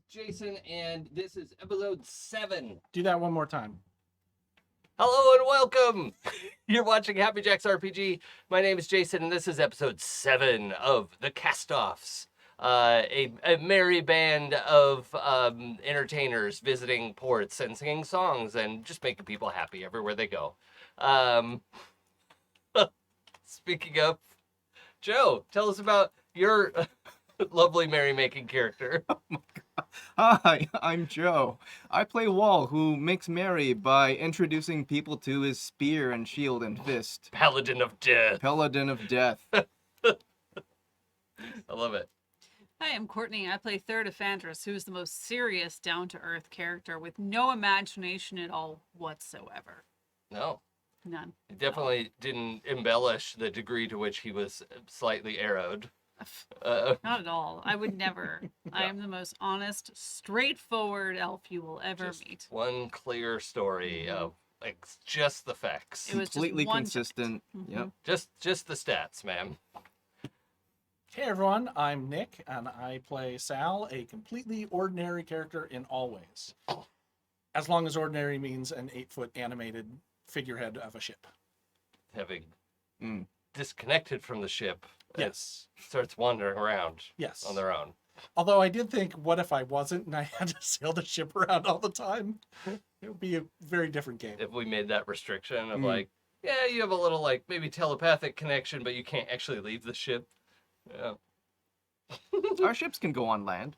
Jason, and this is episode 7. Do that one more time. Hello and welcome! You're watching Happy Jack's RPG. My name is Jason, and this is episode 7 of the Castoffs. A merry band of entertainers visiting ports and singing songs and just making people happy everywhere they go. Speaking of, Joe, tell us about your lovely merrymaking character. Hi, I'm Joe. I play Wall, who makes merry by introducing people to his spear and shield and fist. Paladin of Death. Paladin of Death. I love it. Hi, I'm Courtney. I play Third Ephandris, who is the most serious, down-to-earth character with no imagination at all whatsoever. No. None. It definitely didn't embellish the degree to which he was slightly arrowed. Not at all. I would never. I am the most honest, straightforward elf you will ever meet. One clear story of like just the facts. It was Completely just one consistent. fact. Yep. Just the stats, ma'am. Hey everyone, I'm Nick, and I play Sal, a completely ordinary character in all ways. As long as ordinary means an 8-foot animated figurehead of a ship. Having disconnected from the ship, Yes. it starts wandering around Yes. on their own. Although I did think, what if I wasn't and I had to sail the ship around all the time? It would be a very different game. If we made that restriction of like, yeah, you have a little like maybe telepathic connection, but you can't actually leave the ship. Yeah. Our ships can go on land.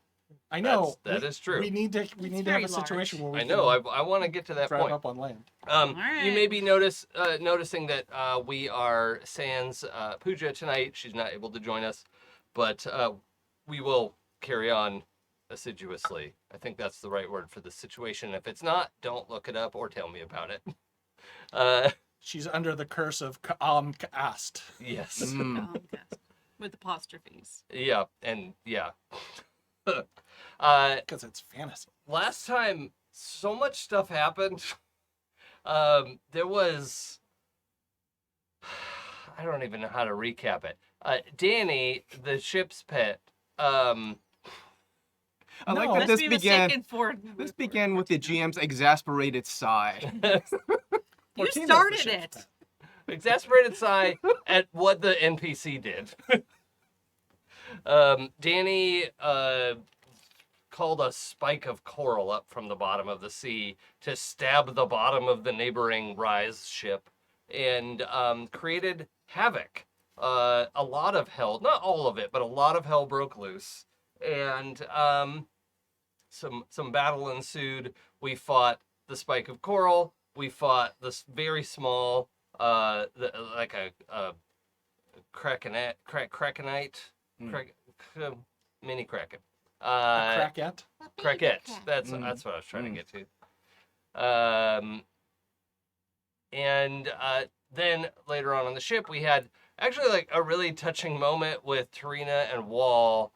I know. That is true. We need to have very a situation where we I know. I want to get to that drive point. up on land. right. You may be noticing that we are sans Pooja tonight. She's not able to join us, but we will carry on assiduously. I think that's the right word for the situation. If it's not, don't look it up or tell me about it. She's under the curse of Cast. Yes. Yes. With apostrophes. Yeah, and yeah. Because it's fantasy. Last time, so much stuff happened. There was... I don't even know how to recap it. Danny, the ship's pet, I like No. that Must be mistaken for... This began with the GM's exasperated sigh. You Martina's the started ship's it. pet. exasperated sigh at what the NPC did. Danny called a spike of coral up from the bottom of the sea to stab the bottom of the neighboring Rise ship and created havoc. A lot of hell, not all of it, but a lot of hell broke loose. And some battle ensued. We fought the spike of coral. We fought this very small, like a krakenite, mini kraken. Crackette. Crackette. That's what I was trying to get to. And then later on the ship, we had actually like a really touching moment with Tarina and Wall,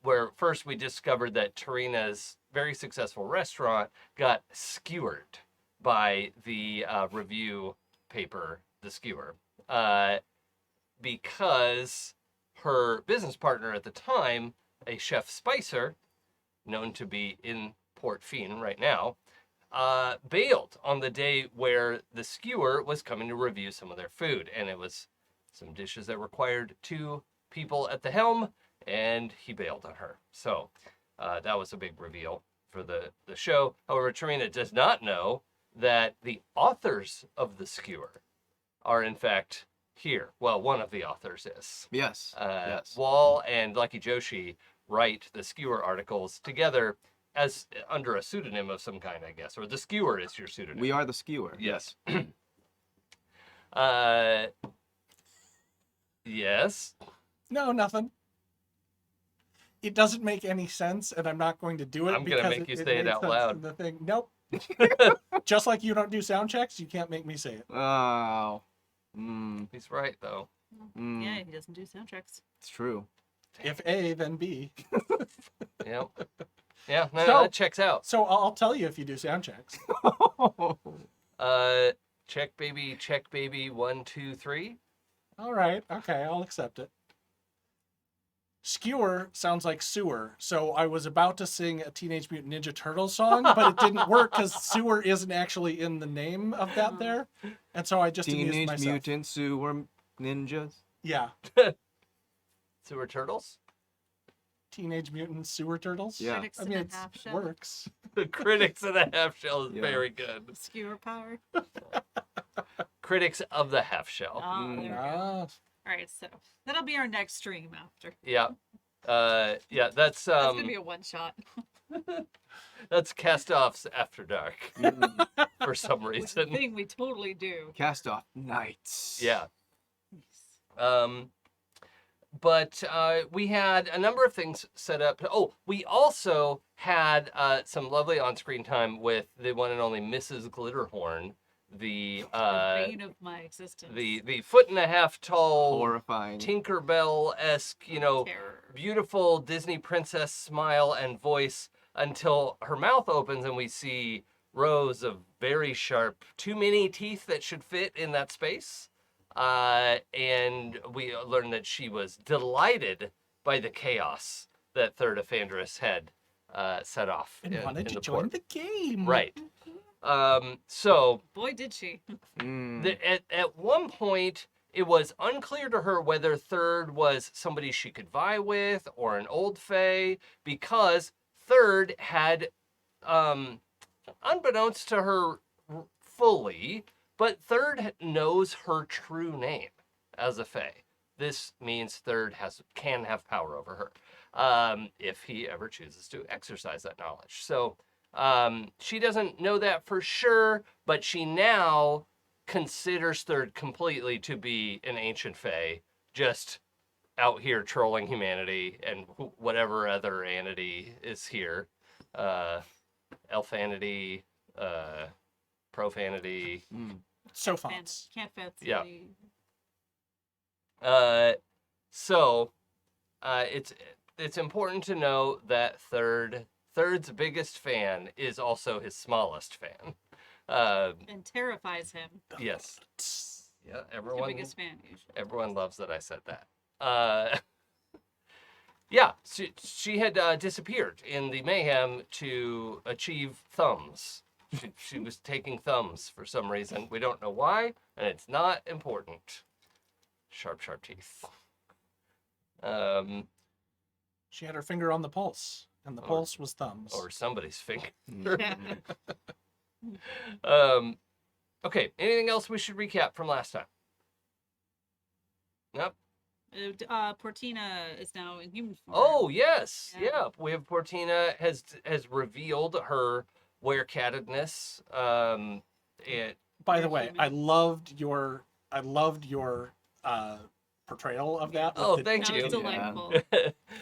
where first we discovered that Tarina's very successful restaurant got skewered by the review paper, The Skewer, because her business partner at the time, a Chef Spicer, known to be in Port Fiend right now, bailed on the day where the skewer was coming to review some of their food. And it was some dishes that required 2 people at the helm, and he bailed on her. So that was a big reveal for the show. However, Tarina does not know that the authors of the skewer are in fact here. Well, one of the authors is. Yes. Yes. Wall and Lucky Joshi write the skewer articles together as under a pseudonym of some kind, I guess, or the skewer is your pseudonym. We are the skewer. Yes. Yes. No, nothing. It doesn't make any sense, and I'm not going to do it. I'm gonna because make you say made it out sense loud. in the thing. Nope. Just like you don't do sound checks, you can't make me say it. Oh. He's right though. Yeah, he doesn't do sound checks. It's true. If A, then B. Yep. Yeah, no, So- that checks out. So I'll tell you if you do sound checks. Check baby, 1, 2, 3. All right. Okay, I'll accept it. skewer sounds like sewer, so I was about to sing a Teenage Mutant Ninja Turtles song, but it didn't work because sewer isn't actually in the name of that there, and so I just amused Teenage myself. Mutant Sewer Ninjas. Yeah, Sewer turtles? Teenage Mutant Sewer Turtles. Yeah. Critics I in mean a it half shell. works. The critics of the half shell is Yeah. very good. Skewer power. Critics of the half shell. Oh, there we go. Ah, All right, so that'll be our next stream after. Yeah. Yeah, that's That's gonna be a one shot. that's Castoffs After Dark Mm. for some Which is a reason. thing we totally do. Castoff Nights. Yeah. But we had a number of things set up. Oh, we also had some lovely on-screen time with the one and only Mrs. Glitterhorn, the The bane of my existence. the 1.5 foot tall Horrifying. Tinkerbell-esque, Terror. beautiful Disney princess smile and voice until her mouth opens and we see rows of very sharp, too many teeth that should fit in that space. And we learned that she was delighted by the chaos that Third Efandris had set off and in wanted to the join port. the game. Right. So Boy, did she. Mm. at one point, it was unclear to her whether Third was somebody she could vie with or an old fae, because Third had, unbeknownst to her fully, but Third knows her true name as a fae. This means Third can have power over her, if he ever chooses to exercise that knowledge. So she doesn't know that for sure, but she now considers Third completely to be an ancient fae, just out here trolling humanity and whatever other anity is here. Elfanity, profanity. Mm. So Fan- fonts. Can't fancy. Yeah. It's important to know that Third's biggest fan is also his smallest fan. And terrifies him. Yes. Yeah, Who's your everyone biggest fan usually? everyone loves that I said that. Yeah, she had disappeared in the mayhem to achieve thumbs. She was taking thumbs for some reason. We don't know why, and it's not important. Sharp, sharp teeth. She had her finger on the pulse, and the pulse was thumbs. Or somebody's finger. Yeah. Okay, anything else we should recap from last time? Nope. Portina is now in human form. Oh, yes. Yeah. Yeah. We have Portina has revealed her werecattedness. And By the They're way, human. I loved your portrayal of that. with Oh, the thank That you. was delightful.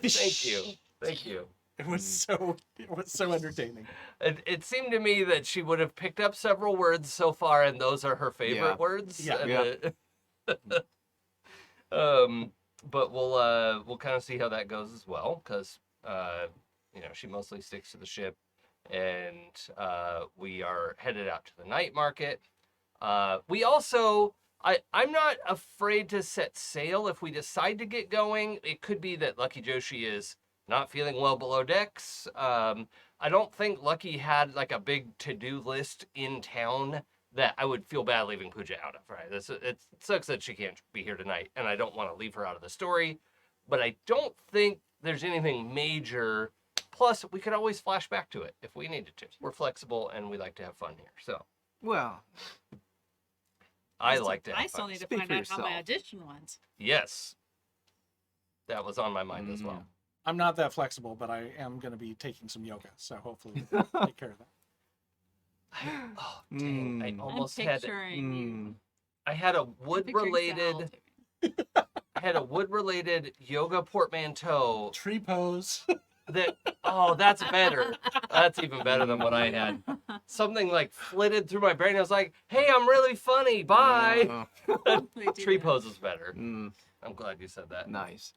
Thank you. Thank you. It was so entertaining. It seemed to me that she would have picked up several words so far, and those are her favorite Yeah. words. Yeah. And but we'll kind of see how that goes as well, because she mostly sticks to the ship, and we are headed out to the night market. We also, I'm not afraid to set sail if we decide to get going. It could be that Lucky Joshi is not feeling well below decks. I don't think Lucky had like a big to-do list in town that I would feel bad leaving Pooja out of, right? It sucks that she can't be here tonight, and I don't want to leave her out of the story, but I don't think there's anything major. Plus, we could always flash back to it if we needed to. We're flexible, and we like to have fun here, so Well, I like to have I still fun. need to Speak find for out how my yourself. audition went. Yes. That was on my mind as well. I'm not that flexible, but I am going to be taking some yoga, so hopefully we'll take care of that. Oh, dang. I Mm. almost I'm had picturing you. mm, I had a I'm picturing wood-related yoga portmanteau Tree pose. that that's better. That's even better than what I had. Something like flitted through my brain. I was like, hey, I'm really funny. Bye. They do Tree that. pose is better. mm, I'm glad you said that. nice.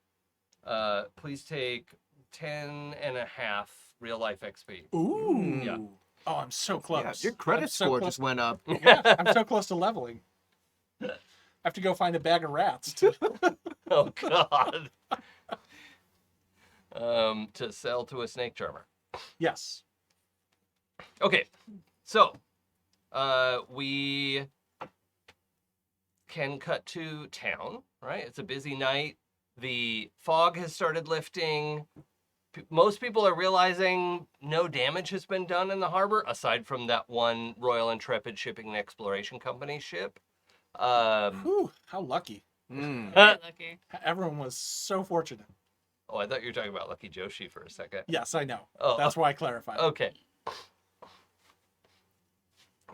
Please take 10.5 real life XP. Ooh. Yeah. Oh, I'm so close. Yeah, your credit I'm so score close. just went up. Yeah, I'm so close to leveling. I have to go find a bag of rats. Oh God. to sell to a snake charmer. Yes. Okay, so we can cut to town, right? It's a busy night. The fog has started lifting. Most people are realizing no damage has been done in the harbor, aside from that one Royal Intrepid Shipping and Exploration Company ship. Whew, how lucky. Mm. Very lucky. Everyone was so fortunate. Oh, I thought you were talking about Lucky Joshi for a second. Yes, I know. Oh, That's why I clarified. okay.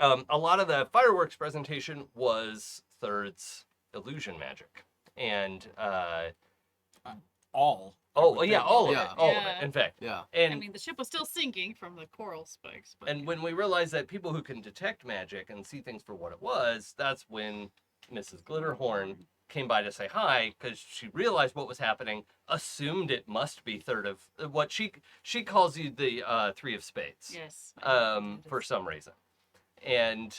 A lot of the fireworks presentation was Third's illusion magic. And, All. I oh, would yeah, think. all of Yeah. it. All of Yeah. it, in fact. Yeah. And I mean, the ship was still sinking from the coral spikes. But And when we realized that people who can detect magic and see things for what it was, that's when Mrs. Glitterhorn came by to say hi, because she realized what was happening, assumed it must be third of what she calls you the three of spades, yes. for some reason, and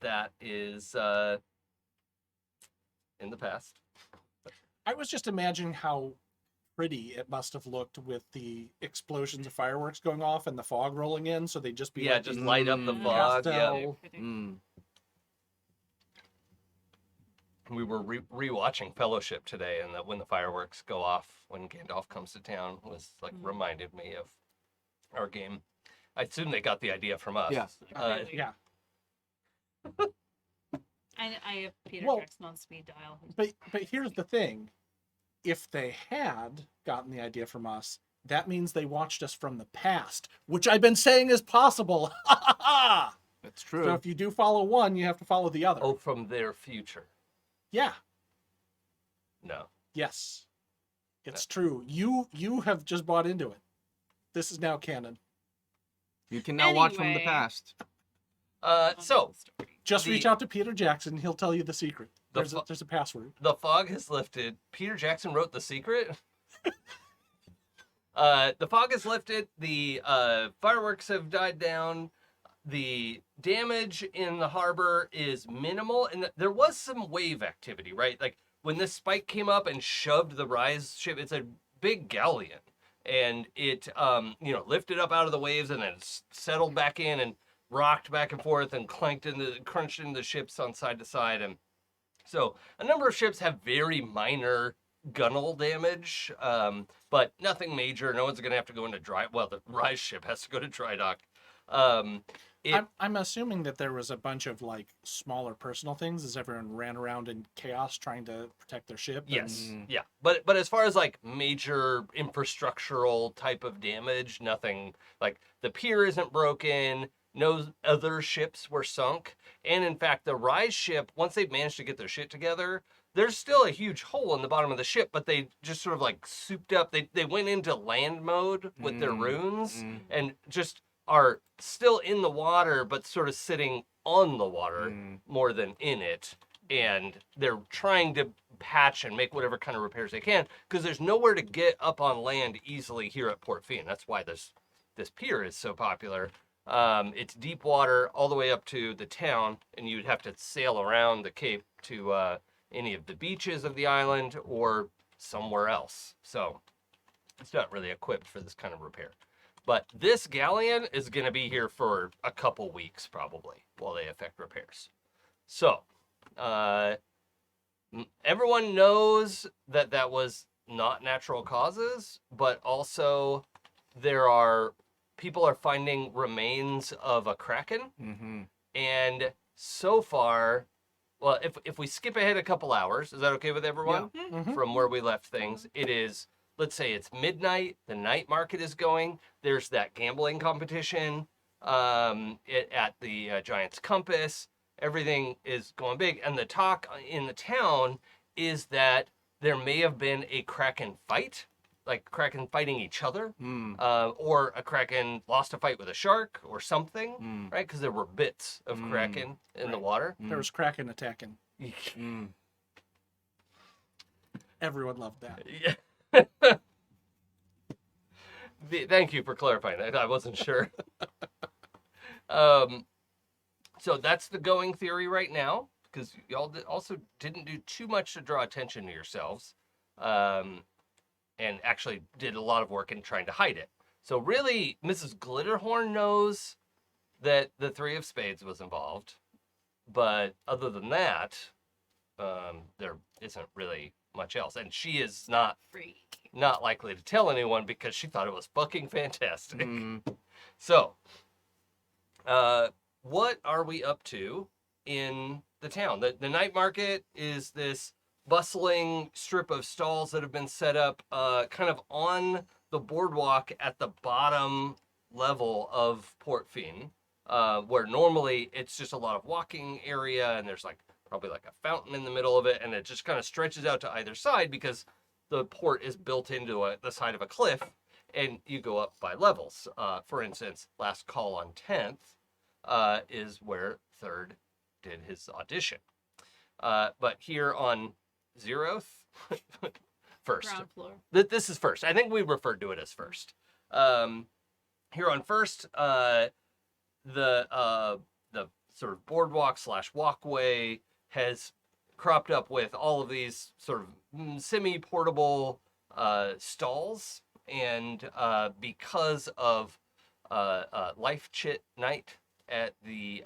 that is in the past. I was just imagining how pretty it must have looked with the explosions of fireworks going off and the fog rolling in. So they'd just be Yeah, like just these light up the Mm. fog. Yeah. pastel. Mm. We were rewatching Fellowship today, and when the fireworks go off when Gandalf comes to town was like reminded me of our game. I assume they got the idea from us. Yeah. Really. Yeah. I have Peter Well- Jackson on speed dial. But here's the thing. If they had gotten the idea from us, that means they watched us from the past, which I've been saying is possible. That's true. So if you do follow one, you have to follow the other. Oh, from their future. Yeah. No. Yes. It's true. You have just bought into it. This is now canon. You can now watch from the Anyway. past. So Just The- reach out to Peter Jackson. He'll tell you the secret. The There's a password. the fog has lifted. Peter Jackson wrote The Secret. The fog has lifted. The fireworks have died down. The damage in the harbor is minimal, and there was some wave activity, right? Like when this spike came up and shoved the Rise ship, it's a big galleon, and it lifted up out of the waves and then settled back in and rocked back and forth and crunched into the ships on side to side. And so a number of ships have very minor gunnel damage, but nothing major. No one's going to have to go into dry. Well, the Rise ship has to go to dry dock. I'm assuming that there was a bunch of like smaller personal things as everyone ran around in chaos trying to protect their ship. and- Yes, yeah, but as far as like major infrastructural type of damage, nothing. Like the pier isn't broken. No other ships were sunk, and in fact, the Rise ship, once they've managed to get their shit together, there's still a huge hole in the bottom of the ship, but they just sort of like souped up. They went into land mode with their runes and just are still in the water, but sort of sitting on the water more than in it. And they're trying to patch and make whatever kind of repairs they can, because there's nowhere to get up on land easily here at Port Fian. That's why this pier is so popular. It's deep water all the way up to the town, and you'd have to sail around the cape to any of the beaches of the island or somewhere else. So it's not really equipped for this kind of repair. But this galleon is going to be here for a couple weeks probably while they effect repairs. So everyone knows that was not natural causes, but also people are finding remains of a kraken. Mm-hmm. And so far, well, if we skip ahead a couple hours, is that okay with everyone? Mhm. From where we left things, it is, let's say it's midnight, the night market is going, there's that gambling competition at the Giant's Compass, everything is going big, and the talk in the town is that there may have been a kraken fight, like kraken fighting each other, or a kraken lost a fight with a shark or something, right? Because there were bits of kraken in the water. There was Kraken attacking. Mm. Everyone loved that. Yeah. Thank you for clarifying that. I wasn't sure. So that's the going theory right now, because y'all also didn't do too much to draw attention to yourselves. and actually did a lot of work in trying to hide it. So really, Mrs. Glitterhorn knows that the Three of Spades was involved, but other than that, there isn't really much else. And she is not likely to tell anyone because she thought it was fucking fantastic. Mm. So, what are we up to in the town? The night market is this bustling strip of stalls that have been set up kind of on the boardwalk at the bottom level of Port Fian, where normally it's just a lot of walking area and there's probably a fountain in the middle of it, and it just kind of stretches out to either side because the port is built into the side of a cliff, and you go up by levels. For instance, Last Call on 10th is where Third did his audition. But here on 0th, first. Ground floor. This is first. I think we referred to it as first. Here on first, the sort of boardwalk / walkway has cropped up with all of these sort of semi-portable stalls, and because of Life Chit night at the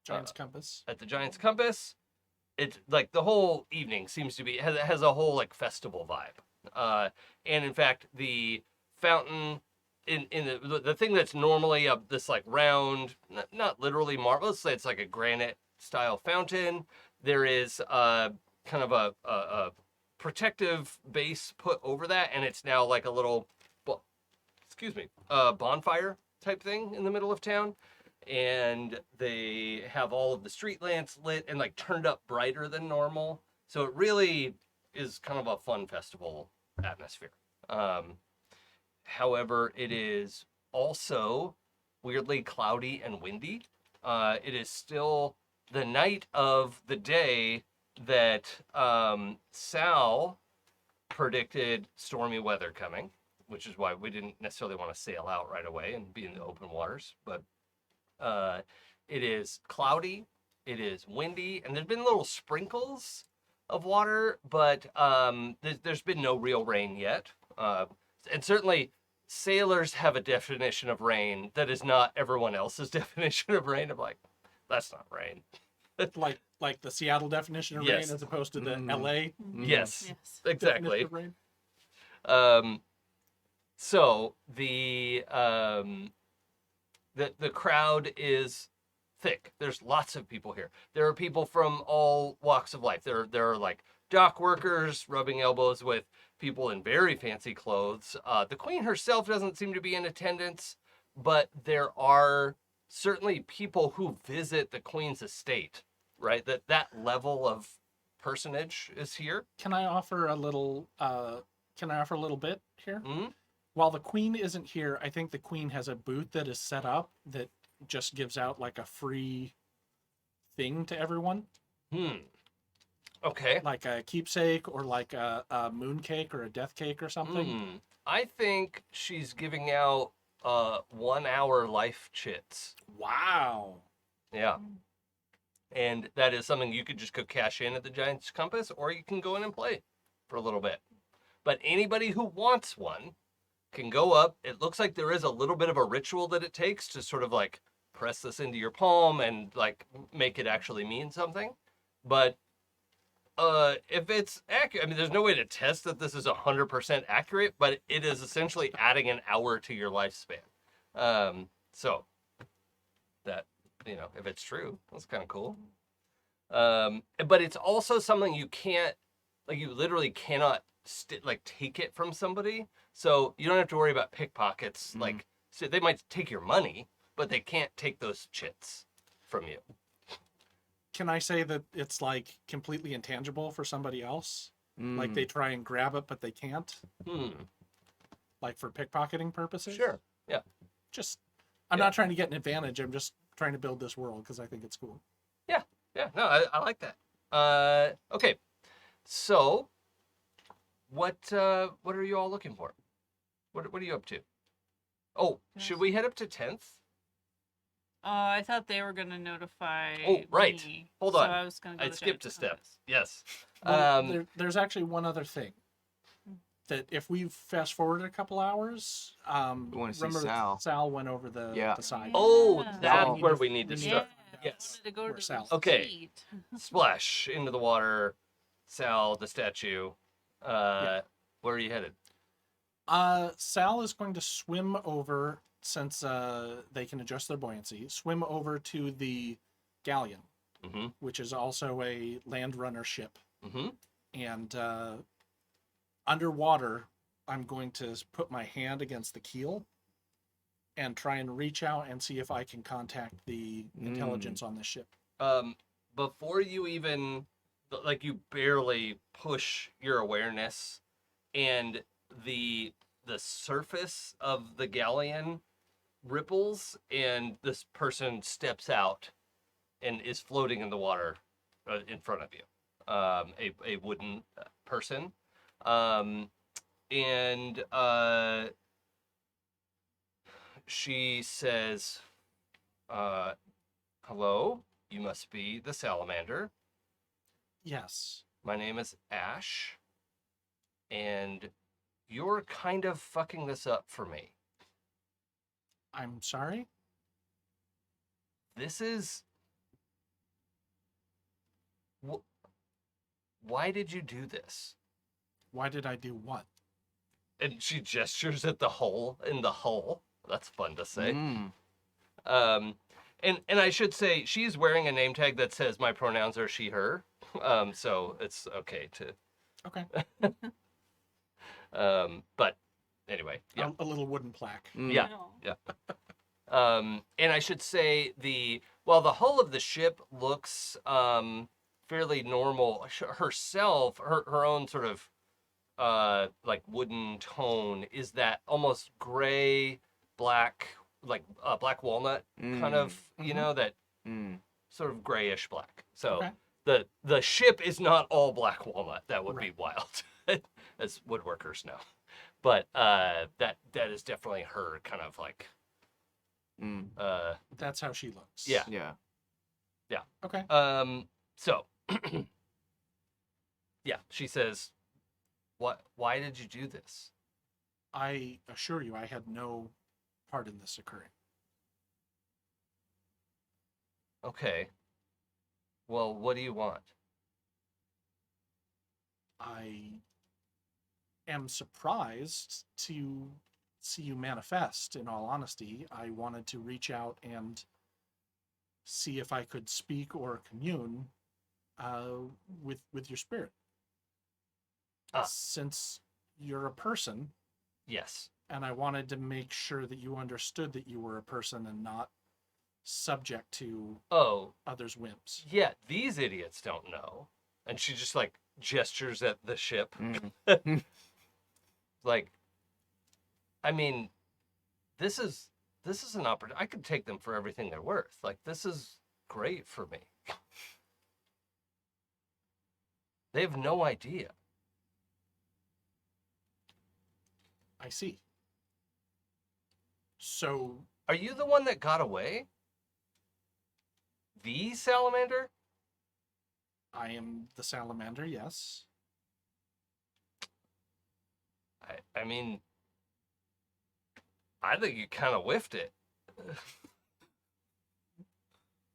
Giant's Compass. at the Giant's Compass, it's the whole evening seems to be has a whole festival vibe. And in fact, the fountain in the thing that's normally this round, not literally marble, let's say it's a granite style fountain. There is kind of a protective base put over that, and it's now a little, bonfire type thing in the middle of town. And they have all of the street lamps lit and turned up brighter than normal. So it really is kind of a fun festival atmosphere. However, it is also weirdly cloudy and windy. It is still the night of the day that Sal predicted stormy weather coming, which is why we didn't necessarily want to sail out right away and be in the open waters. But it is cloudy, it is windy, and there's been little sprinkles of water, but there's been no real rain yet. And certainly sailors have a definition of rain that is not everyone else's definition of rain. I'm that's not rain. like the Seattle definition of Yes. rain as opposed to the LA Yes, Yes. exactly. definition of rain. So the crowd is thick. There's lots of people here. There are people from all walks of life. There are dock workers rubbing elbows with people in very fancy clothes. The queen herself doesn't seem to be in attendance, but there are certainly people who visit the queen's estate, right? That level of personage is here. Can I offer a little bit here? Mhm. While the queen isn't here, I think the queen has a booth that is set up that just gives out a free thing to everyone, Okay. like a keepsake or a moon cake or a death cake or something. I think she's giving out 1 hour life chits. Wow. Yeah. And that is something you could just go cash in at the Giant's Compass, or you can go in and play for a little bit. But anybody who wants one can go up. It looks like there is a little bit of a ritual that it takes to sort of press this into your palm and make it actually mean something. But if it's accurate, there's no way to test that this is 100% accurate, but it is essentially adding an hour to your lifespan. So that, if it's true, that's kind of cool. But it's also something you can't, you literally cannot take it from somebody. So you don't have to worry about pickpockets. So they might take your money, but they can't take those chits from you. Can I say that it's completely intangible for somebody else? Mm. They try and grab it, but they can't? For pickpocketing purposes? Sure. Yeah. I'm not trying to get an advantage. I'm just trying to build this world because I think it's cool. Yeah. No, I like that. Okay. So what are you all looking for? What are you up to? Oh, should we head up to 10th? I thought they were going to notify Oh, right. me, Hold so on. I was going to go I to skipped a Giant's step. Compass. Yes. Well, there's actually one other thing. that if we fast forward a couple hours, We wanna see remember Sal. Sal went over the Yeah. side. Oh, Yeah. that's Sal. where we need to We start. find out Yes. To go where to Sal is. Okay. seat. Splash into the water. Sal, the statue. Yeah. Where are you headed? Sal is going to swim over, since they can adjust their buoyancy, swim over to the galleon, Mm-hmm. which is also a land runner ship. Mm-hmm. And underwater, I'm going to put my hand against the keel and try and reach out and see if I can contact the intelligence on this ship. Before you even, like, you barely push your awareness, and the surface of the galleon ripples, and this person steps out and is floating in the water in front of you. A wooden person. And she says, hello, you must be the Salamander. Yes. My name is Ash, and you're kind of fucking this up for me. I'm sorry? This is... Why did you do this? Why did I do what? And she gestures at the hole in the hull. That's fun to say. Mm. And I should say, she's wearing a name tag that says my pronouns are she, her. So it's okay to... Okay. But anyway, yeah. A little wooden plaque. Mm. Yeah. No. And I should say while the hull of the ship looks fairly normal, herself, her own sort of like wooden tone is that almost gray, black, like black walnut kind of, you know, that sort of grayish black. So Okay. the ship is not all black walnut. That would be Right. wild, as woodworkers know. But that is definitely her kind of like. That's how she looks. Yeah. Yeah. Okay. So, yeah, she says, why did you do this? I assure you, I had no part in this occurring. Okay. Well, what do you want? I am surprised to see you manifest, in all honesty. I wanted to reach out and see if I could speak or commune with your spirit. Since you're a person, Yes. and I wanted to make sure that you understood that you were a person and not subject to Oh, others' whims. yeah, these idiots don't know. And she just like gestures at the ship. Like, I mean, this is an opportunity. I could take them for everything they're worth. Like, this is great for me. They have no idea. I see. So, Are you the one that got away? The Salamander? I am the Salamander, yes. I mean, I think you kind of whiffed it.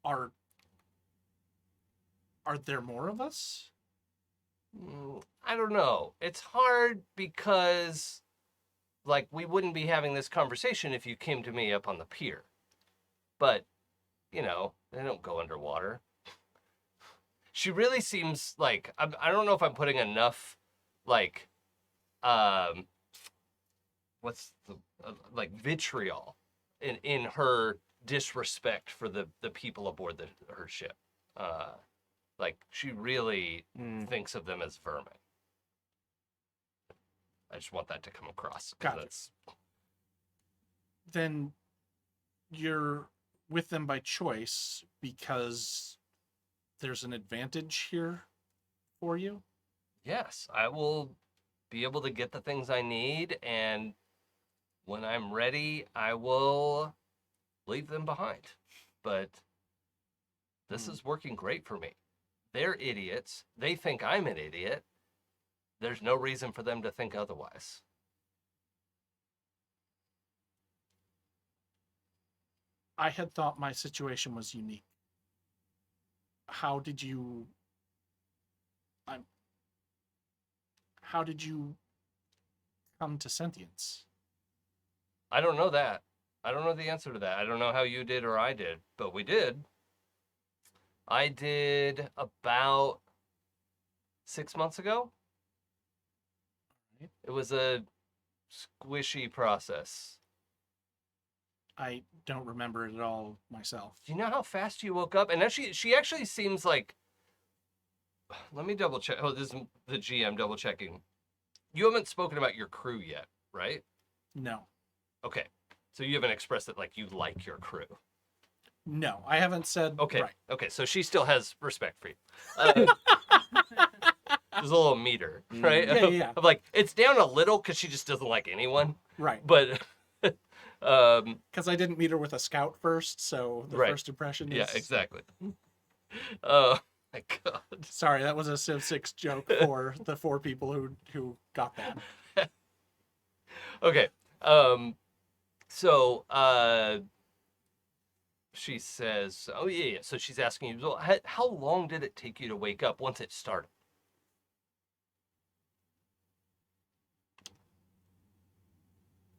Are there more of us? I don't know. It's hard because, like, we wouldn't be having this conversation if you came to me up on the pier. But, you know, they don't go underwater. She really seems like, I don't know if I'm putting enough, like, what's the, like, vitriol in her disrespect for the people aboard her ship. Like, she really thinks of them as vermin. I just want that to come across. Gotcha. That's... Then you're with them by choice because there's an advantage here for you? Yes, I will be able to get the things I need, and when I'm ready, I will leave them behind. But this is working great for me. They're idiots. They think I'm an idiot. there's no reason for them to think otherwise. I had thought my situation was unique. How did you... How did you come to sentience? I don't know that. I don't know the answer to that. I don't know how you did or I did, but we did. I did about 6 months ago. Right. It was a squishy process. I don't remember it at all myself. Do you know how fast you woke up? And now she actually seems like, let me double check. Oh, this is the GM double checking. You haven't spoken about your crew yet, right? No. Okay. So you haven't expressed that like you like your crew. No, I haven't said... Okay. Right. Okay. So she still has respect for you. There's a little meter, right? Yeah. Of like, it's down a little because she just doesn't like anyone. Right. But, Because I didn't meet her with a scout first, so the Right. first impression is... yeah, exactly. Oh my God. Sorry, that was a Civ 6 joke for the 4 people who got that. Okay. So, she says, oh yeah. So she's asking you, well, how long did it take you to wake up once it started?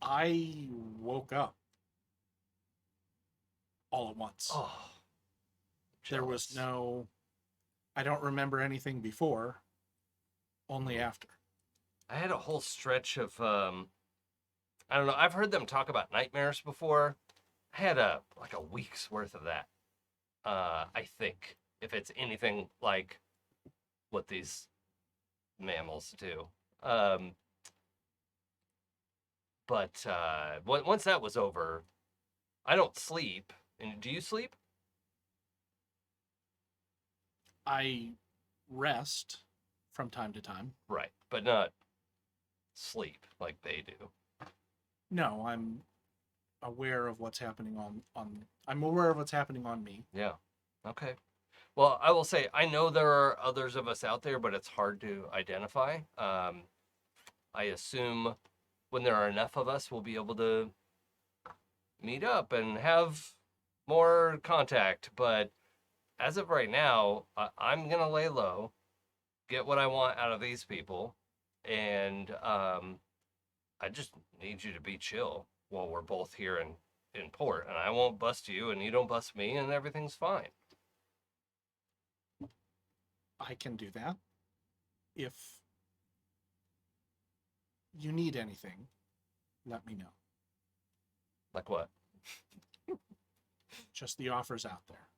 I woke up all at once. Oh, There was jealous. no... I don't remember anything before, only after. I had a whole stretch of, I don't know. I've heard them talk about nightmares before. I had a week's worth of that. I think if it's anything like what these mammals do. But once that was over, I don't sleep. And do you sleep? I rest from time to time. Right, but not sleep like they do. No, I'm aware of what's happening I'm aware of what's happening on me. Yeah. Okay. Well, I will say I know there are others of us out there, but it's hard to identify. I assume when there are enough of us, we'll be able to meet up and have more contact. But as of right now, I'm gonna lay low, get what I want out of these people, and I just need you to be chill while we're both here in port, and I won't bust you, and you don't bust me, and everything's fine. I can do that. If you need anything, let me know. Like what? Just the offers out there.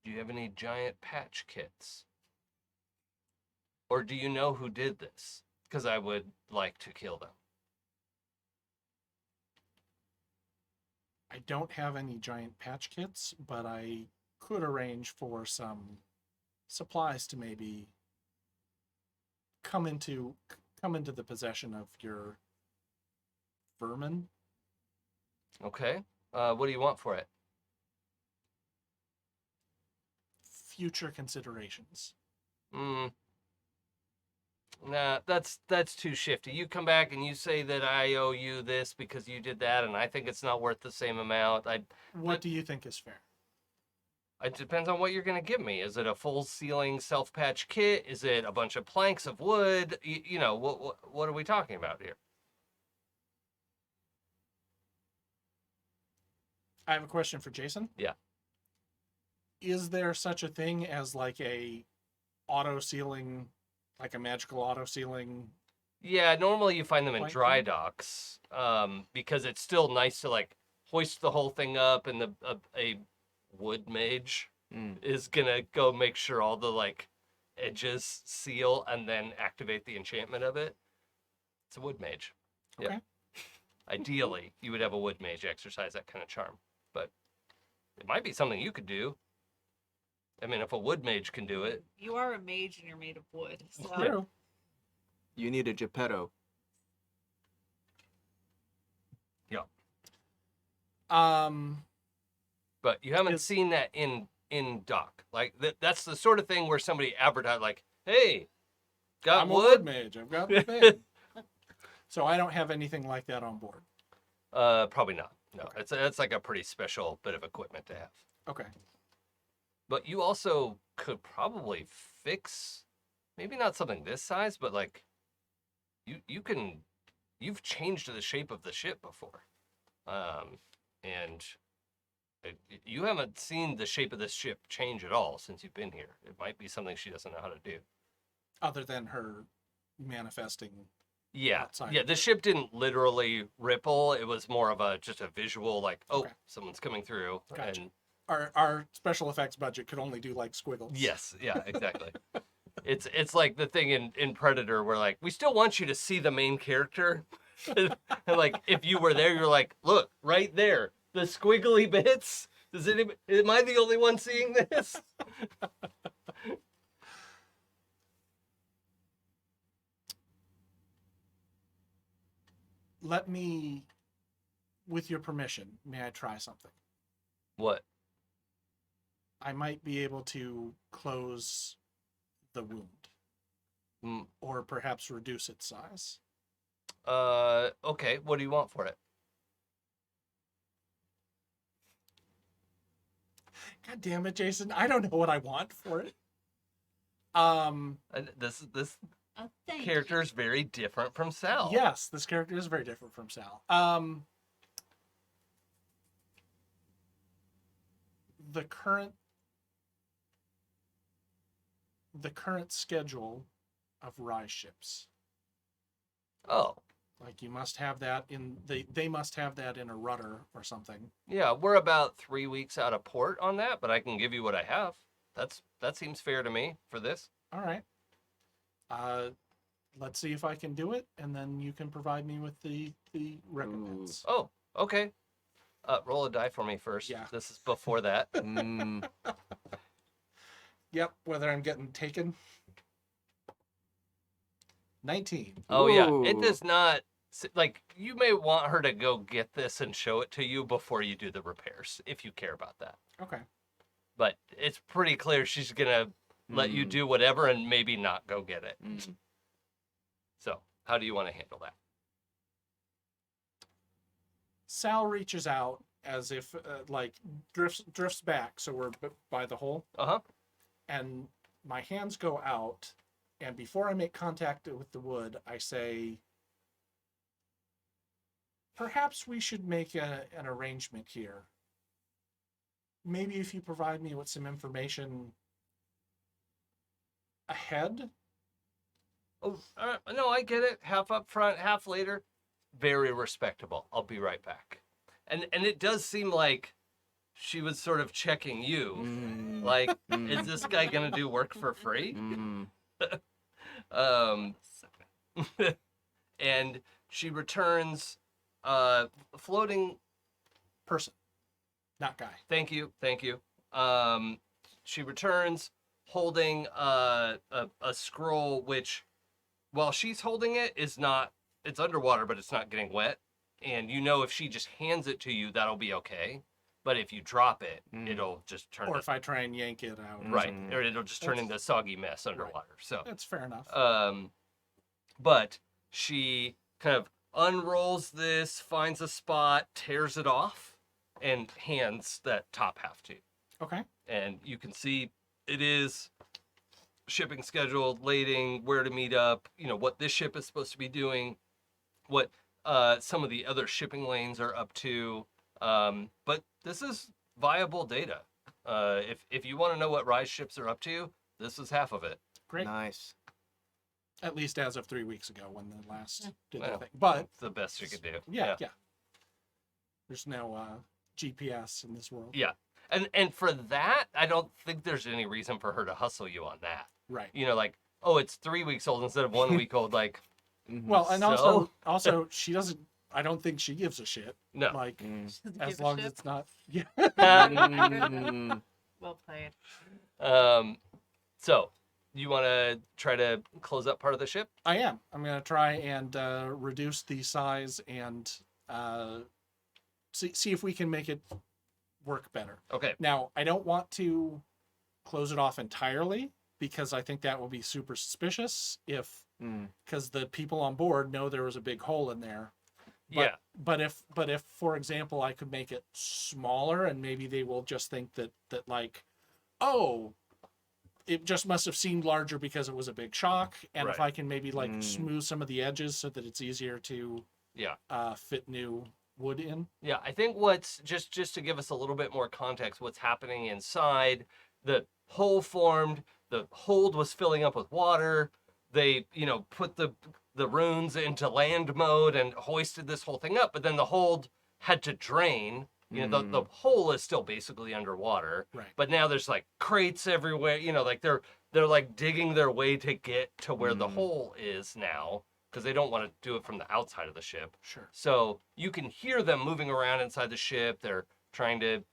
Do you have any giant patch kits? Or do you know who did this? Because I would like to kill them. I don't have any giant patch kits, but I could arrange for some supplies to maybe come into the possession of your vermin. Okay. What do you want for it? Future considerations. Nah, that's too shifty. You come back and you say that I owe you this because you did that, and I think it's not worth the same amount. What do you think is fair? It depends on what you're going to give me. Is it a full ceiling self-patch kit? Is it a bunch of planks of wood? You know, what are we talking about here? I have a question for Jason. Yeah. Is there such a thing as like a auto sealing, like a magical auto sealing? Yeah, normally you find them in Plank dry thing? docks, because it's still nice to like hoist the whole thing up, and a wood mage is gonna go make sure all the like edges seal and then activate the enchantment of it. It's a wood mage. Okay. Yeah. Ideally, you would have a wood mage exercise that kind of charm, but it might be something you could do. I mean, if a wood mage can do it. You are a mage and you're made of wood. So. True. You need a Geppetto. Yeah. Um, But you haven't Is- seen that in in dock. Like that's the sort of thing where somebody advertised, like, "Hey, got I'm a wood wood?" mage. I've got the thing. So I don't have anything like that on board. Probably not. No, Okay. it's like a pretty special bit of equipment to have. Okay. But you also could probably fix, maybe not something this size, but like, you've changed the shape of the ship before, and you haven't seen the shape of this ship change at all since you've been here. It might be something she doesn't know how to do. Other than her manifesting. Yeah, Outside yeah. of The it. ship didn't literally ripple. It was more of just a visual, like, oh, Okay. someone's coming through. Gotcha. And Our special effects budget could only do like squiggles. yes, yeah, exactly. It's like the thing in Predator where like we still want you to see the main character. And like if you were there, you're like, look, right there, the squiggly bits. Am I the only one seeing this? Let me, with your permission, may I try something? What? I might be able to close the wound. Mm, Or perhaps reduce its size. okay. What do you want for it? God damn it, Jason. I don't know what I want for it. This Oh, thank character is very different from Sal. Yes, this character is very different from Sal. The current schedule of rise ships. Oh, Like you must have that in they must have that in a rudder or something. yeah. We're about 3 weeks out of port on that, but I can give you what I have. That seems fair to me for this. All right. Let's see if I can do it, and then you can provide me with the recompense. Oh, okay. Roll a die for me first. Yeah. This is before that. Mm. Yep, whether I'm getting taken. 19. Oh yeah, it Ooh. does not. Like you may want her to go get this and show it to you before you do the repairs, if you care about that. Okay. But it's pretty clear she's gonna let you Mm. do whatever and maybe not go get it. Mm. So how do you want to handle that? Sal reaches out as if like drifts back, so we're by the hole, Uh-huh. and my hands go out, and before I make contact with the wood, I say, perhaps we should make an arrangement here. Maybe if you provide me with some information ahead. Oh, no, I get it. Half up front, half later. Very respectable. I'll be right back. And it does seem like she was sort of checking you. Mm. Like, Mm. is this guy gonna do work for free? Mm. Um, and she returns, floating. Person, not guy. Thank you. She returns holding a scroll, which, while she's holding it, is not. It's underwater, but it's not getting wet. And you know, if she just hands it to you, that'll be okay. But if you drop it, Mm. it'll just turn. Or if I try and yank it out. right, Mm. or it'll just turn That's- into a soggy mess underwater. So. That's fair enough. But she kind of unrolls this, finds a spot, tears it off, and hands that top half to you. Okay. And you can see it is shipping schedule, lading, where to meet up, what this ship is supposed to be doing, what some of the other shipping lanes are up to. But this is viable data. If you want to know what rise ships are up to, this is half of it. Great. Nice. At least as of 3 weeks ago when the last did Well, the thing. But It's the best you could do. yeah. There's no GPS in this world. Yeah. And for that, I don't think there's any reason for her to hustle you on that. Right. Like, oh, it's 3 weeks old instead of 1 week old. Like, Mhm. Well, and So? also she doesn't. I don't think she gives a shit. no. Like Mm. Doesn't as give a long as shit. it's not. Yeah. Mm. Well played. So you want to try to close up part of the ship? I am. I'm gonna try and reduce the size and see if we can make it work better. Okay. Now, I don't want to close it off entirely because I think that will be super suspicious if because the people on board know there was a big hole in there. Yeah. But if for example I could make it smaller and maybe they will just think that like, oh, it just must have seemed larger because it was a big shock. And if Right. I can maybe like smooth some of the edges so that it's easier to fit new wood in. Yeah, I think what's just to give us a little bit more context, what's happening inside, the hole formed, the hold was filling up with water. They, put the runes into land mode and hoisted this whole thing up, but then the hold had to drain. The hole is still basically underwater. Right. But now there's like crates everywhere, like they're like digging their way to get to where the hole is now because they don't want to do it from the outside of the ship. Sure. So you can hear them moving around inside the ship. They're trying to,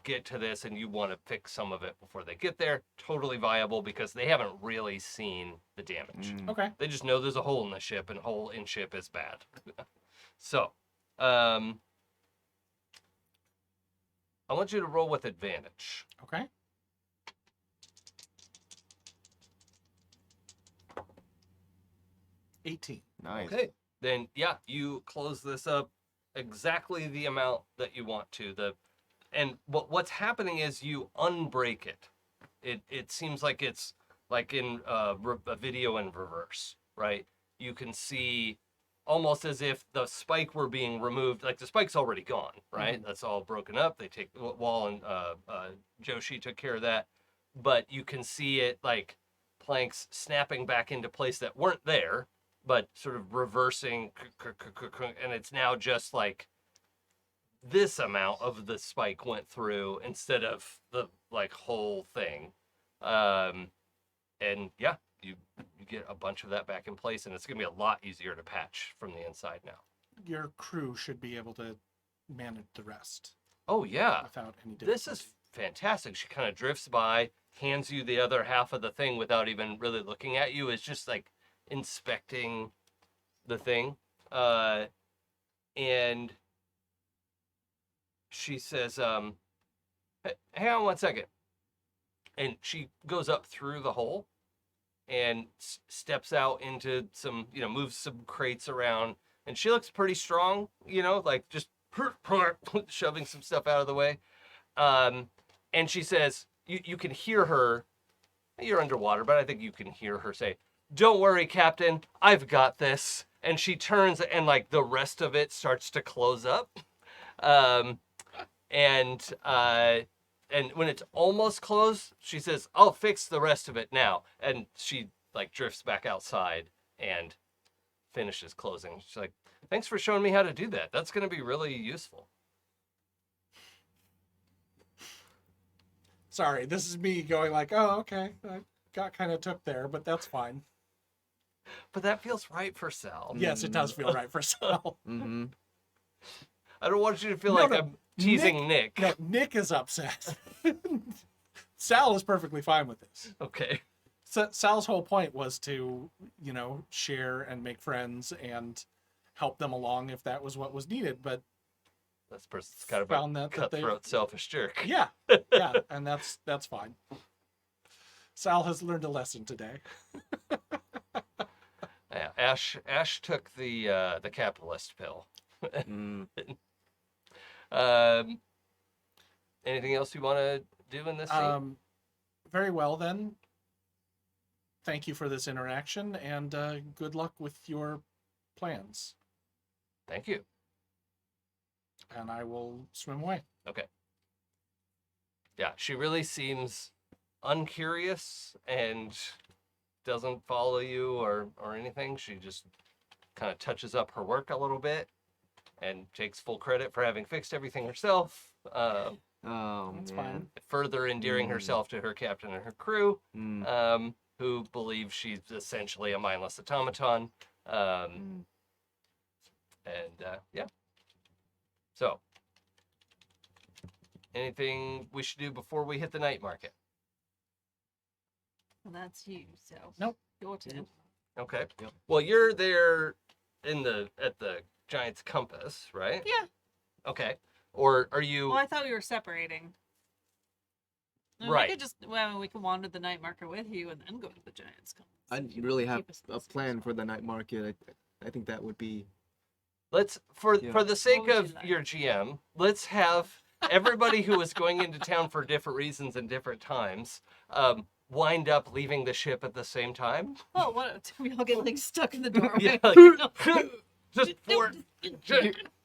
get to this, and you want to fix some of it before they get there. Totally viable because they haven't really seen the damage. Okay. They just know there's a hole in the ship, and hole in ship is bad. So, I want you to roll with advantage. Okay. $18. Nice. Okay. Then, you close this up exactly the amount that you want to. And what's happening is you unbreak it. It seems like it's like in a video in reverse, right? You can see almost as if the spike were being removed. Like the spike's already gone, right? That's all broken up. They take Wall and Joshi took care of that, but you can see it like planks snapping back into place that weren't there, but sort of reversing, and it's now just like this amount of the spike went through instead of the like whole thing. And you get a bunch of that back in place, and it's gonna be a lot easier to patch from the inside now. Your crew should be able to manage the rest Oh yeah, without any difficulty. this is fantastic. She kind of drifts by, hands you the other half of the thing without even really looking at you. It's just like inspecting the thing, and she says, hang on one second. And she goes up through the hole and steps out into some, moves some crates around. And she looks pretty strong, like just shoving some stuff out of the way. And she says, you can hear her, you're underwater, but I think you can hear her say, "Don't worry, Captain, I've got this." And she turns and like the rest of it starts to close up. And when it's almost closed, she says, "I'll fix the rest of it now." And she like drifts back outside and finishes closing. She's like, "Thanks for showing me how to do that. That's going to be really useful." Sorry, this is me going like, oh, okay. I got kind of took there, but that's fine. But that feels right for Sal. Yes, it does feel right for Sal. Mm-hmm. I don't want you to feel No, like no. I'm teasing Nick. No, Nick is upset. Sal is perfectly fine with this. Okay. So Sal's whole point was to, share and make friends and help them along if that was what was needed. But This person's kind of Found a that they- cutthroat, selfish jerk. yeah, and that's fine. Sal has learned a lesson today. Yeah, Ash took the capitalist pill. Anything else you want to do in this scene? Very well then. Thank you for this interaction, and good luck with your plans. Thank you. And I will swim away. Okay. Yeah, she really seems uncurious and doesn't follow you or anything. She just kind of touches up her work a little bit and takes full credit for having fixed everything herself. Oh, That's man. fine. Further endearing herself to her captain and her crew, who believe she's essentially a mindless automaton. Yeah. So, anything we should do before we hit the night market? Well, that's you, so. Nope. Your turn. Okay. Well, you're there at the Giant's Compass, right? Yeah. Okay. Or are you Well, I thought we were separating. No, Right. We could just, well, we could wander the night market with you and then go to the Giants. I If you really wanna have keep us in a this plan house. for the night market. I think that would be. let's Yeah. for the sake would you of like? your GM, let's have everybody who is going into town for different reasons and different times wind up leaving the ship at the same time. Oh, what? We all get like stuck in the doorway. Yeah, just for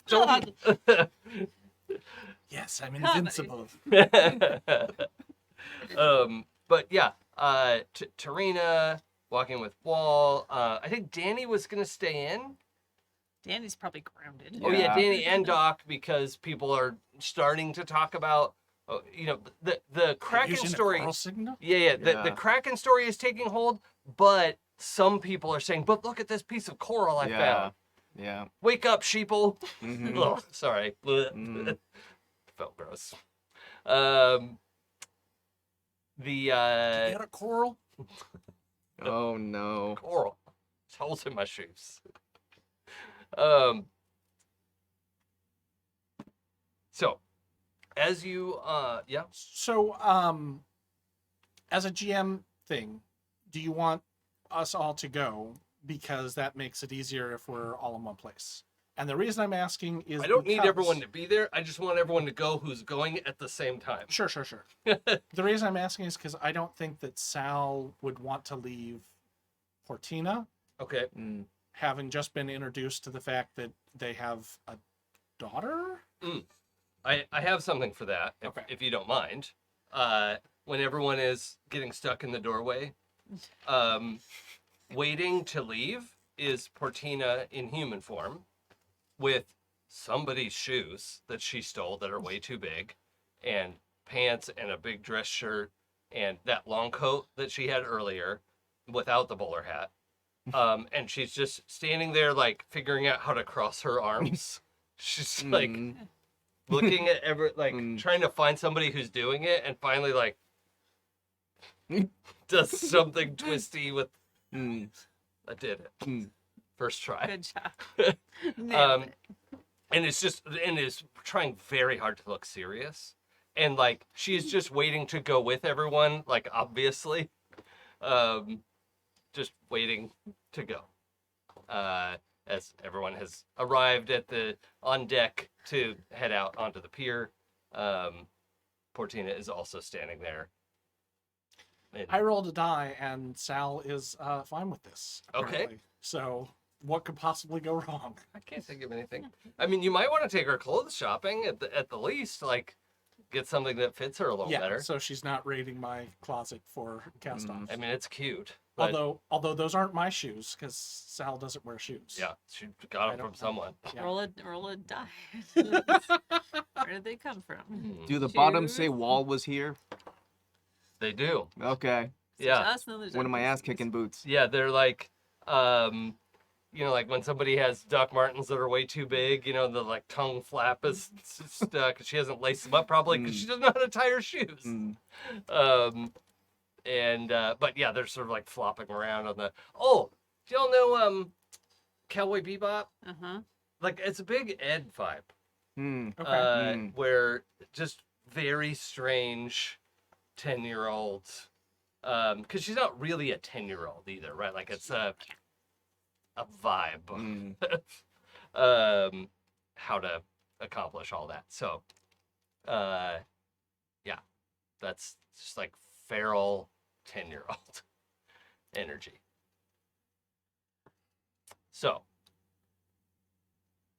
God. Yes, I'm Comedy. invincible. but yeah, Tarina walking with Wall. I think Danny was gonna stay in. Danny's probably grounded. Oh yeah, Yeah. Danny and Doc, because people are starting to talk about, the Kraken Using a story. coral signal? Yeah. The Yeah. Kraken story is taking hold, but some people are saying, "But look at this piece of coral I found. Yeah. Wake up, sheeple." Mhm. Ugh, sorry. Mm. Felt gross. The Did you get a coral? Oh no. coral. It's holes in my shoes. Um. So, as you yeah. So, as a GM thing, do you want us all to go? Because that makes it easier if we're all in one place. And the reason I'm asking is I don't need because- everyone to be there. I just want everyone to go who's going at the same time. Sure. The reason I'm asking is because I don't think that Sal would want to leave Portina, Okay. Mm. having just been introduced to the fact that they have a daughter. I have something for that, Okay. if you don't mind. When everyone is getting stuck in the doorway, waiting to leave is Portina in human form with somebody's shoes that she stole that are way too big, and pants and a big dress shirt and that long coat that she had earlier without the bowler hat. And she's just standing there like figuring out how to cross her arms. She's like Mm. looking at Mm. trying to find somebody who's doing it, and finally like does something twisty with Mm. I did it. Mm. First try. Good job. Nailed it. And it's just and is trying very hard to look serious. And like she's just waiting to go with everyone, like obviously. Just waiting to go. As everyone has arrived on deck to head out onto the pier. Portina is also standing there. And- I rolled a die, and Sal is fine with this. Okay. apparently. So, what could possibly go wrong? I can't think of anything. I mean, you might want to take her clothes shopping at the least, like get something that fits her a little Yeah. better. So she's not raiding my closet for Castoffs. I mean, it's cute. But Although those aren't my shoes, because Sal doesn't wear shoes. yeah, she got I them don't from know. someone. Yeah. Roll a die. Where did they come from? Do the bottom Shoes. say Wall was here? They do. Okay. Yeah. Just know there's One of my other ass kicking boots. Yeah, they're like, like when somebody has Doc Martens that are way too big, the like tongue flap is stuck. She hasn't laced them up probably because she doesn't know how to tie her shoes. Mm. But yeah, they're sort of like flopping around on the. Oh, do y'all know Cowboy Bebop? Uh-huh. Like it's a big Ed vibe. Mm. Okay. Where just very strange 10-year-olds. Because she's not really a 10-year-old either, right? Like it's a vibe. Mm. How to accomplish all that. So, yeah, that's just like feral 10-year-old energy. So,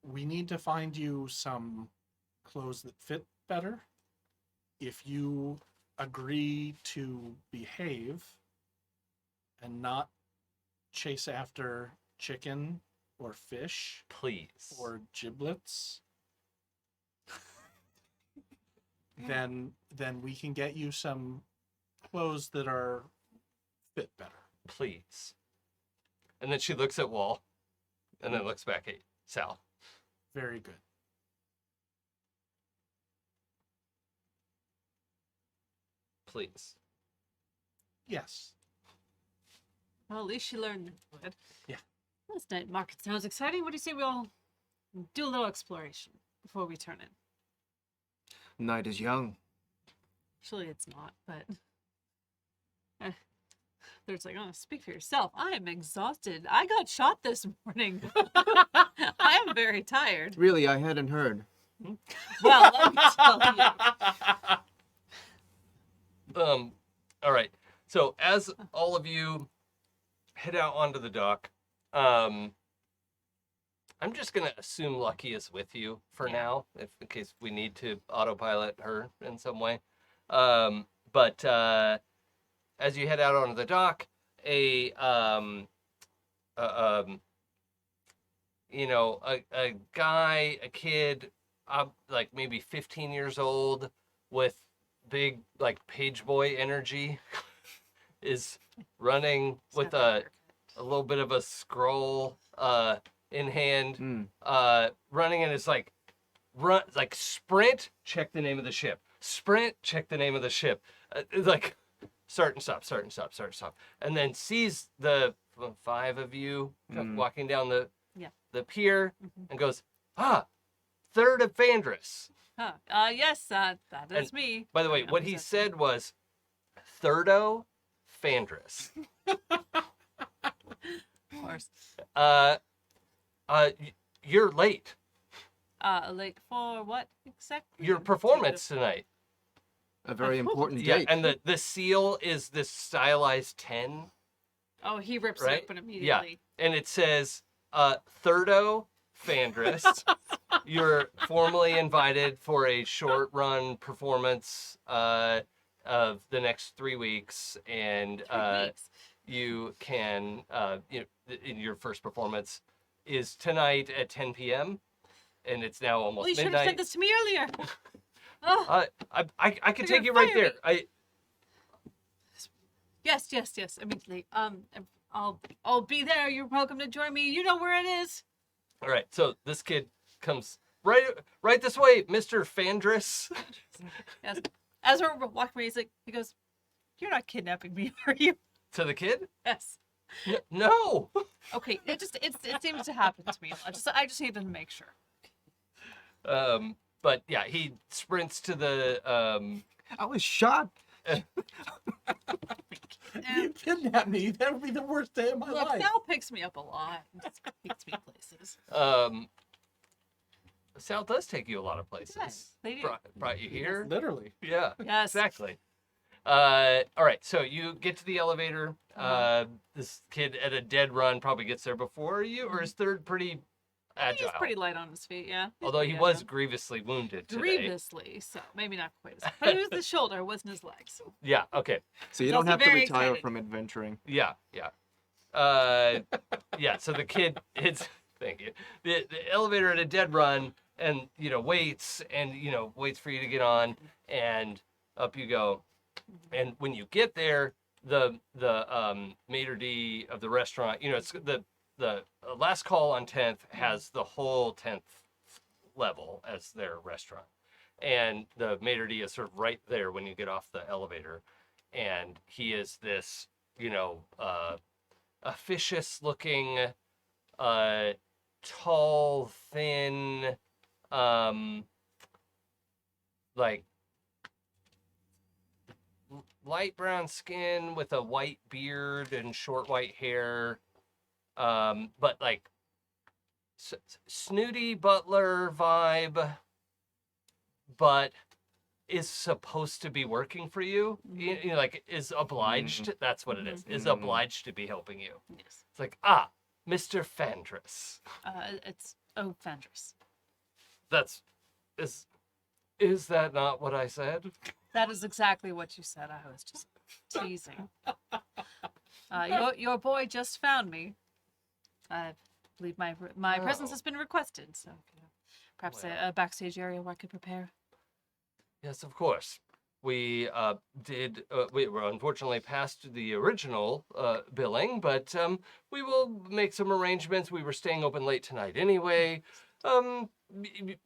We need to find you some clothes that fit better. If you agree to behave and not chase after chicken or fish please. or giblets, then we can get you some clothes that are fit better. Please. And then she looks at Wall and then looks back at Sal. Very good. Please. Yes. Well, at least she learned it. Yeah. This night market sounds exciting. What do you say we all do a little exploration before we turn in? Night is young. Actually, it's not, but there's like, oh, speak for yourself. I am exhausted. I got shot this morning. I am very tired. Really, I hadn't heard. Well, let me tell you. All right. So as all of you head out onto the dock, I'm just gonna assume Lucky is with you for now, in case we need to autopilot her in some way. But as you head out onto the dock, a guy, a kid, like maybe 15 years old, with big like page boy energy, is running with a little bit of a scroll in hand, running, and it's like sprint, check the name of the ship, sprint, check the name of the ship, like start and stop, start and stop, start and stop, and then sees the 5 of you walking down the pier and goes, third of Vandris. Yes, that is me. By the way, what he said was Thirdo Fandris. Of course. You're late. Late for what exactly? Your performance tonight. A very important Yeah, date. and the seal is this stylized 10. Oh, he rips Right? it open immediately. Yeah, and it says, Thirdo Fandris. You're formally invited for a short-run performance of the next 3 weeks, and 3 weeks. you can, in your first performance is tonight at 10 p.m. and it's now almost Well, you should have midnight. said this to me earlier. Oh, I can You're take gonna you right fire there. me. Yes. Immediately. I'll be there. You're welcome to join me. You know where it is. All right. So this kid comes right this way, Mr. Fandris. Yes. As we're walking away, he goes, "You're not kidnapping me, are you?" To the kid? Yes. No. Okay. It seems to happen to me. I just needed to make sure. But yeah, he sprints to the I was shot. You kidnap me. That would be the worst day of my Look, life. Sal picks me up a lot. He just takes me places. Sal does take you a lot of places. Yes, they do. Brought you here. Literally. Yeah. Yes. Exactly. All right, so you get to the elevator. This kid at a dead run probably gets there before you, or is third pretty agile? He's pretty light on his feet, yeah. He's Although he pretty was agile. grievously wounded today. Grievously, so maybe not quite as. But it was the shoulder, it wasn't his legs. Yeah. Okay. So you He's don't also have to very retire excited. from adventuring. Yeah. Yeah. So the kid hits. Thank you. The elevator at a dead run, and waits, and waits for you to get on, and up you go. And when you get there, the maitre d' of the restaurant, it's the last call on 10th has the whole 10th level as their restaurant, and the maitre d' is sort of right there when you get off the elevator, and he is this officious looking, tall, thin, like light brown skin with a white beard and short white hair, but like snooty butler vibe, but is supposed to be working for you. Like is obliged. That's what it is. Is obliged to be helping you. Yes. It's like, Mr. Fandris. It's Fandris. Is that not what I said? That is exactly what you said. I was just teasing. Your boy just found me. I believe my presence has been requested, so perhaps a backstage area where I could prepare. Yes, of course. We we were unfortunately past the original billing, but we will make some arrangements. We were staying open late tonight anyway.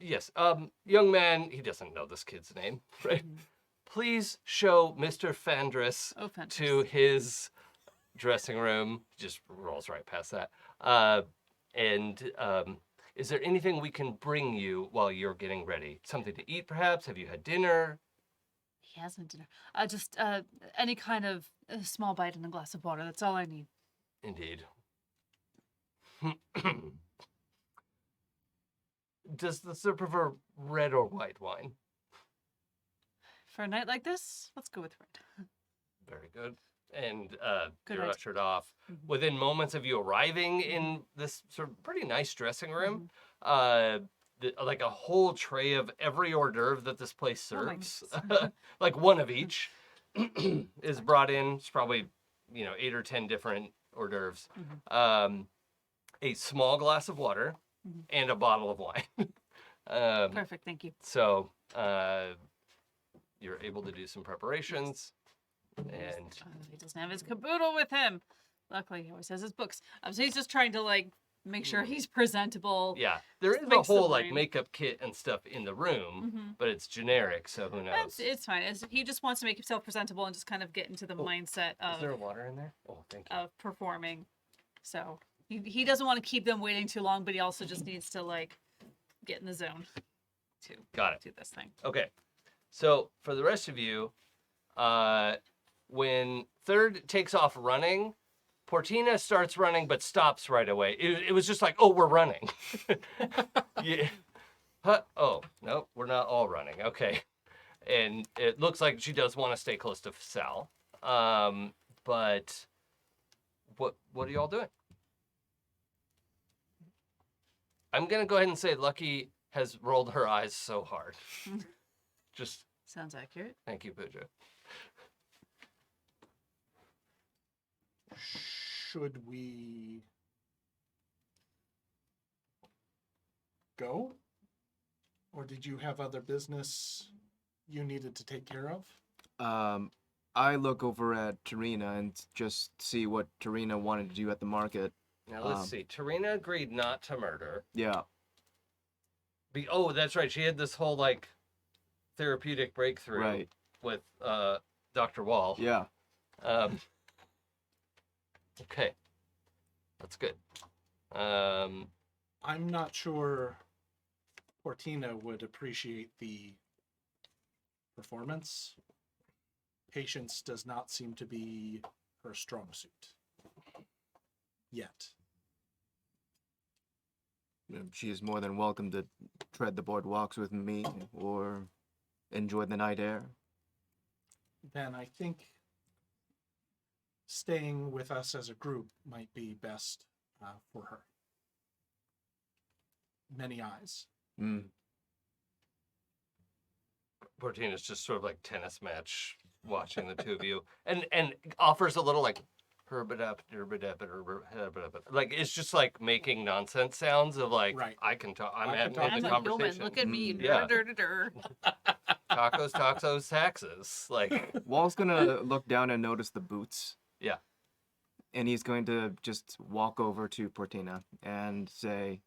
Yes, young man, he doesn't know this kid's name, right? Please show Mr. Fandris Fandris. to his dressing room. Just rolls right past that. And Is there anything we can bring you while you're getting ready? Something to eat, perhaps? Have you had dinner? He hasn't dinner. Just any kind of small bite and a glass of water. That's all I need. Indeed. Does the sir prefer red or white wine? For a night like this, let's go with red. Very good. And Good you're idea. ushered off. Mhm. Within moments of you arriving in this sort of pretty nice dressing room, like a whole tray of every hors d'oeuvre that this place Oh my serves, like one of each, is brought in. It's probably 8 or 10 different hors d'oeuvres. A small glass of water Mhm. and a bottle of wine. Perfect, thank you. So you're able to do some preparations, and He doesn't have his caboodle with him. Luckily, he always has his books. So he's just trying to like make sure he's presentable. yeah, there Just is a makes the whole like wine. makeup kit and stuff in the room, Mhm. but it's generic, so who knows? It's fine. He just wants to make himself presentable and just kind of get into the mindset Is there of water in there? Oh, thank you. performing. So he doesn't want to keep them waiting too long, but he also just needs to like get in the zone to Got it. do this thing. Okay, so for the rest of you, when Third takes off running, Portina starts running but stops right away. It was just like, oh, we're running. Yeah. Huh? Oh, no, we're not all running. Okay. And it looks like she does want to stay close to Sal. But what are y'all doing? I'm going to go ahead and say Lucky has rolled her eyes so hard. Just Sounds accurate. thank you, Pooja. Should we go? Or did you have other business you needed to take care of? I look over at Tarina and just see what Tarina wanted to do at the market. Now let's see. Tarina agreed not to murder. Yeah. Oh, that's right. She had this whole like therapeutic breakthrough Right. with Dr. Wall. Yeah. Okay, that's good. I'm not sure Portina would appreciate the performance. Patience does not seem to be her strong suit. Yet. She is more than welcome to tread the boardwalks with me or enjoy the night air. Then I think staying with us as a group might be best for her. Many eyes. Mm. Portina's just sort of like tennis match watching the two of you, and offers a little like herb-a-dap, like it's just like making nonsense sounds of like Right. I can talk. I'm I can having talk. the I'm a human. conversation. Look at me. Yeah. Dur-dur-dur-dur. Tacos, taxos, taxes. Like Wall's gonna look down and notice the boots. Yeah. And he's going to just walk over to Portina and say,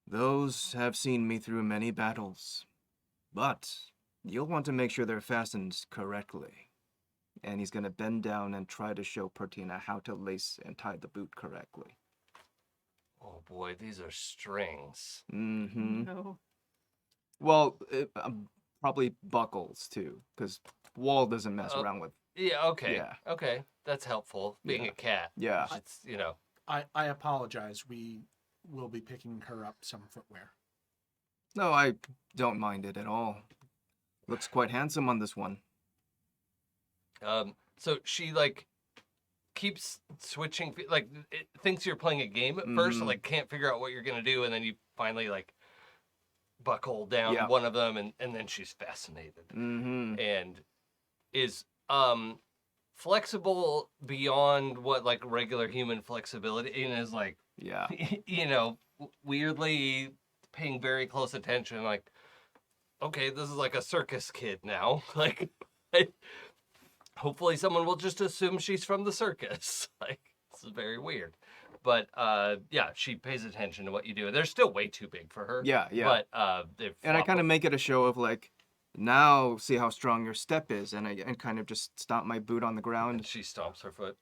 "Those have seen me through many battles, but you'll want to make sure they're fastened correctly." And he's going to bend down and try to show Portina how to lace and tie the boot correctly. oh boy, these are strings. Mm-hmm. No. Well, probably buckles, too, because Wall doesn't mess Oh. around with... Yeah. Okay. Yeah. Okay. That's helpful. Being Yeah. a cat. Yeah. It's I apologize. We will be picking her up some footwear. No, I don't mind it at all. Looks quite handsome on this one. So she like keeps switching, like it thinks you're playing a game at first, so Mhm. like can't figure out what you're gonna do, and then you finally like buckle down Yeah. one of them, and then she's fascinated Mm-hmm. and is flexible beyond what like regular human flexibility, and is like Yeah. weirdly paying very close attention, like okay, this is like a circus kid now, like. Hopefully someone will just assume she's from the circus. Like, this is very weird. But, yeah, she pays attention to what you do. They're still way too big for her. Yeah, yeah. But, they've... And I kind of make it a show of like, now see how strong your step is, and I kind of just stomp my boot on the And ground. she stomps her foot.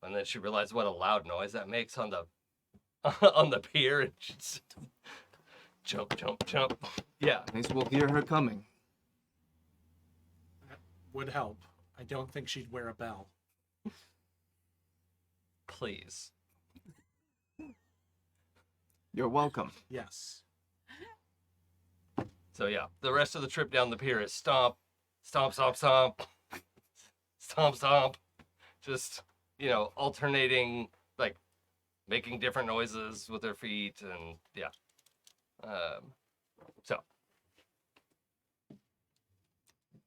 And then she realizes what a loud noise that makes on the on the pier and just jump, jump, jump. Yeah. At least we'll hear her coming. That would help. I don't think she'd wear a bell. Please. You're welcome. Yes. So yeah, the rest of the trip down the pier is stomp, stomp, stomp, stomp, stomp, stomp. Just, alternating, like, making different noises with their feet, and yeah. So.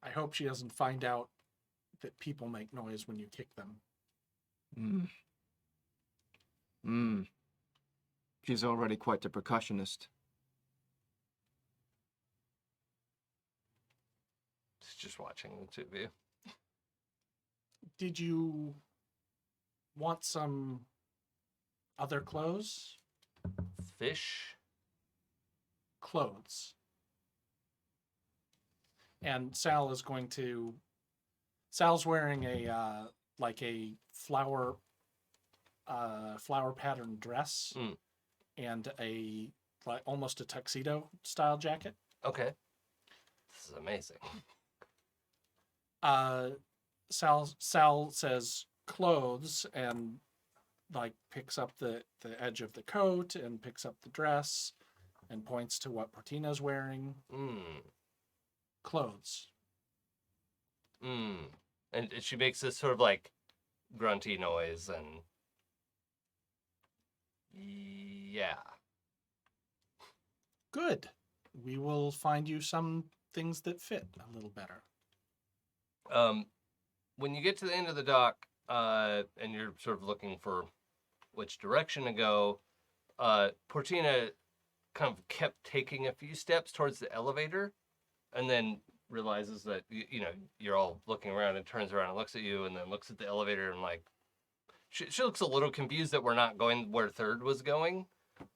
I hope she doesn't find out that people make noise when you kick them. She's already quite the percussionist. She's just watching the two of you. Did you want some other clothes? Fish? Clothes. And Sal's wearing a flower patterned dress and almost a tuxedo style jacket. Okay. This is amazing. Sal says clothes and picks up the edge of the coat and picks up the dress and points to what Portina's wearing. Clothes. And she makes this sort of like grunty noise and yeah. Good. We will find you some things that fit a little better. When you get to the end of the dock, and you're sort of looking for which direction to go, Portina kind of kept taking a few steps towards the elevator, and then realizes that you're all looking around, and turns around and looks at you, and then looks at the elevator, and she looks a little confused that we're not going where Third was going.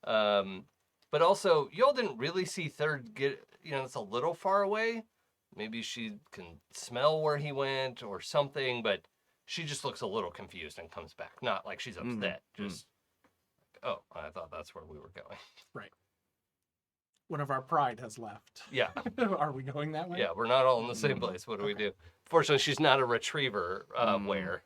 But also, y'all didn't really see Third get, it's a little far away. Maybe she can smell where he went or something, but she just looks a little confused and comes back. Not like she's upset, just, oh, I thought that's where we were going. Right. One of our pride has left. Yeah. Are we going that way? Yeah, we're not all in the same place. What do we do? Fortunately, she's not a retriever were.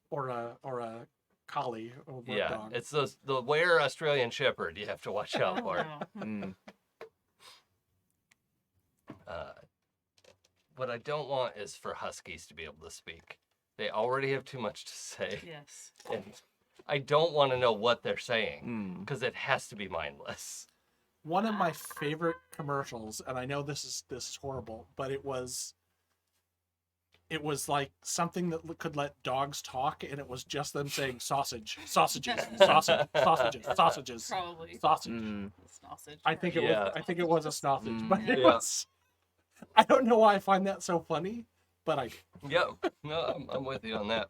Or a collie or work Yeah, dog. it's the were Australian Shepherd you have to watch out for. What I don't want is for huskies to be able to speak. They already have too much to say. Yes. And I don't want to know what they're saying because it has to be mindless. One of my favorite commercials, and I know this is horrible, but it was like something that could let dogs talk, and it was just them saying sausages, sausages, sausage, sausages, sausages, Probably. sausage. Sausage. I think it was a sausage, but it Yeah. was. I don't know why I find that so funny, but I. Yeah, no, I'm with you on that.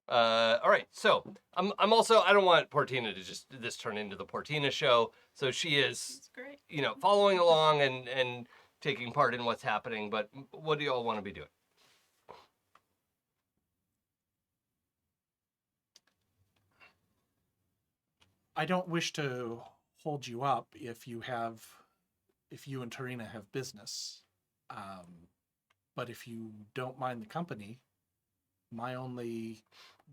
All right, so I'm also, I don't want Portina to just this turn into the Portina show. So she is, That's great. following along and taking part in what's happening. But what do you all want to be doing? I don't wish to hold you up if you and Tarina have business. But if you don't mind the company, my only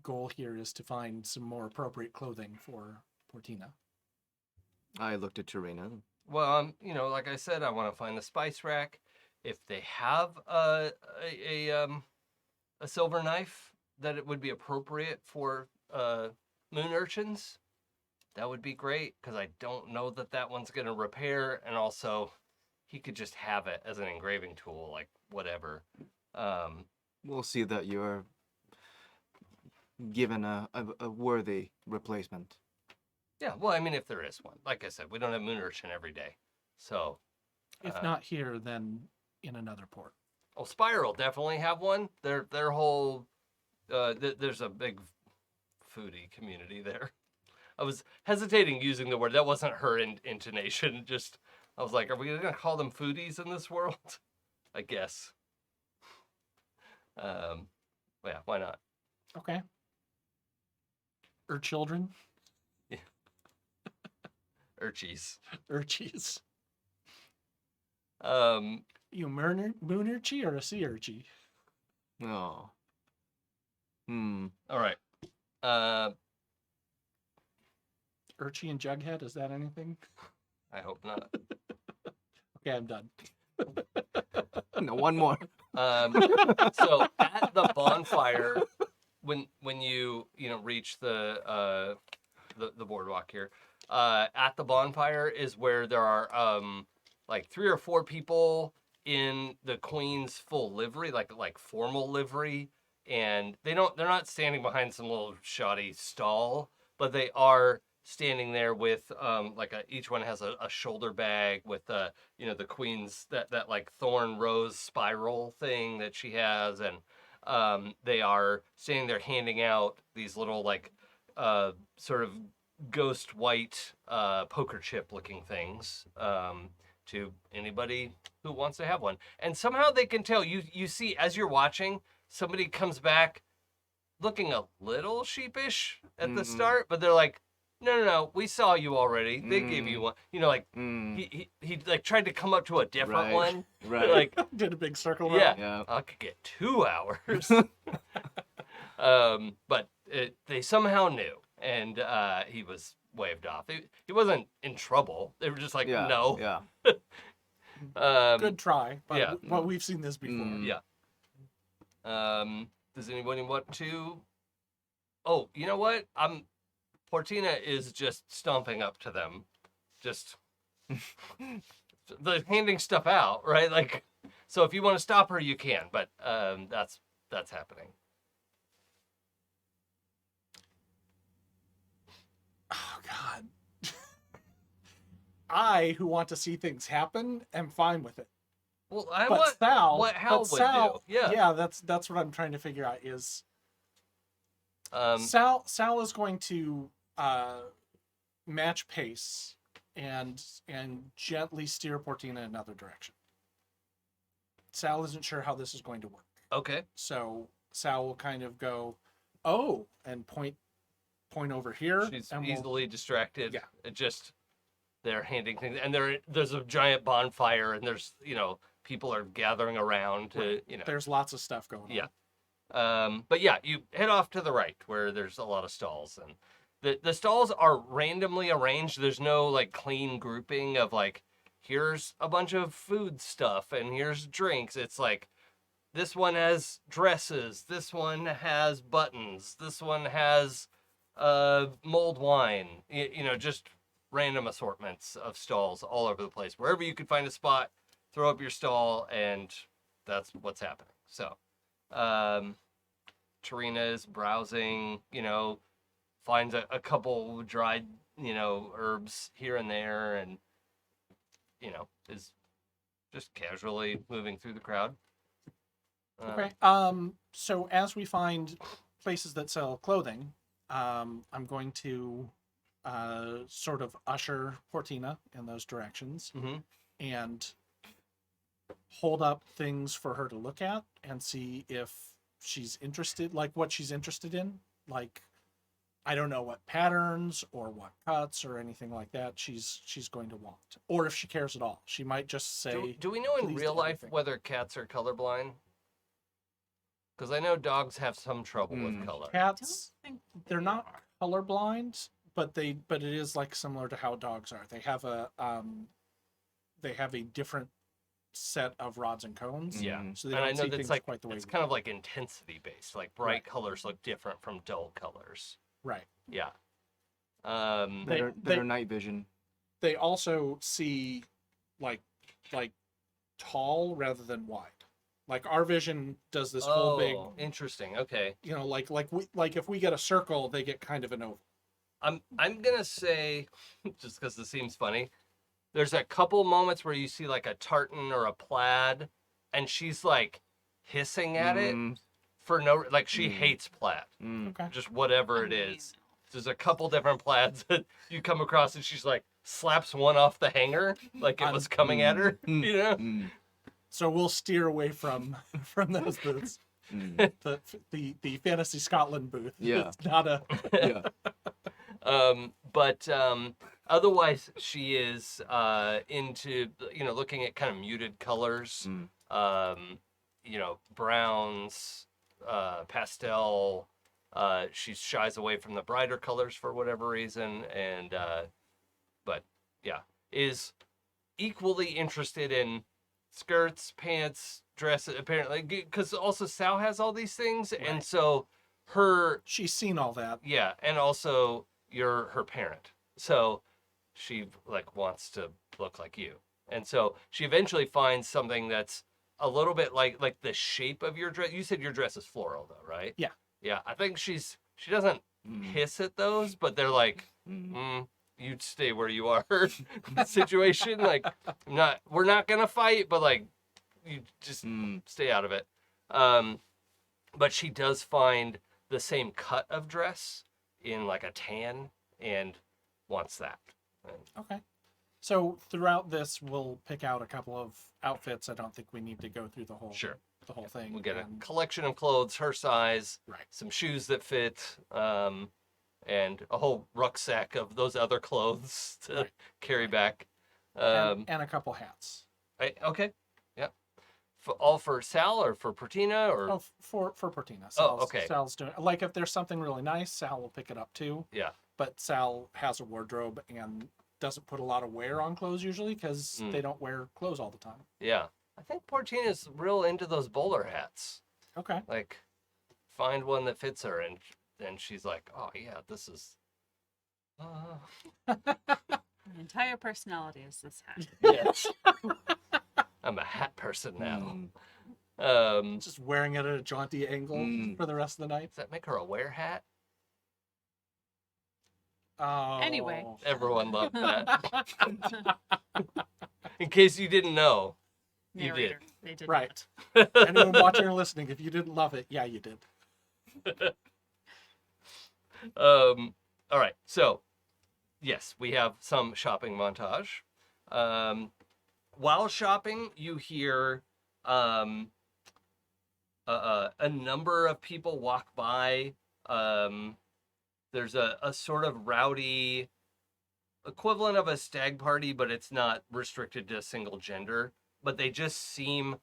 goal here is to find some more appropriate clothing for Portina. I looked at Tarina. Well, like I said, I want to find the spice rack. If they have a silver knife that it would be appropriate for moon urchins, that would be great, because I don't know that one's going to repair, and also he could just have it as an engraving tool, like whatever. We'll see that you're given a worthy replacement. Yeah, well, I mean, if there is one. Like I said, we don't have moon urchin every day. So, If not here, then in another port. oh, Spiral definitely have one. Their whole, there's a big foodie community there. I was hesitating using the word. That wasn't her intonation. Just, I was like, are we going to call them foodies in this world? I guess. Yeah, why not? Okay. children? Urchies. Urchies. You a moon urchy or a sea urchy? Oh. All right. Urchy and Jughead, is that anything? I hope not. Okay, I'm done. No, one more. So at the bonfire, when you reach the boardwalk here, at the bonfire is where there are like 3 or 4 people in the queen's full livery, like formal livery, and they're not standing behind some little shoddy stall, but they are standing there with each one has a shoulder bag with the queen's that like thorn rose spiral thing that she has, and they are standing there handing out these little like sort of ghost white poker chip looking things to anybody who wants to have one. And somehow they can tell you see as you're watching, somebody comes back looking a little sheepish at the start, but they're like, no, we saw you already. They gave you one. He like tried to come up to a different one. Right. Like Did a big circle yeah, round. I could get 2 hours. But they somehow knew, and he was waved off. He wasn't in trouble. They were just like, Yeah. no. Yeah. Good try, but yeah. well, we've seen this before. Yeah. Does anybody want to? Oh, you know what? Portina is just stomping up to them, just the handing stuff out, right? Like, so if you want to stop her, you can, but that's happening. Oh God. I, who want to see things happen, am fine with it. Well, But Sal, what Hal but would Sal, do. Yeah. yeah, that's what I'm trying to figure out. Is Sal is going to match pace and gently steer Portina in another direction. Sal isn't sure how this is going to work, Okay. so Sal will kind of go, "Oh," and point over here. She's and we'll- easily distracted. Yeah. It just they're handing things, and there's a giant bonfire, and there's people are gathering around to There's lots of stuff going on. Yeah. But yeah, you head off to the right where there's a lot of stalls, and the stalls are randomly arranged. There's no like clean grouping of like, here's a bunch of food stuff and here's drinks. It's like, this one has dresses, this one has buttons, this one has mulled wine, just random assortments of stalls all over the place. Wherever you could find a spot, throw up your stall, and that's what's happening. So Tarina is browsing, finds a couple dried, herbs here and there, and, is just casually moving through the crowd. Okay. So as we find places that sell clothing, I'm going to sort of usher Portina in those directions Mhm. and hold up things for her to look at and see if she's interested, like what she's interested in. Like, I don't know what patterns or what cuts or anything like that she's going to want, or if she cares at all. She might just say, Do we know in please real to life everything. whether cats are colorblind? Because I know dogs have some trouble with Mm. color. cats, think they're they not are. colorblind, but it is like similar to how dogs are. They have a different set of rods and cones. Yeah. So they And don't I know see that's things like, quite the way it's we kind do. of like intensity based. Like bright Right. colors look different from dull colors. Right. Yeah. Better night vision. They also see like tall rather than wide. Like our vision does this whole big, interesting. Okay. like if we get a circle, they get kind of an oval. I'm gonna say, just because this seems funny, there's a couple moments where you see like a tartan or a plaid, and she's like hissing at it for no, like she hates plaid, Okay. just whatever it is. There's a couple different plaids that you come across, and she's like slaps one off the hanger like it was coming at her, So we'll steer away from those boots. Mm. The Fantasy Scotland booth. Yeah. It's not a. Yeah. But otherwise, she is into looking at kind of muted colors, Mm. browns, pastel. She shies away from the brighter colors for whatever reason, and but yeah, is equally interested in skirts, pants, dresses. Apparently, because also Sal has all these things, and Right. so her She's seen all that. yeah, and also you're her parent. So she like wants to look like you. And so she eventually finds something that's a little bit like the shape of your dress. You said your dress is floral though, right? Yeah. Yeah, I think she doesn't hiss at those, but they're like, Mm. you'd stay where you are situation. Like we're not gonna fight, but like you just stay out of it. But she does find the same cut of dress in like a tan and wants that. Okay. So throughout this, we'll pick out a couple of outfits. I don't think we need to go through the whole thing. We get a and- collection of clothes her size, Right. some shoes that fit, and a whole rucksack of those other clothes to Right. carry back. and a couple hats. Okay, yeah. All for Sal or for Pertina or Oh, for Pertina. okay. Sal's doing like if there's something really nice, Sal will pick it up too. yeah. But Sal has a wardrobe and doesn't put a lot of wear on clothes usually because they don't wear clothes all the time. Yeah. I think Portina's real into those bowler hats. Okay. Like, find one that fits her, and then she's like, "Oh yeah, this is." An entire personality is this hat. Yes. I'm a hat person now. Just wearing it at a jaunty angle for the rest of the night. Does that make her a wear hat? Oh. Anyway. Everyone loved that. In case you didn't know, you did. Narrator, they did Right. not. Anyone watching or listening, if you didn't love it, yeah, you did. All right. So, yes, we have some shopping montage. While shopping, you hear a number of people walk by. There's a sort of rowdy equivalent of a stag party, but it's not restricted to a single gender. But they just seem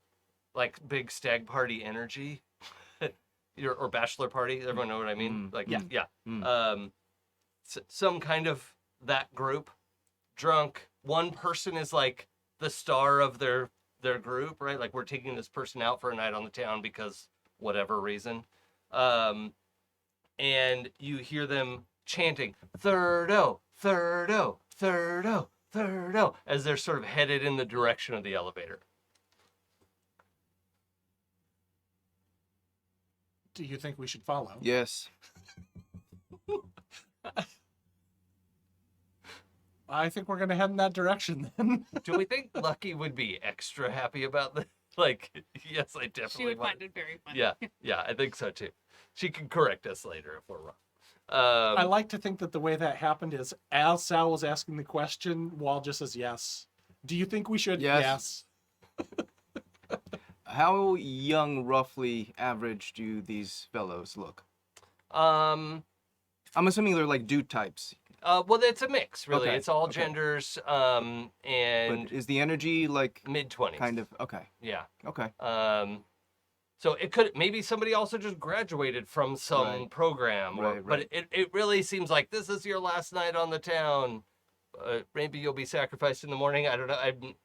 like big stag party energy. Or bachelor party. Everyone know what I mean? Like, yeah. Some kind of that group. Drunk. One person is like the star of their group, right? Like, we're taking this person out for a night on the town because whatever reason. And you hear them chanting, "Thirdo, Thirdo, Thirdo, Thirdo," as they're sort of headed in the direction of the elevator. Do you think we should follow? Yes. I think we're gonna head in that direction then. Do we think Lucky would be extra happy about this? Like, yes, I definitely She would want- find it very funny. Yeah, I think so too. She can correct us later if we're wrong. I like to think that the way that happened is as Sal was asking the question, Wall just says yes. Do you think we should? Yes. How young, roughly, average do these fellows look? I'm assuming they're like dude types. Well, it's a mix, really. Okay, It's all okay. genders, and But is the energy like mid-20s. kind of okay? Yeah. Okay. So it could maybe somebody also just graduated from some Right. program, Right, but right. it really seems like this is your last night on the town. Maybe you'll be sacrificed in the morning. I don't know.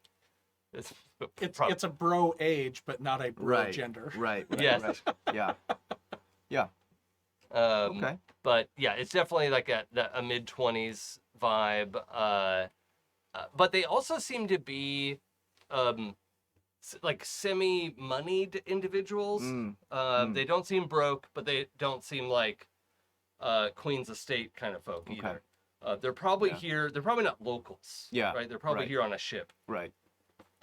It's a bro age, but not a bro Right. gender. Right. Yes. Right. Yeah. Yeah. Okay. But yeah, it's definitely like a mid-20s vibe. But they also seem to be like semi-moneyed individuals. They don't seem broke, but they don't seem like Queen's Estate kind of folk either. They're probably here. They're probably not locals. Yeah, Right. They're probably right. here on a ship Right.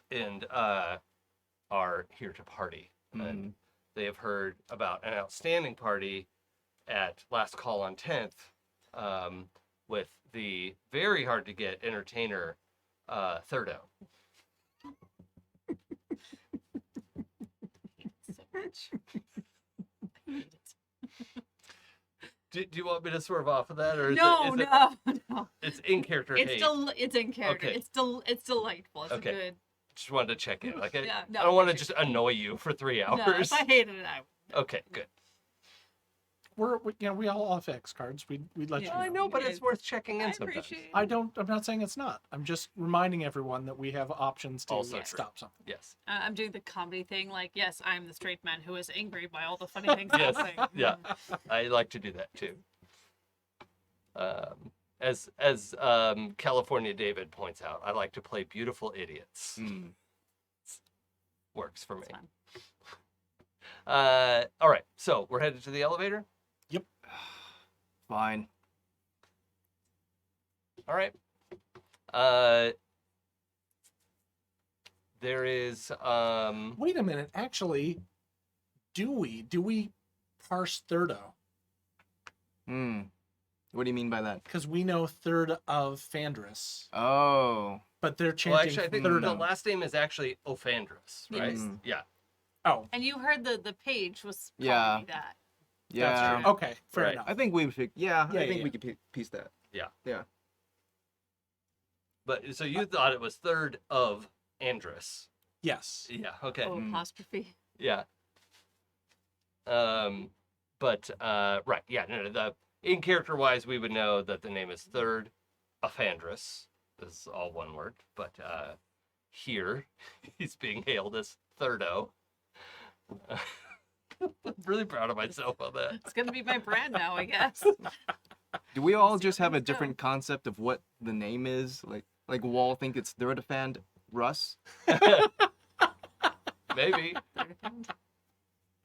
and are here to party. And they have heard about an outstanding party at Last Call on 10th with the very hard to get entertainer Thirdo. So much. Do you want me to swerve off of that, or is No, it, no. it's in character It's hate? it's in character. Okay. It's delightful. It's Okay. a good. Just wanted to check in. Like, Yeah, no, I don't want to appreciate just annoy you for 3 hours. No, if I hated it, I would. Okay, good. We all have X cards. We'd let Yeah. you I know. know, but it's worth checking in I sometimes. appreciate. I'm not saying it's not. I'm just reminding everyone that we have options to Also true. stop something. Yes. I'm doing the comedy thing. Like, yes, I'm the straight man who is angry by all the funny things Yes. happening. Yeah. I like to do that too. As California David points out, I like to play beautiful idiots. Mm. Works for me. It's fun. All right, so we're headed to the elevator. Fine. All right. There is Wait a minute. Actually, do we parse thirdo? Hmm. What do you mean by that? Because we know third of Fandris, Oh. but they're well, chanting actually, I think thirdo. the last name is actually Ophandris, right? Yes. Yeah. Oh, And you heard the page was calling Yeah. me that. Yeah. that's true. Okay, fair Right. enough. I think we should. Yeah. Yeah, I think yeah, we could piece that. But so you thought it was third of Andrus. Yes. Yeah. Okay. Oh, Mm. apostrophe. Yeah. But right. Yeah. No. The in character wise, we would know that the name is third Ophandris. This is all one word. But here, he's being hailed as Thirdo. I'm really proud of myself on that. It's gonna be my brand now, I guess. Do we all See just where have a things go. different concept of what the name is? Like Wall think it's Thurdafand Russ? Maybe.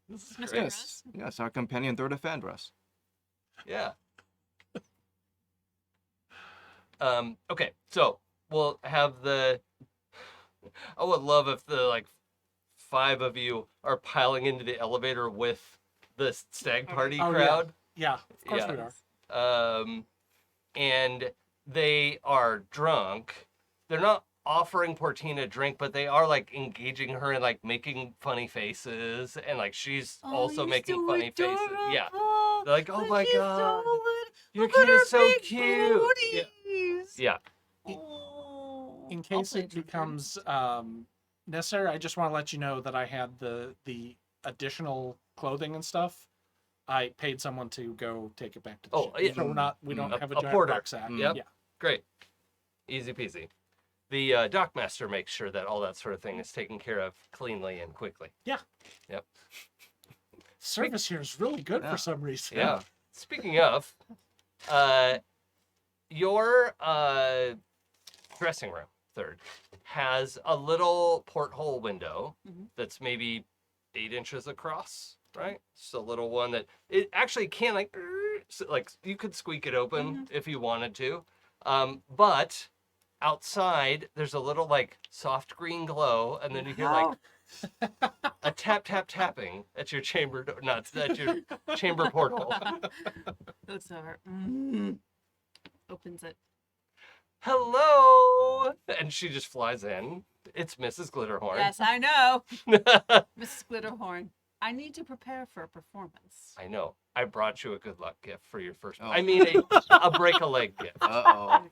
This is Mr. great. Russ? Yes, our companion Thurdafand Russ. Yeah. Okay, so we'll have the. I would love if the 5 of you are piling into the elevator with the stag party Oh, yeah. crowd. Yeah, of course Yeah. we are. And they are drunk. They're not offering Portina a drink, but they are engaging her and making funny faces, and she's also making funny faces. Yeah. They're like, "Oh my god, your kid is so cute." Yeah. In case it becomes necessary, I just want to let you know that I had the additional clothing and stuff. I paid someone to go take it back to the Oh, ship. yeah. So we don't A- have a a giant porter. rucksack. Yep. Yeah. Great. Easy peasy. The dockmaster makes sure that all that sort of thing is taken care of cleanly and quickly. Service here is really good Yeah. for some reason. Yeah. Speaking of, your dressing room, third, has a little porthole window Mhm. that's maybe 8 inches across, right? Just a little one that it actually can you could squeak it open if you wanted to. But outside there's a little soft green glow, and then you hear a tap tap tapping at your chamber door, not at your chamber portal. Looks over. Opens it. Hello, and she just flies in. It's Mrs. Glitterhorn. Yes, I know. Mrs. Glitterhorn. I need to prepare for a performance. I know. I brought you a good luck gift for your first. Oh. I mean, a break a leg gift. Uh-oh.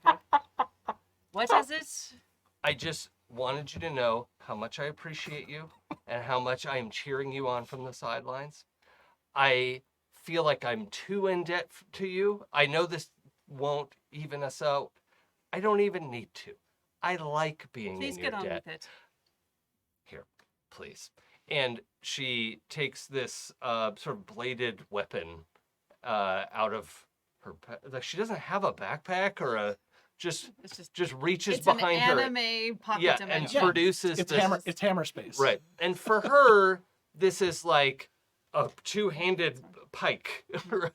What is it? I just wanted you to know how much I appreciate you and how much I am cheering you on from the sidelines. I feel like I'm too in debt to you. I know this won't even us out. I don't even need to. I like being Please in your get on debt. with it. Here, please. And she takes this sort of bladed weapon out of her. She doesn't have a backpack or a. It's Just reaches it's behind an her. anime pocket Yeah, and dimension. produces It's this. It's hammer space. Right. And for her, this is like a two-handed pike,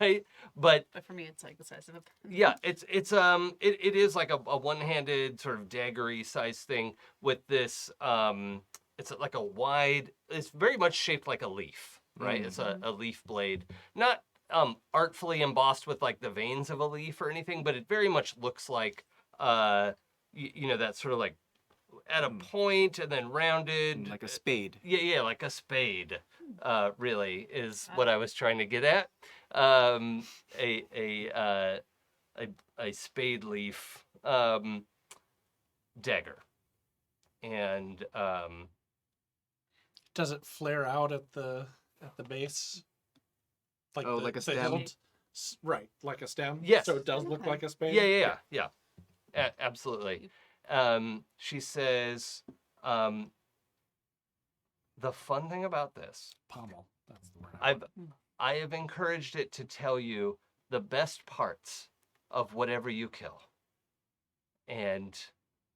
right? But But for me, it's like the size of a. yeah, it is like a one-handed sort of daggery size thing with this it's like a wide, it's very much shaped like a leaf, right? It's a leaf blade. Not artfully embossed with like the veins of a leaf or anything, but it very much looks like that sort of like at a point and then rounded. Like a spade. Yeah, like a spade. Really is what I was trying to get at. A spade leaf dagger, and Does it flare out at the base? Oh, like a stem? hilt? Right, like a stem. Yes. So it does look Okay. like a spade. yeah. Absolutely. She says, the fun thing about this, Pommel. That's the word. I have encouraged it to tell you the best parts of whatever you kill. And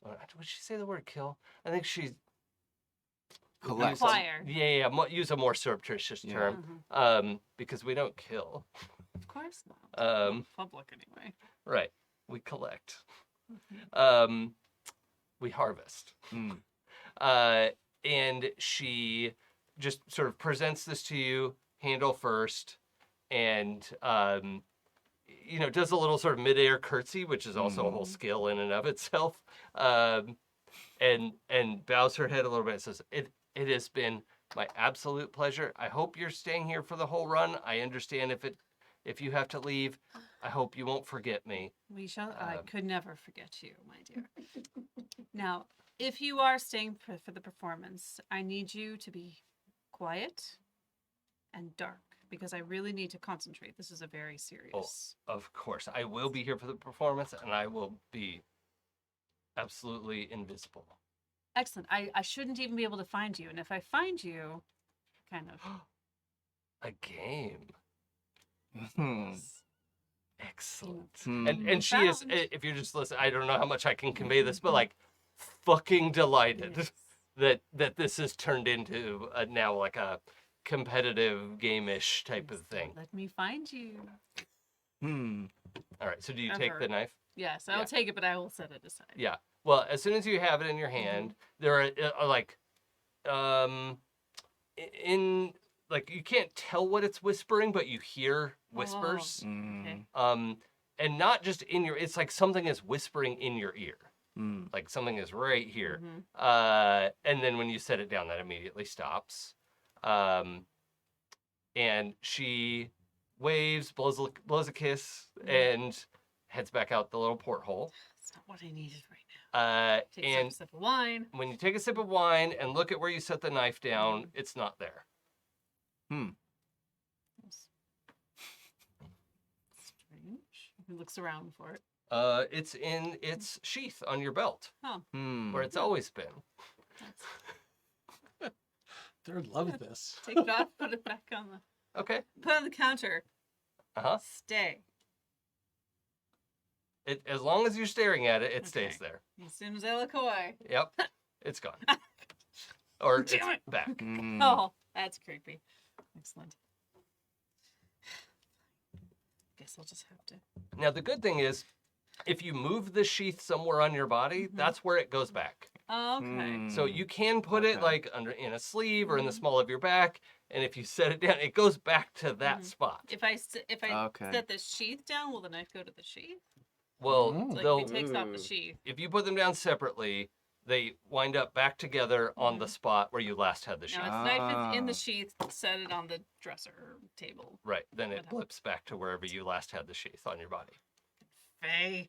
would she say the word kill? I think she's Collect. Acquire. use a more surreptitious Yeah. term, because we don't kill. Of course not. Um, Public anyway. Right. We collect. We harvest. Mm. And she just sort of presents this to you, handle first, and does a little sort of midair curtsy, which is also a whole skill in and of itself, and bows her head a little bit and says, "It has been my absolute pleasure. I hope you're staying here for the whole run. I understand if you have to leave. I hope you won't forget me." We shall. I could never forget you, my dear. Now, if you are staying for the performance, I need you to be quiet and dark because I really need to concentrate. This is a very serious. Of course, I will be here for the performance, and I will be absolutely invisible. Excellent. I shouldn't even be able to find you, and if I find you, kind of. A game. Hmm. Excellent. Hmm. And she is, Found. if you're just listening, I don't know how much I can convey this, but like fucking delighted Yes. that this has turned into now like a competitive game-ish type of thing. Let me find you. Hmm. All right, so do you take the knife? Yes, I'll Yeah. take it, but I will set it aside. Yeah. Well, as soon as you have it in your hand, there are like, in like you can't tell what it's whispering, but you hear whispers. Okay. And not just in your, it's like something is whispering in your ear. Hmm. Like something is right here. Mhm. And then when you set it down, that immediately stops. And she waves, blows a kiss, and heads back out the little porthole. That's not what I needed right now. Take And a sip of wine. when you take a sip of wine and look at where you set the knife down, it's not there. Hmm. Strange. He looks around for it. It's in its sheath on your belt, Hmm. where it's always been. Third love this. Take it off, put it back on the Okay. counter. Uh-huh. Stay. As long as you're staring at it, it stays Okay. there. As soon as I look away. Yep. It's gone. Or it's Damn it. back. Hmm. Oh, that's creepy. Excellent. Guess I'll just have to. Now, the good thing is, if you move the sheath somewhere on your body, that's where it goes back. Okay. So you can put it Okay. like in a sleeve or in the small of your back, and if you set it down, it goes back to that spot. If I Okay. set the sheath down, will the knife go to the sheath? Well, Mm. they'll Like if he takes off the Ooh. sheath. if you put them down separately, they wind up back together on the spot where you last had the sheath. Now, its knife is in the Ah. sheath. Set it on the dresser table. Right. Then it What blips back to wherever you last had the sheath on your body. Faye.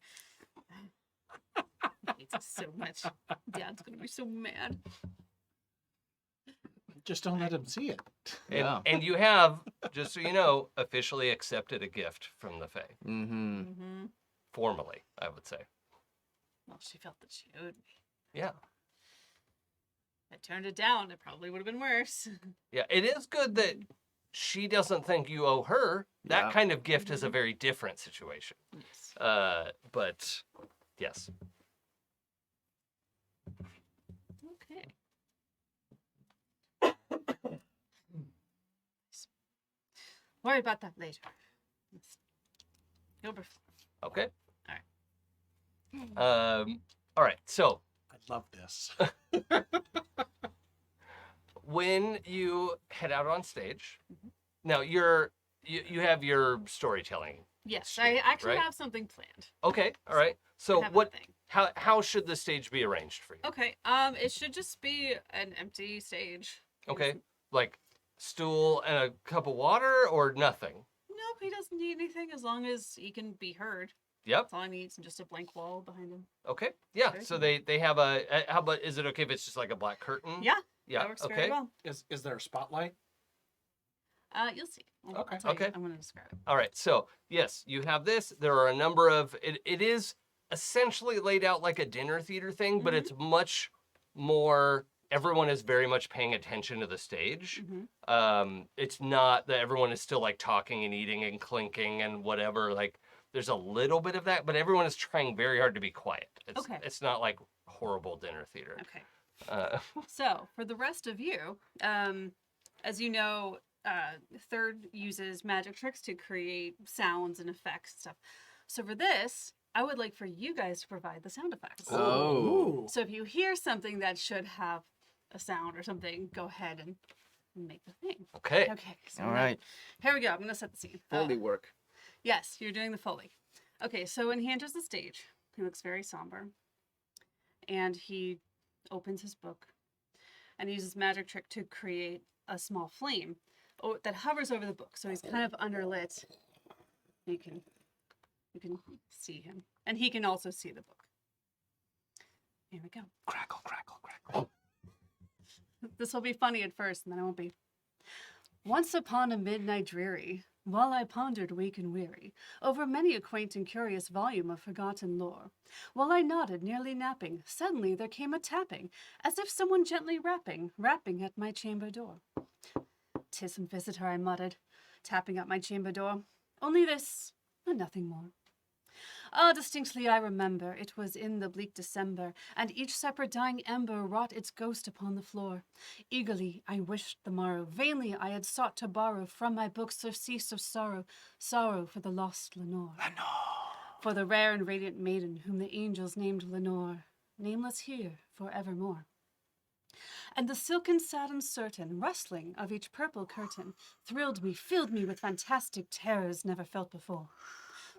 I hate this so much. Dad's gonna be so mad. Just don't let him see it. And, Yeah. and you have, just so you know, officially accepted a gift from the Fae. Mm-hmm. Mm-hmm. Formally, I would say. Well, she felt that she owed me. Yeah. If I turned it down, it probably would have been worse. Yeah. It is good that she doesn't think you owe her. That Yeah. kind of gift is a very different situation. Yes. But yes. Okay. Worry about that later. Let's go overflow. Okay. All All right. So I love this. when you head out on stage, now you have your storytelling. Yes, I actually right? have something planned. Okay. All right. So I have a what thing. how should the stage be arranged for you? Okay. It should just be an empty stage. Okay, like stool and a cup of water or nothing. Nope, he doesn't need anything as long as he can be heard. Yep. That's all he needs, and just a blank wall behind him. Okay. Yeah. Very So cool. they have a. How about? Is it okay if it's just like a black curtain? Yeah. Yeah. That works Okay. very well. Is there a spotlight? You'll see. Okay. I'll tell you. Okay. I'm going to describe it. All right. So yes, you have this. There are a number of. It is essentially laid out like a dinner theater thing, but it's much more. Everyone is very much paying attention to the stage. It's not that everyone is still like talking and eating and clinking and whatever. Like there's a little bit of that, but everyone is trying very hard to be quiet. Okay. It's not like horrible dinner theater. Okay. So, for the rest of you, as you know, Third uses magic tricks to create sounds and effects and stuff. So for this, I would like for you guys to provide the sound effects. Oh. So if you hear something that should have a sound or something, go ahead and make the thing. Okay. Okay. So All right. Here we go. I'm going to set the scene. Foley work. Yes, you're doing the Foley. Okay, so when he enters the stage, he looks very somber. And he opens his book and uses magic trick to create a small flame that hovers over the book. So he's kind of underlit. You can see him. And he can also see the book. Here we go. Crackle, crackle, crackle. This will be funny at first, and then it won't be. Once upon a midnight dreary, while I pondered weak and weary over many a quaint and curious volume of forgotten lore, while I nodded, nearly napping, suddenly there came a tapping, as if someone gently rapping at my chamber door. "'Tis some visitor," I muttered, tapping at my chamber door. "Only this, and nothing more." Ah, distinctly I remember, it was in the bleak December, and each separate dying ember wrought its ghost upon the floor. Eagerly I wished the morrow, vainly I had sought to borrow from my book surcease of sorrow, sorrow for the lost Lenore. For the rare and radiant maiden whom the angels named Lenore, nameless here forevermore. And the silken satin certain, rustling of each purple curtain, thrilled me, filled me with fantastic terrors never felt before.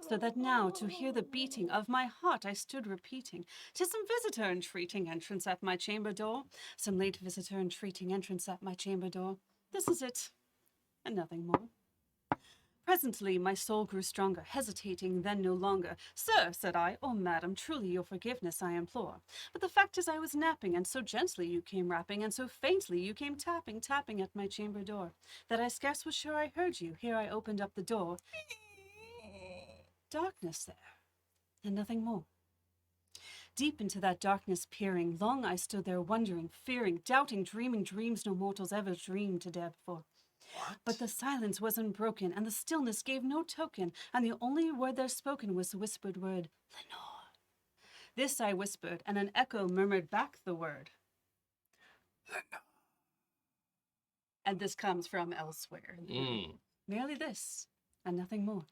So that now, to hear the beating of my heart, I stood repeating, "'Tis some visitor entreating entrance at my chamber door, some late visitor entreating entrance at my chamber door. This is it, and nothing more." Presently my soul grew stronger, hesitating then no longer. "Sir," said I, "oh madam, truly your forgiveness I implore. But the fact is I was napping, and so gently you came rapping, and so faintly you came tapping, tapping at my chamber door, that I scarce was sure I heard you. Here I opened up the door. Darkness there, and nothing more. Deep into that darkness peering, long I stood there wondering, fearing, doubting, dreaming dreams no mortals ever dreamed to dare before. But the silence was unbroken, and the stillness gave no token, and the only word there spoken was the whispered word, "Lenore." This I whispered, and an echo murmured back the word. "Lenore." And this comes from elsewhere. Merely this, and nothing more.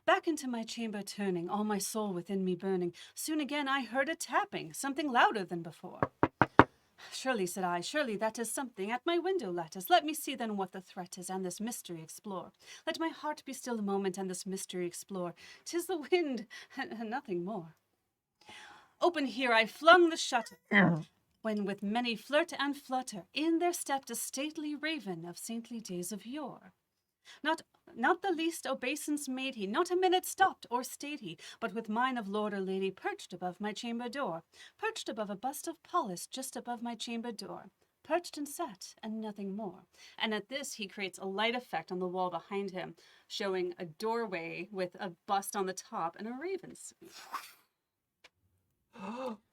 Back into my chamber turning, all my soul within me burning, soon again I heard a tapping, something louder than before. "Surely," said I, "surely that is something at my window lattice. Let me see then what the threat is, and this mystery explore. Let my heart be still a moment, and this mystery explore. 'Tis the wind, and nothing more." Open here I flung the shutter, when with many flirt and flutter, in there stepped a stately raven of saintly days of yore. Not the least obeisance made he, not a minute stopped or stayed he, but with mine of lord or lady perched above my chamber door, perched above a bust of Pallas just above my chamber door, perched and sat, and nothing more. And at this he creates a light effect on the wall behind him, showing a doorway with a bust on the top and a raven's.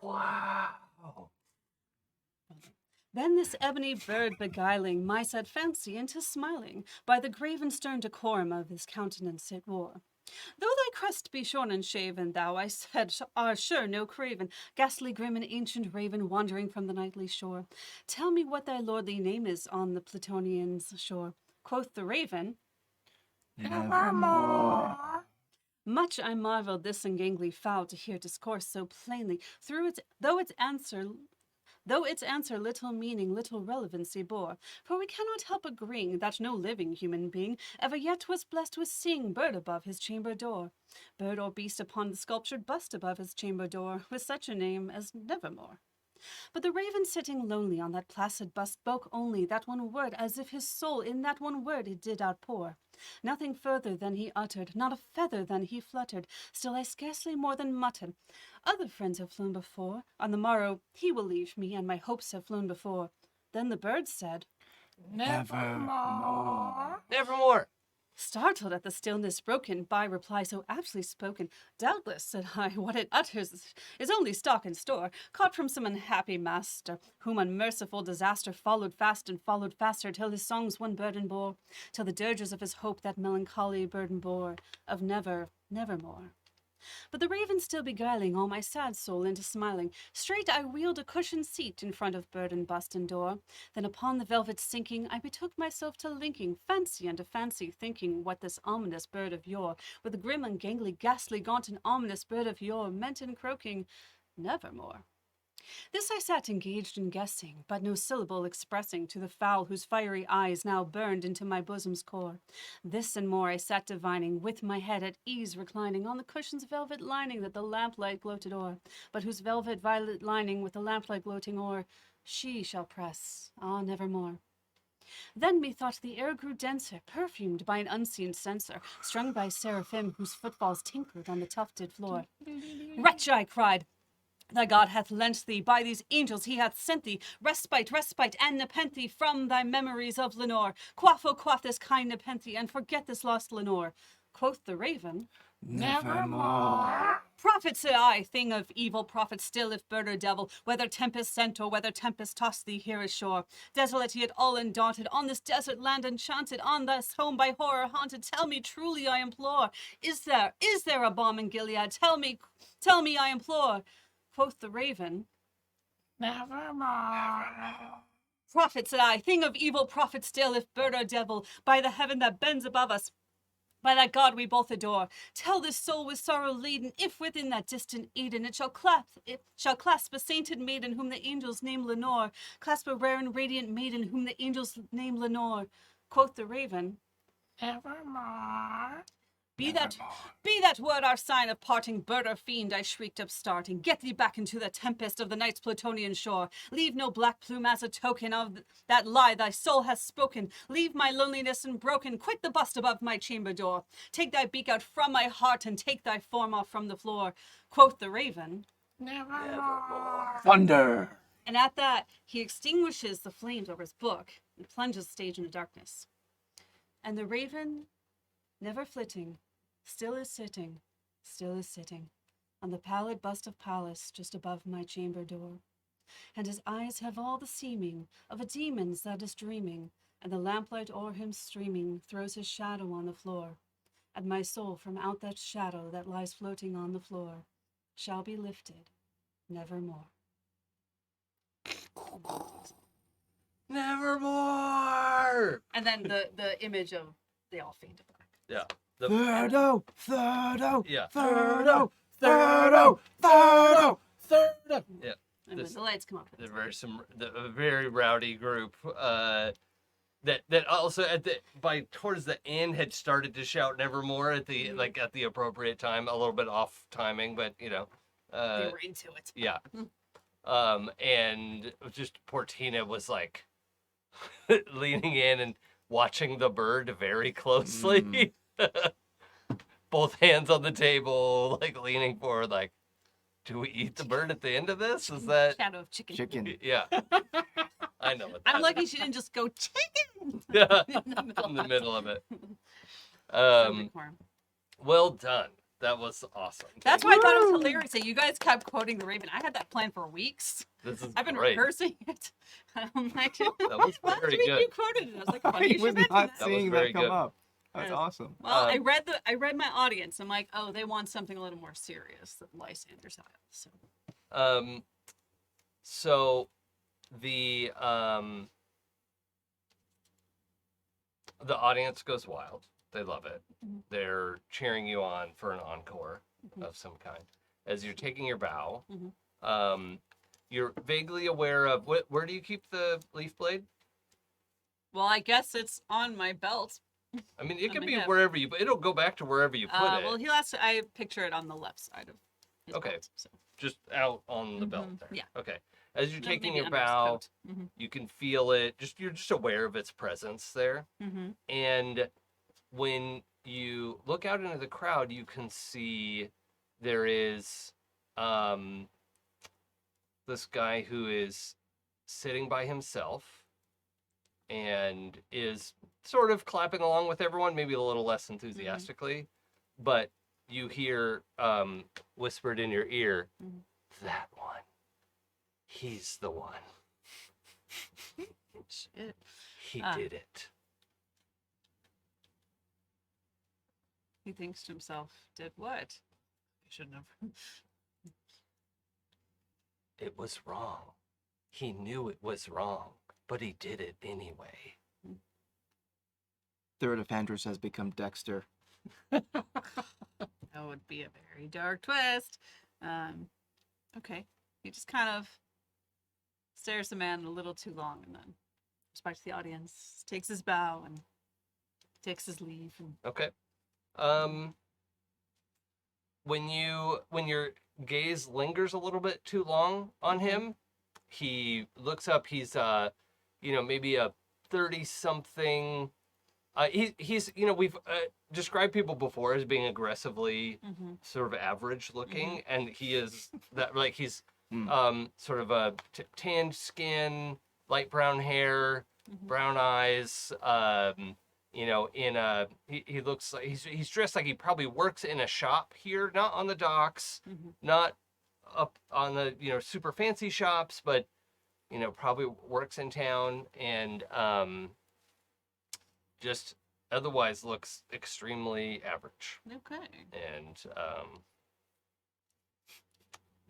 Wow. Then this ebony bird beguiling my sad fancy into smiling, by the grave and stern decorum of his countenance it wore. "Though thy crest be shorn and shaven, thou," I said, "art sure no craven, ghastly grim and ancient raven wandering from the nightly shore. Tell me what thy lordly name is on the Plutonian's shore." Quoth the raven, Nevermore. Much I marveled this ungainly fowl to hear discourse so plainly, though its answer though its answer little meaning, little relevancy bore. For we cannot help agreeing that no living human being ever yet was blessed with seeing bird above his chamber door, bird or beast upon the sculptured bust above his chamber door, with such a name as Nevermore. But the raven sitting lonely on that placid bust spoke only that one word, as if his soul in that one word it did outpour. Nothing further than he uttered, not a feather than he fluttered, still I scarcely more than muttered. Other friends have flown before, on the morrow he will leave me, and my hopes have flown before. Then the bird said, Nevermore. Nevermore. Startled at the stillness broken by reply so aptly spoken, doubtless, said I, what it utters is only stock and store, caught from some unhappy master, whom unmerciful disaster followed fast and followed faster, till his songs one burden bore, till the dirges of his hope that melancholy burden bore, of nevermore. But the raven still beguiling all my sad soul into smiling, straight I wheeled a cushioned seat in front of bird and bust and door. Then upon the velvet sinking, I betook myself to linking fancy unto fancy, thinking what this ominous bird of yore, with a grim and gangly, ghastly, gaunt and ominous bird of yore, meant in croaking, Nevermore. This I sat engaged in guessing, but no syllable expressing to the fowl whose fiery eyes now burned into my bosom's core. This and more I sat divining, with my head at ease reclining on the cushion's velvet lining that the lamplight gloated o'er, but whose velvet violet lining with the lamplight gloating o'er, she shall press, nevermore. Then methought the air grew denser, perfumed by an unseen censer, strung by seraphim whose footfalls tinkled on the tufted floor. Wretch, I cried, thy God hath lent thee, by these angels he hath sent thee, respite, and nepenthe from thy memories of Lenore. Quaff, oh quaff this kind nepenthe, and forget this lost Lenore. Quoth the raven, Nevermore. Prophet, said I, thing of evil, prophet still, if bird or devil, whether tempest sent or whether tempest tossed thee here ashore. Desolate yet all undaunted, on this desert land enchanted, on this home by horror haunted, tell me truly, I implore, is there a balm in Gilead? Tell me, I implore. Quoth the raven, Nevermore. Prophet, said I, thing of evil, prophet still, if bird or devil, by the heaven that bends above us, by that God we both adore, tell this soul with sorrow laden, if within that distant Eden it shall clasp a sainted maiden whom the angels name Lenore, clasp a rare and radiant maiden whom the angels name Lenore. Quoth the raven, Nevermore. Be that word our sign of parting, bird or fiend, I shrieked upstarting. Get thee back into the tempest of the night's Plutonian shore. Leave no black plume as a token of that lie thy soul hath spoken. Leave my loneliness unbroken. Quit the bust above my chamber door. Take thy beak out from my heart and take thy form off from the floor. Quoth the raven, Nevermore. Thunder. and at that he extinguishes the flames over his book and plunges the stage into darkness. And the raven, never flitting, still is sitting, on the pallid bust of Pallas just above my chamber door. And his eyes have all the seeming of a demon's that is dreaming, and the lamplight o'er him streaming throws his shadow on the floor. And my soul from out that shadow that lies floating on the floor shall be lifted nevermore. Nevermore. And then the image of they all fade to black. Yeah. Thirdo. Yeah. Thirdo. Yeah. And This- then the lights come up. A very rowdy group that also towards the end had started to shout Nevermore at the at the appropriate time, a little bit off timing, but They were into it. yeah. And just Portina was like leaning in and watching the bird very closely. Both hands on the table, like leaning forward, like, do we eat the bird at the end of this? Is that Shadow of chicken. Chicken. yeah? I know what that I'm is. lucky she didn't just go chicken Yeah, in the middle, in the middle of it. Perfect form. Well done. That was awesome. That's why I thought it was hilarious that you guys kept quoting the Raven. I had that planned for weeks. This is I've been great. rehearsing it. I'm like, That was last very week good. you quoted it. I was like, come on, I you was should mention not that. That seeing was very that come good. up. That's Yeah. awesome. Well, I read my audience. I'm like, oh, they want something a little more serious than Lysander's style. So So the audience goes wild. They love it. Mhm. They're cheering you on for an encore Mhm. of some kind. As you're taking your bow, Mhm. you're vaguely aware of where do you keep the leaf blade? Well, I guess it's on my belt. I mean, it On can my be hip. wherever you, but it'll go back to wherever you put it. Well, I picture it on the left side of his Okay. belt. So. Just out on the belt Mhm, there. yeah. Okay. As you're No, taking maybe your under his bow, coat. you can feel it. You're just aware of its presence there. And when you look out into the crowd, you can see there is this guy who is sitting by himself and is sort of clapping along with everyone, maybe a little less enthusiastically, but you hear whispered in your ear, that one. He's the one. Shit. He did it. He thinks to himself, did what? I shouldn't have. It was wrong. He knew it was wrong, but he did it anyway. Third of Andrews has become Dexter. That would be a very dark twist. Okay. He just kind of stares the man a little too long and then respects the audience, takes his bow and takes his leave. And... Okay. When your gaze lingers a little bit too long on him, he looks up. He's maybe a 30-something. He's we've described people before as being aggressively sort of average looking, and he is that like he's sort of a tanned skin, light brown hair, brown eyes. He looks like he's dressed like he probably works in a shop here, not on the docks, not up on the super fancy shops, but probably works in town and just otherwise looks extremely average. Okay. And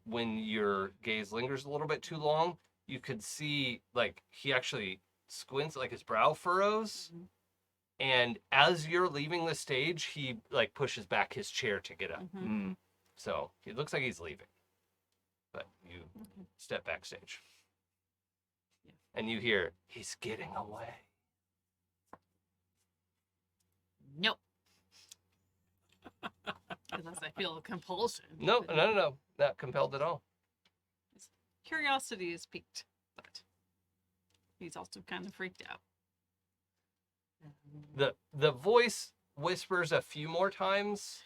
when your gaze lingers a little bit too long, you could see like he actually squints, like his brow furrows. And as you're leaving the stage, he like pushes back his chair to get up. So it looks like he's leaving. But you step backstage. Yeah. And you hear, he's getting away. Nope. Unless I feel a compulsion. No, not compelled at all. His curiosity is piqued, but he's also kind of freaked out. The voice whispers a few more times,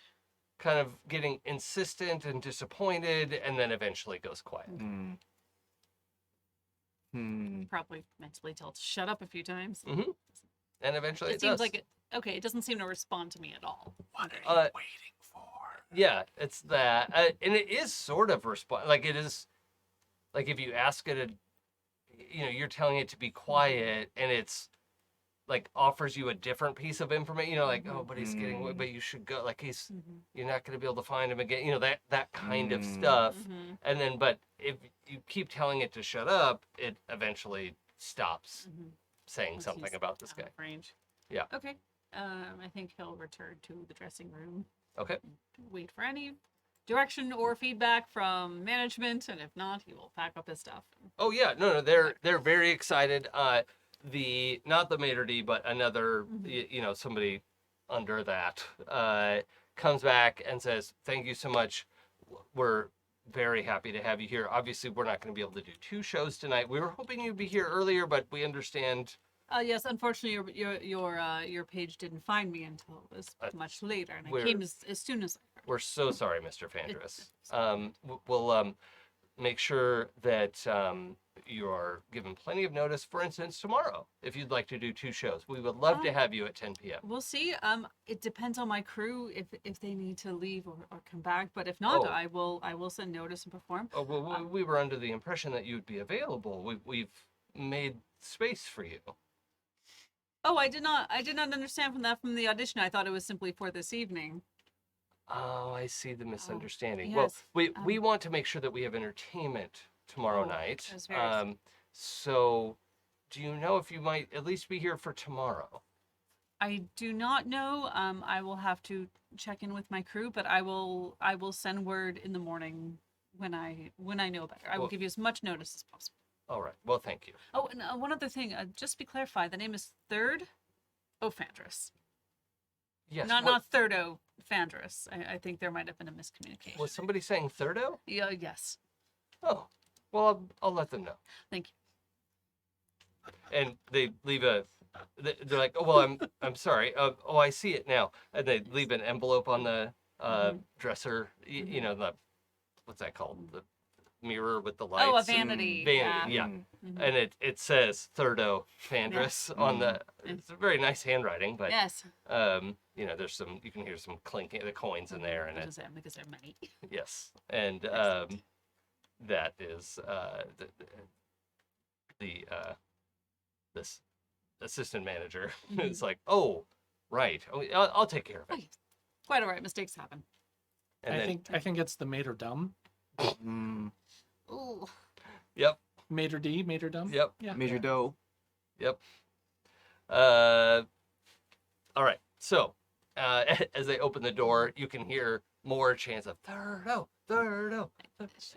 kind of getting insistent and disappointed, and then eventually goes quiet. Probably mentally tell it to shut up a few times. And eventually it seems does. like it. Okay, it doesn't seem to respond to me at all. What are you waiting for? Yeah, it's that, and it is sort of like it is, like if you ask it, you're telling it to be quiet, and it's like offers you a different piece of information. Like, oh, but he's getting away, but you should go. Like you're not going to be able to find him again. That kind of stuff. And then, but if you keep telling it to shut up, it eventually stops saying Once something he's about this out guy. of range. Yeah. Okay. I think he'll return to the dressing room. Okay. Wait for any direction or feedback from management, and if not, he will pack up his stuff. Oh yeah, no, they're very excited. Not the maitre d', but another, somebody under that comes back and says, "Thank you so much. We're very happy to have you here. Obviously, we're not going to be able to do 2 shows tonight. We were hoping you'd be here earlier, but we understand." Yes, unfortunately, your page didn't find me until it was much later, and I came as soon as I heard. We're so sorry, Mr. Fandris. We'll make sure that you're given plenty of notice. For instance, tomorrow, if you'd like to do 2 shows, we would love to have you at 10 p.m. We'll see. It depends on my crew if they need to leave or come back. But if not, I will send notice and perform. Oh, well, we were under the impression that you'd be available. We've made space for you. Oh, I did not understand from the audition. I thought it was simply for this evening. Oh, I see the misunderstanding. Yes. Well, we want to make sure that we have entertainment tomorrow night. That's very So, do you know if you might at least be here for tomorrow? I do not know. I will have to check in with my crew, but I will send word in the morning when I know better. I will Well- give you as much notice as possible. All right. Well, thank you. Oh, and one other thing, just to be clarified, the name is Third Ophandrus. Yes. Not Thirdo Fandrus. I think there might have been a miscommunication. Was somebody saying Thirdo? Yeah, yes. Oh, well, I'll let them know. Thank you. And they leave a. They're like, oh well, I'm sorry. Oh, I see it now. And they leave an envelope on the dresser. You know the, what's that called? The mirror with the lights. Oh, a and- vanity. Vanity, yeah. Mhm. And it says Thirdo Fandrus on the. It's a very nice handwriting, but Yes. you know, there's some. You can hear some clinking, the coins in there, and it. Because they're money. Yes, and Excellent. that is this assistant manager is like, oh, right, oh, I'll take care of Oh, it. yes. Quite all right. Mistakes happen. And then, I think it's the Mater Dumb. Mm. Ooh. yep, Mater D, Mater Dumb. yep, Yeah. Major Doe. yep. All right. So, as they open the door, you can hear more chants of Thirdo, Thirdo,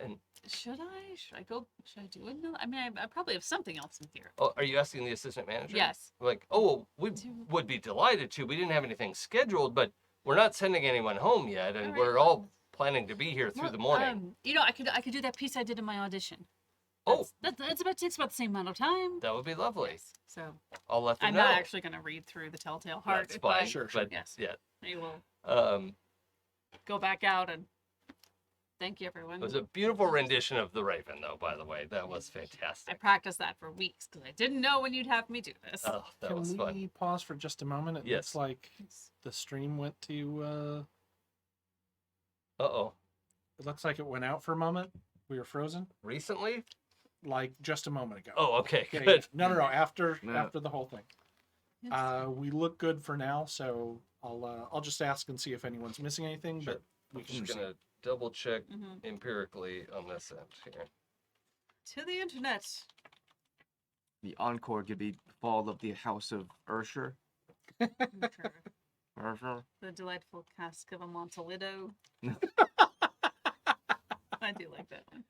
and Should I go? Should I do it? No. I mean, I probably have something else in here. oh, are you asking the assistant manager? Yes. Like, oh, well, we would be delighted to. We didn't have anything scheduled, but we're not sending anyone home yet, and All right, we're all planning to be here through Well, the morning. You know, I could do that piece I did in my audition. Oh. That's about takes about the same amount of time. That would be lovely. Yes. So I'll let them I'm know. not actually going to read through the Telltale Heart. That's if fine. I- Sure. But Yes. yeah, I will it go back out and thank you, everyone. was a beautiful rendition of the Raven, though. By the way, that was I fantastic. practiced that for weeks because I didn't know when you'd have me do this. Oh, that Can was we fun. pause for just a moment? It Yes. looks like the stream went to. Uh-oh. It looks like it went out for a moment. We were frozen, Recently? like just a moment ago. Oh, okay, Yeah, good. yeah. No. After Yeah. the whole thing. Yes. We look good for now, so I'll just ask and see if anyone's missing anything. Sure. But we I'm can just proceed. gonna double check Mhm. empirically on this end here. To the internet. The encore could be Fall of the House of Ursher. Ursher. The delightful cask of Amontillado. I do like that one.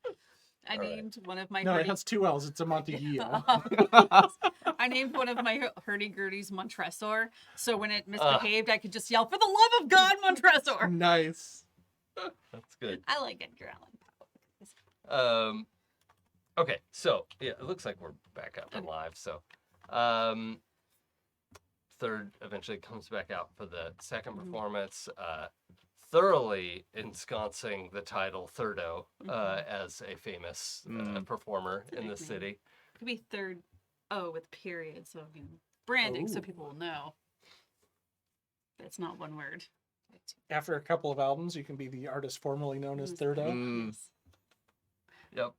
I All right. named one of my No, it hurdy- has two L's. It's a Montague. I named one of my hurdy-gurdies Montresor, so when it misbehaved, I could just yell, "For the love of God, Montresor!" Nice. That's good. I like Edgar Allan Poe. Okay, so yeah, it looks like we're back up and Okay. live. So, Third eventually comes back out for the second Mhm. performance, thoroughly ensconcing the title Thirdo Mhm. as a famous Mm. performer It's a in the nickname. city. Could be third O with period, so branding, so Ooh. people will know. It's not one word. After a couple of albums, you can be the artist formerly known as Thirdo. Mm. Yes. Yep.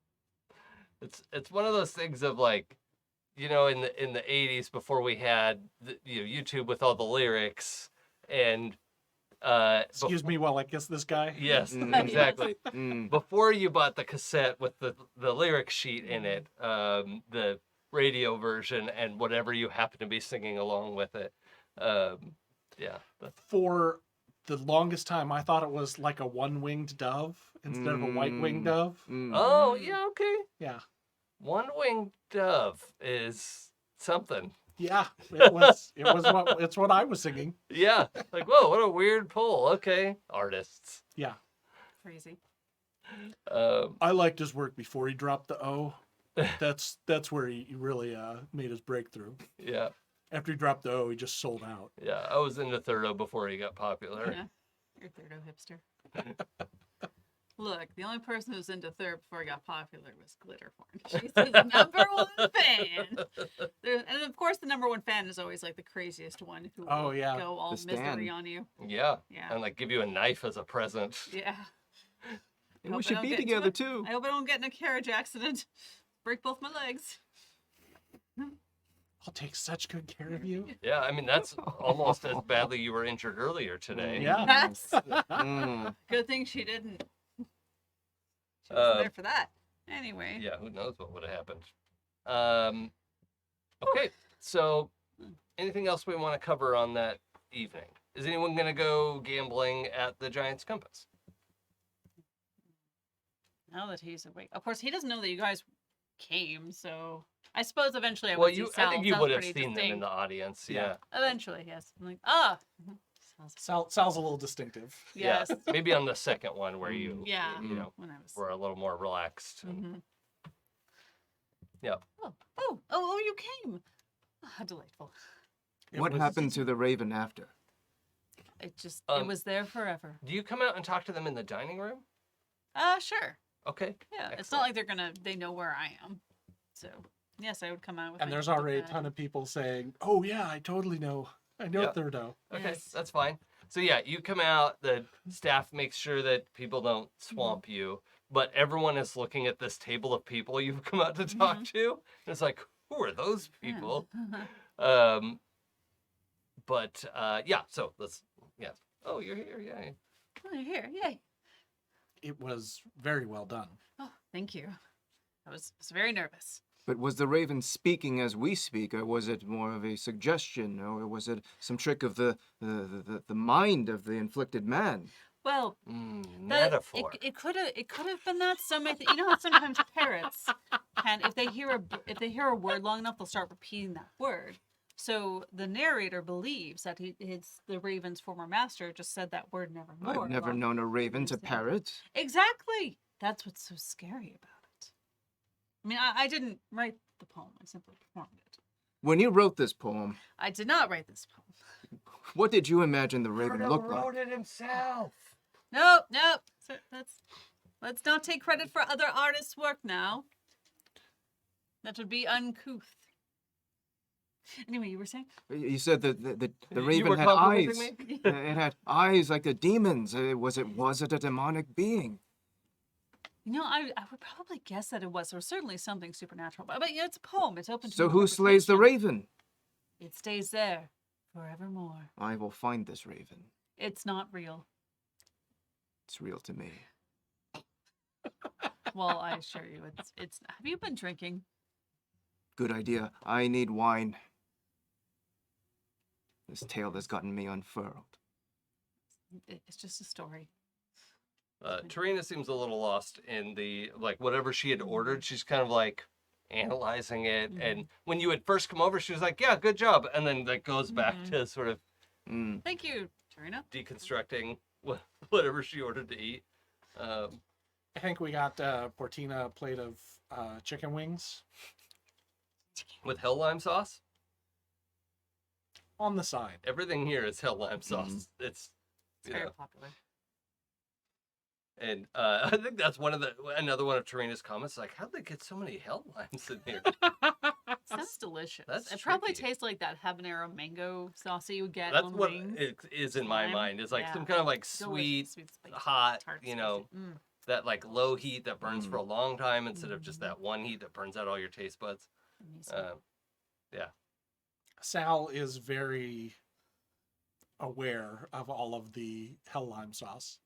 It's one of those things of like, you know, in the 80s before we had YouTube with all the lyrics and Excuse me while I kiss this guy. yes, Mm. exactly. Mm. Before you bought the cassette with the lyric sheet in it, the radio version and whatever you happen to be singing along with it. Yeah. For the longest time, I thought it was like a one-winged dove instead of a white-winged Mm. dove. Mm. Oh, yeah, okay. Yeah. One-winged dove is something. Yeah, it's what I was singing. Yeah. Like, whoa, what a weird pull. Okay. Artists. Yeah. Crazy. I liked his work before he dropped the O. That's where he really made his breakthrough. Yeah. After he dropped the O, he just sold out. Yeah. I was into Thirdo before he got popular. Yeah. You're third O hipster. Look, the only person who's into third before he got popular was Glitterhorn. She's his number one fan. And of course, the number one fan is always like the craziest one who Oh, will yeah. go all The misery Stan. on you. Yeah. Yeah. And like give you a knife as a present. Yeah. And Hope I we should don't be get into together it. too. I hope I don't get in a carriage accident. Break both my legs. I'll take such good care of you. Yeah. I mean, that's almost as badly you were injured earlier today. Yeah. Yes. Mm. Good thing she didn't. She wasn't there for that. Anyway. Yeah. Who knows what would have happened. Okay. So anything else we want to cover on that evening? Is anyone going to go gambling at the Giant's Compass? Now that he's awake, of course, he doesn't know that you guys came. So I suppose eventually I Well, would see I Sal. think you Sal's would have pretty seen them in distinct. the audience. Yeah. Yeah. Eventually, yes. I'm like, ah. Sal's Sal's a little distinctive. yes. Yeah. Maybe on the second one where you, Yeah. you know, When I was. were a little more relaxed. And, Mhm. Yeah. Oh, you came. Ah, delightful. What happened to the raven after? It just, Um, it was there forever. Do you come out and talk to them in the dining room? Sure. Okay. Yeah. It's Excellent. not like they know where I am. So, yes, I would come out with And my there's book already a bag. ton of people saying, "Oh yeah, I totally know. I know Yep. Thurdo." Okay, Yes. that's fine. So yeah, you come out, the staff makes sure that people don't swamp you, but everyone is looking at this table of people you've come out to talk to. And it's like, who are those Yeah. people? Yeah, so yeah. Oh, you're here, yay. Oh, you're here. Yay. It was very well done. Oh, thank you. I was very nervous. But was the raven speaking as we speak, or was it more of a suggestion, or was it some trick of the mind of the inflicted man? Well, Metaphor. it could have been that. You know how sometimes parrots can, if they hear a word long enough, they'll start repeating that word. So the narrator believes that the raven's former master just said that word nevermore. I've never known a raven to parrot. Exactly. That's what's so scary about it. I mean, I didn't write the poem. I simply performed it. When you wrote this poem, I did not write this poem. what did you imagine the raven looked like? wrote it himself. Nope. So let's not take credit for other artists' work now. That would be uncouth. Anyway, you were saying? You said that the You raven were had complimenting eyes. me? It had eyes like the demons. Was it a demonic being? You know, I would probably guess that it was, or certainly something supernatural. But yeah, it's a poem. It's open to So who slays the interpretation. raven? It stays there forevermore. I will find this raven. It's not real. It's real to me. Well, I assure you, it's. Have you been drinking? Good idea. I need wine. This tale has gotten me unfurled. It's just a story. Tarina seems a little lost in the, whatever she had ordered. She's kind of analyzing it. And when you had first come over, she was like, yeah, good job. And then goes back to sort of Thank you, Tarina. deconstructing whatever she ordered to eat. I think we got Portina a plate of chicken wings With hell lime sauce. on the side. Everything here is hell lime sauce. It's It's very popular. And I think that's another one of Tarina's comments. Like, how'd they get so many hell limes in here? Sounds delicious. That's It probably tricky. tastes like that habanero mango sauce that you would get That's on what wings. it is in my Lime. mind. Is like Yeah. some kind of Delicious, sweet, spicy, hot, tart, you know, spicy. Mm. that low heat that burns for a long time instead of just Mhm. that one heat that burns out all your taste buds. Amazing. Sal is very aware of all of the hell lime sauce.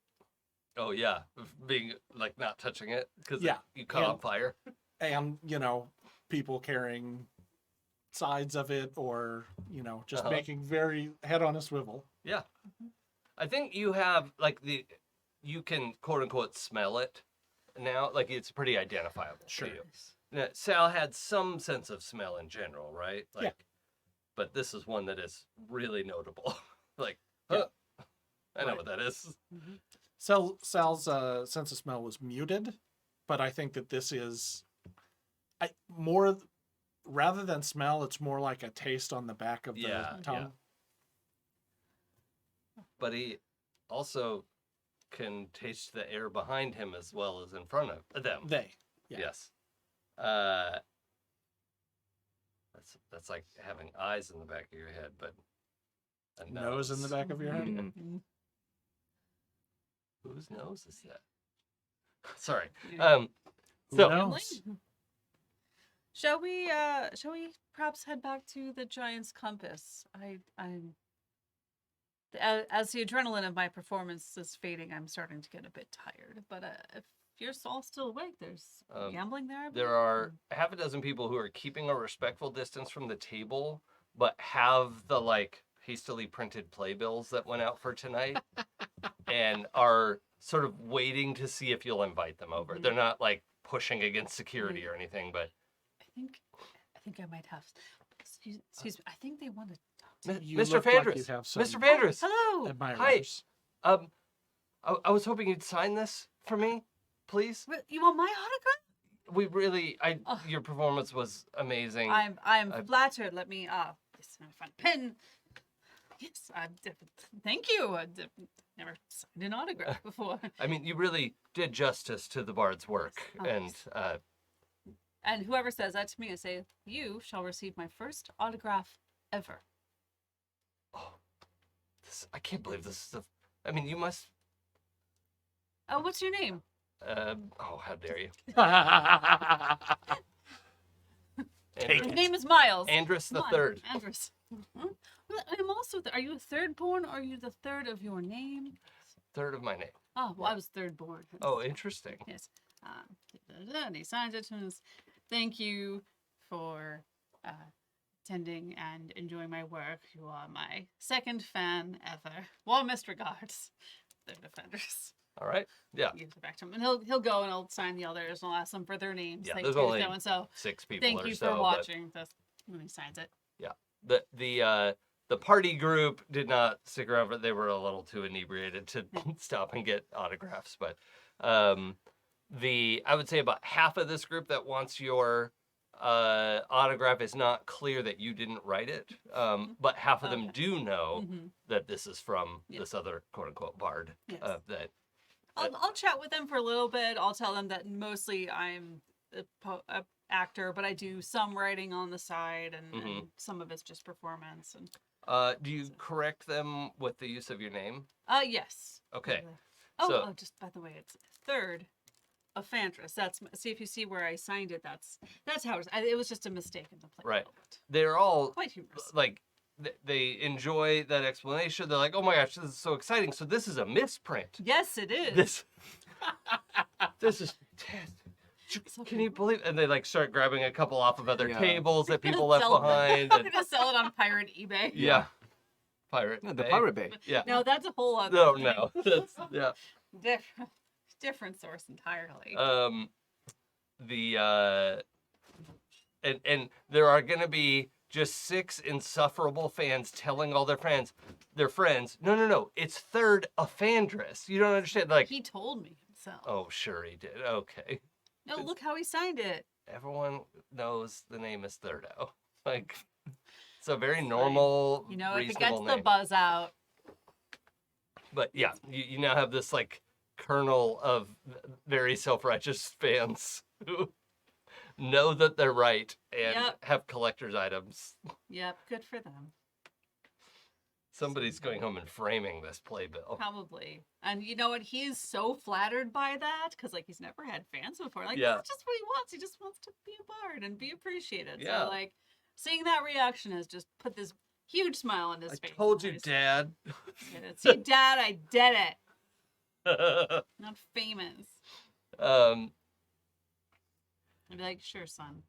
Oh yeah, being not touching it because Yeah. you caught Yeah. on fire. And, people carrying sides of it or, just Uh-huh. making very head on a swivel. Yeah, I think you have you can quote unquote smell it now. It's pretty identifiable Sure. to you. Now, Sal had some sense of smell in general, right? Yeah. But this is one that is really notable. Yeah. I know Right. what that is. Sal's sense of smell was muted, but I think that this is more, rather than smell, it's more like a taste on the back of the Yeah, tongue. But he also can taste the air behind him as well as in front of them. Yeah. Yes. That's like having eyes in the back of your head, but a Nose in the back of your head. Mm. Mm. Whose nose is that? Sorry. Who So knows? Shall we perhaps head back to the Giant's Compass? As the adrenaline of my performance is fading, I'm starting to get a bit tired. But if you're all still awake, there's gambling there. I believe? there are half a dozen people who are keeping a respectful distance from the table, but have the hastily printed playbills that went out for tonight and are sort of waiting to see if you'll invite them over. Mhm. They're not like pushing against security or anything, but I think I might have. Excuse me. I think they want to talk to Mi- you. You Mr. look like you Vandress, have some Mr. Vandress, Hello. admirers. um, I was hoping you'd sign this for me, please. You want my autograph? We really, Ugh. your performance was amazing. I'm I- flattered. Let me yes, my fun pen. Yes, thank you. I've never signed an autograph before. I mean, you really did justice to the bard's work, Oh, and And whoever says that to me, I say, you shall receive my first autograph ever. I can't believe this is I mean, you must. Oh, what's your name? Oh, how dare you? Take His it. name is Miles. Andrus the Come on, Third. Andrus. Well, I'm also. Are you a third born, or are you the third of your name? Third of my name. Oh, well, I was third born. Oh, interesting. Yes. And he signs it and says, "Thank you for attending and enjoying my work. You are my second fan ever. Warmest regards, the defenders." All right. Yeah. He gives it back to him, and he'll go and he'll sign the others and I'll ask them for their names. Yeah, Thank there's you, only so and so. 6 people Thank or you so. for but watching this. When he signs it. The party group did not stick around, but they were a little too inebriated to stop and get autographs. But I would say about half of this group that wants your autograph is not clear that you didn't write it, but half of them Okay. do know Mhm. that this is from Yeah. this other quote unquote bard. Yes. That I'll chat with them for a little bit. I'll tell them that mostly I'm a actor, but I do some writing on the side, and some of it's just performance. And do you correct them with the use of your name? yes. Okay. Oh, So- just by the way, it's third of Fantras. That's see if you see where I signed it. That's how it was just a mistake in the play. Right. But They're all quite humorous. like they enjoy that explanation. They're like, "Oh my gosh, this is so exciting!" So this is a misprint. Yes, it is. This is can you believe? And they like start grabbing a couple off of other Yeah. tables that people left Sell- behind. I'm And, gonna sell it on pirate eBay. yeah, pirate. No, the Bay. Pirate Bay. Yeah. No, that's a whole other. No, thing. no. That's yeah. Different source entirely. And there are gonna be just 6 insufferable fans telling all their friends, no, it's third Afandris. You don't understand, like, He told me himself. oh, sure he did. Okay. No, look how he signed it. Everyone knows the name is Thirdo. Like, it's a very normal, You know, if it gets reasonable the name. buzz out. But yeah, you now have this like kernel of very self-righteous fans who know that they're right and Yep. have collector's items. Yep, good for them. Somebody's going home and framing this playbill. Probably. And you know what? He's so flattered by that because, like, he's never had fans before. Like, Yeah. that's just what he wants. He just wants to be a bard and be appreciated. Yeah. So, like, seeing that reaction has just put this huge smile on his I face. told you, Nice. Dad. See, Dad, I did it. Not famous. um, I'd be like, sure, son.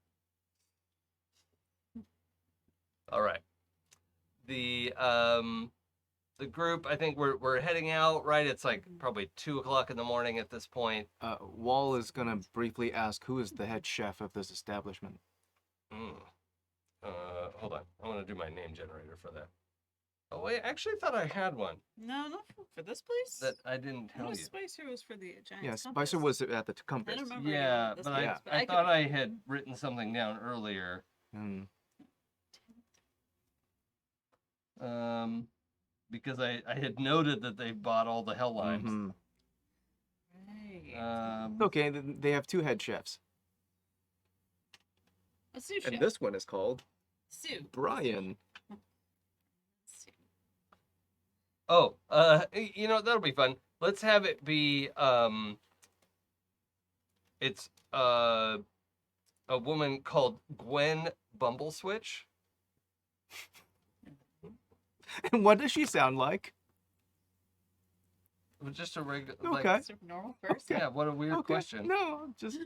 all right. The group, I think we're heading out, right? It's like probably 2:00 in the morning at this point. Wall is gonna briefly ask who is the head chef of this establishment. Hold on. I want to do my name generator for that. Oh wait, I actually thought I had one No, not for this place. that I didn't I tell know you. Spicer was for the Giants. Yeah, Compass. Spicer was at the I compass. don't remember. Yeah, this but place, Yeah. I could- thought I had written something down earlier. Because I had noted that they bought all the hell limes. Mhm. Right. Okay, they have 2 head chefs, A sous chef. and this one is called Sue. Brian. Sue. Oh, that'll be fun. Let's have it be it's a woman called Gwen Bumbleswitch. And what does she sound like? Just a regular Okay. like, Is it normal person? yeah, what a weird Okay. question. No, just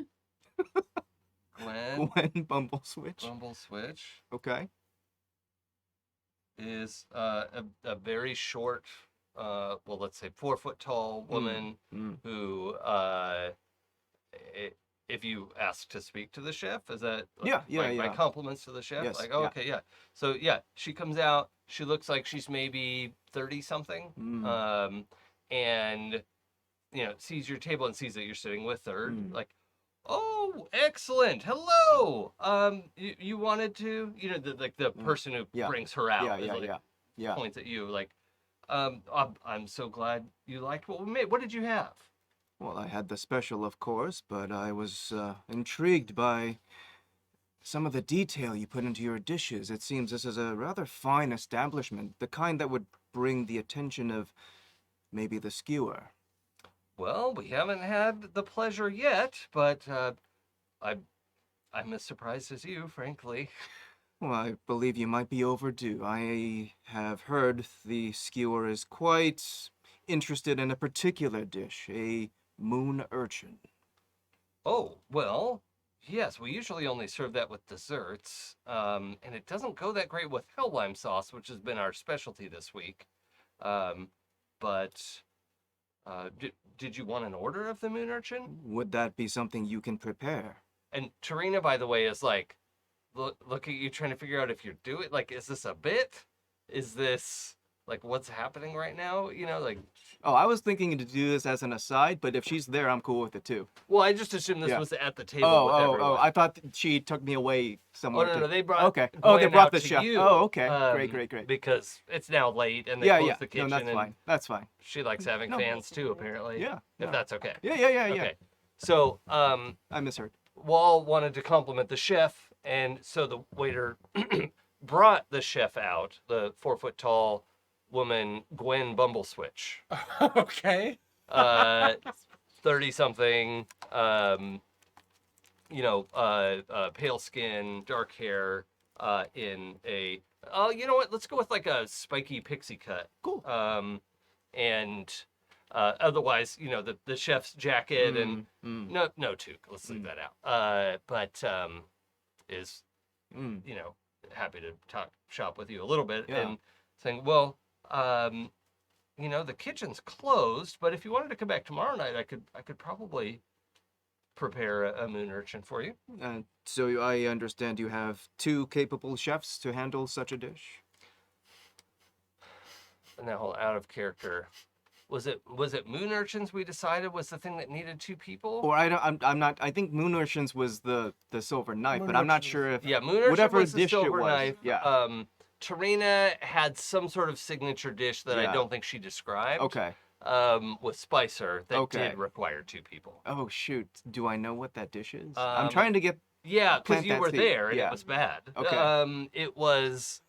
Gwen Gwen Bumbleswitch. Bumbleswitch Okay. is a very short well, let's say 4 foot tall woman who, if you ask to speak to the chef, is that my compliments to the chef? Yes, Like, oh, okay, yeah. So yeah, she comes out. She looks like she's maybe 30 something, and sees your table and sees that you're sitting with her. Like, oh, excellent. Hello. You wanted to, the person who brings her out points at you like, I'm so glad you liked what we made. What did you have? Well, I had the special, of course, but I was intrigued by some of the detail you put into your dishes. It seems this is a rather fine establishment, the kind that would bring the attention of maybe the skewer. Well, we haven't had the pleasure yet, but I'm as surprised as you, frankly. Well, I believe you might be overdue. I have heard the skewer is quite interested in a particular dish, a moon urchin. Oh, well, yes, we usually only serve that with desserts, and it doesn't go that great with hell lime sauce, which has been our specialty this week. But did you want an order of the moon urchin? Would that be something you can prepare? And Tarina, by the way, is like, look at you trying to figure out if you're doing, like, is this a bit? Is this, like, what's happening right now? Like... Oh, I was thinking to do this as an aside, but if she's there, I'm cool with it too. Well, I just assumed this was at the table with everyone. Oh, I thought she took me away somewhere. Oh, no, they brought Okay. Oh, they brought the chef. You, oh, okay. Great. Because it's now late and they closed the kitchen. No, that's fine. That's fine. She likes having fans too, apparently. Yeah. If that's okay. Yeah. Okay. So, I misheard. Wall wanted to compliment the chef, and so the waiter brought the chef out, the 4 foot tall woman, Gwen Bumbleswitch. Okay. 30 something, pale skin, dark hair, in a, you know what? Let's go with like a spiky pixie cut. Cool. And otherwise, the chef's jacket and no toque. Let's leave that out. But is, happy to talk shop with you a little bit and saying, well, the kitchen's closed, but if you wanted to come back tomorrow night, I could probably prepare a moon urchin for you. So I understand you have 2 capable chefs to handle such a dish? Now, out of character. Was it moon urchins we decided was the thing that needed 2 people? Or I'm not. I think moon urchins was the silver knife, but I'm not sure if moon urchin whatever was the dish silver it was. knife. Yeah. Tarina had some sort of signature dish that I don't think she described. Okay. With Spicer that did require 2 people. Oh shoot! Do I know what that dish is? I'm trying to get. Yeah, because plant you that were seed. there and Yeah. it was bad. Okay. It was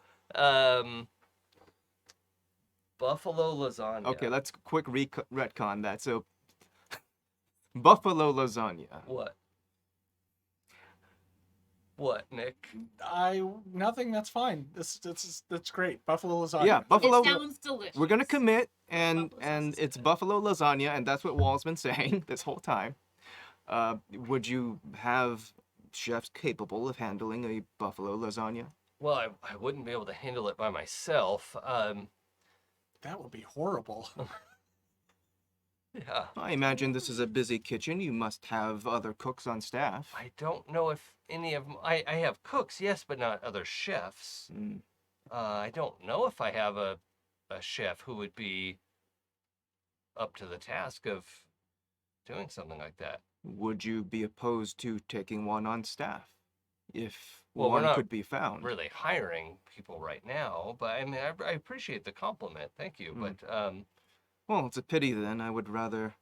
buffalo lasagna. Okay, let's quick retcon that. So, buffalo lasagna. What? What, Nick? Nothing. That's fine. That's great. Buffalo lasagna. Yeah, buffalo. It sounds delicious. We're gonna commit, and Buffalo sounds it's good. buffalo lasagna, and that's what Wall's been saying this whole time. Would you have chefs capable of handling a buffalo lasagna? Well, I wouldn't be able to handle it by myself. That would be horrible. Yeah. I imagine this is a busy kitchen. You must have other cooks on staff. I don't know if any of I have cooks, yes, but not other chefs. I don't know if I have a chef who would be up to the task of doing something like that. Would you be opposed to taking one on staff if Well, we're one not could be found? Really hiring people right now, but I mean, I appreciate the compliment. Thank you, but Well, it's a pity then. I would rather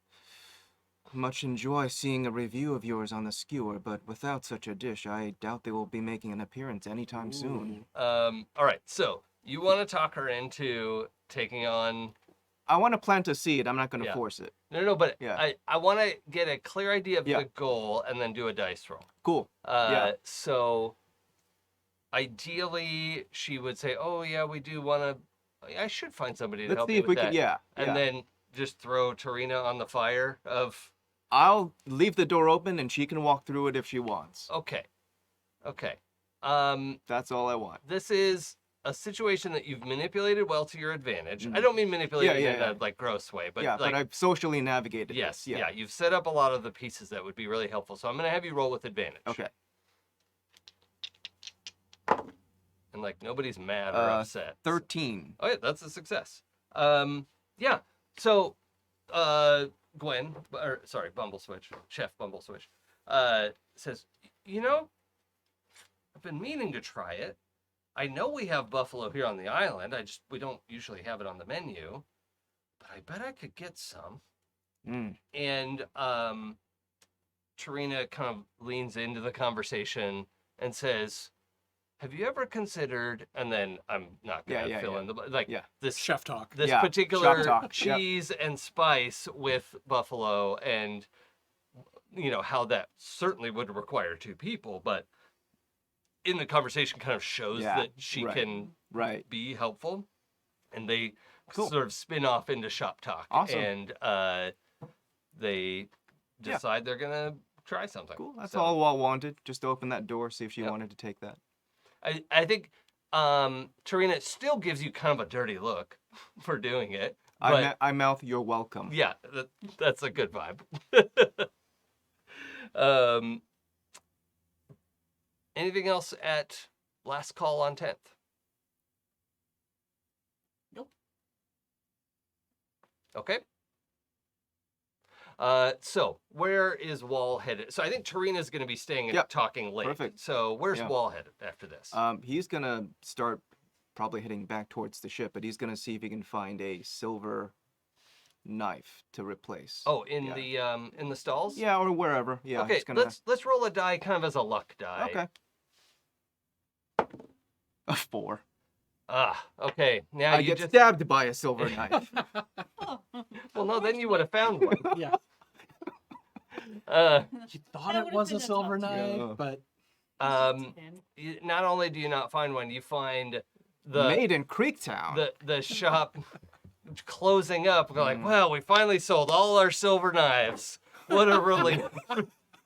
much enjoy seeing a review of yours on the skewer, but without such a dish, I doubt they will be making an appearance anytime soon. all right. So you want to talk her into taking on? I want to plant a seed. I'm not going to Yeah. force it. No, but Yeah. I want to get a clear idea of Yeah. the goal and then do a dice roll. Cool. Yeah. So ideally, she would say, "Oh yeah, we do want to. I should find somebody to Let's help see me if we with can. that." Yeah. And yeah. then just throw Tarina on the fire of. I'll leave the door open and she can walk through it if she wants. Okay. That's all I want. This is a situation that you've manipulated well to your advantage. I Mhm. don't mean manipulated Yeah, in yeah. a like gross way, but yeah, like but I've socially navigated yes, this. yeah, you've set up a lot of the pieces that would be really helpful. So I'm gonna have you roll with advantage. Okay. And like nobody's mad or upset. 13. Oh yeah, that's a success. Yeah. So, Gwen, or sorry, Bumble Switch, Chef Bumble Switch, says, you know, I've been meaning to try it. I know we have buffalo here on the island. We don't usually have it on the menu, but I bet I could get some. Mm. And Tarina kind of leans into the conversation and says, have you ever considered, and then I'm not going to fill in the, like this Chef talk. this Yeah, particular shop talk, yep. cheese and spice with buffalo, and you know how that certainly would require two people, but in the conversation kind of shows that she can be helpful, and they sort of spin off into shop talk. Awesome. And they decide they're gonna try something. Cool. That's all I wanted. Just to open that door, see if she wanted to take that. I think Tarina still gives you kind of a dirty look for doing it. But I mouth, you're welcome. yeah, that's a good vibe. Anything else at last call on 10th? Nope. Okay. So where is Wall headed? So I think Tarina's going to be staying and talking late. Perfect. So where's Wall headed after this? He's gonna start probably heading back towards the ship, but he's gonna see if he can find a silver knife to replace. Oh, in the stalls? Yeah, or wherever. Yeah. Okay, let's roll a die kind of as a luck die. Okay. A 4. Ah, okay. Now I you get just stabbed by a silver knife. Well, no, then you would have found one. Yeah. You thought That it would've was been a a silver tough knife, Yeah. but Not only do you not find one, you find the Made in Creektown. the shop closing up. We're like, well, we finally sold all our silver knives. What a relief.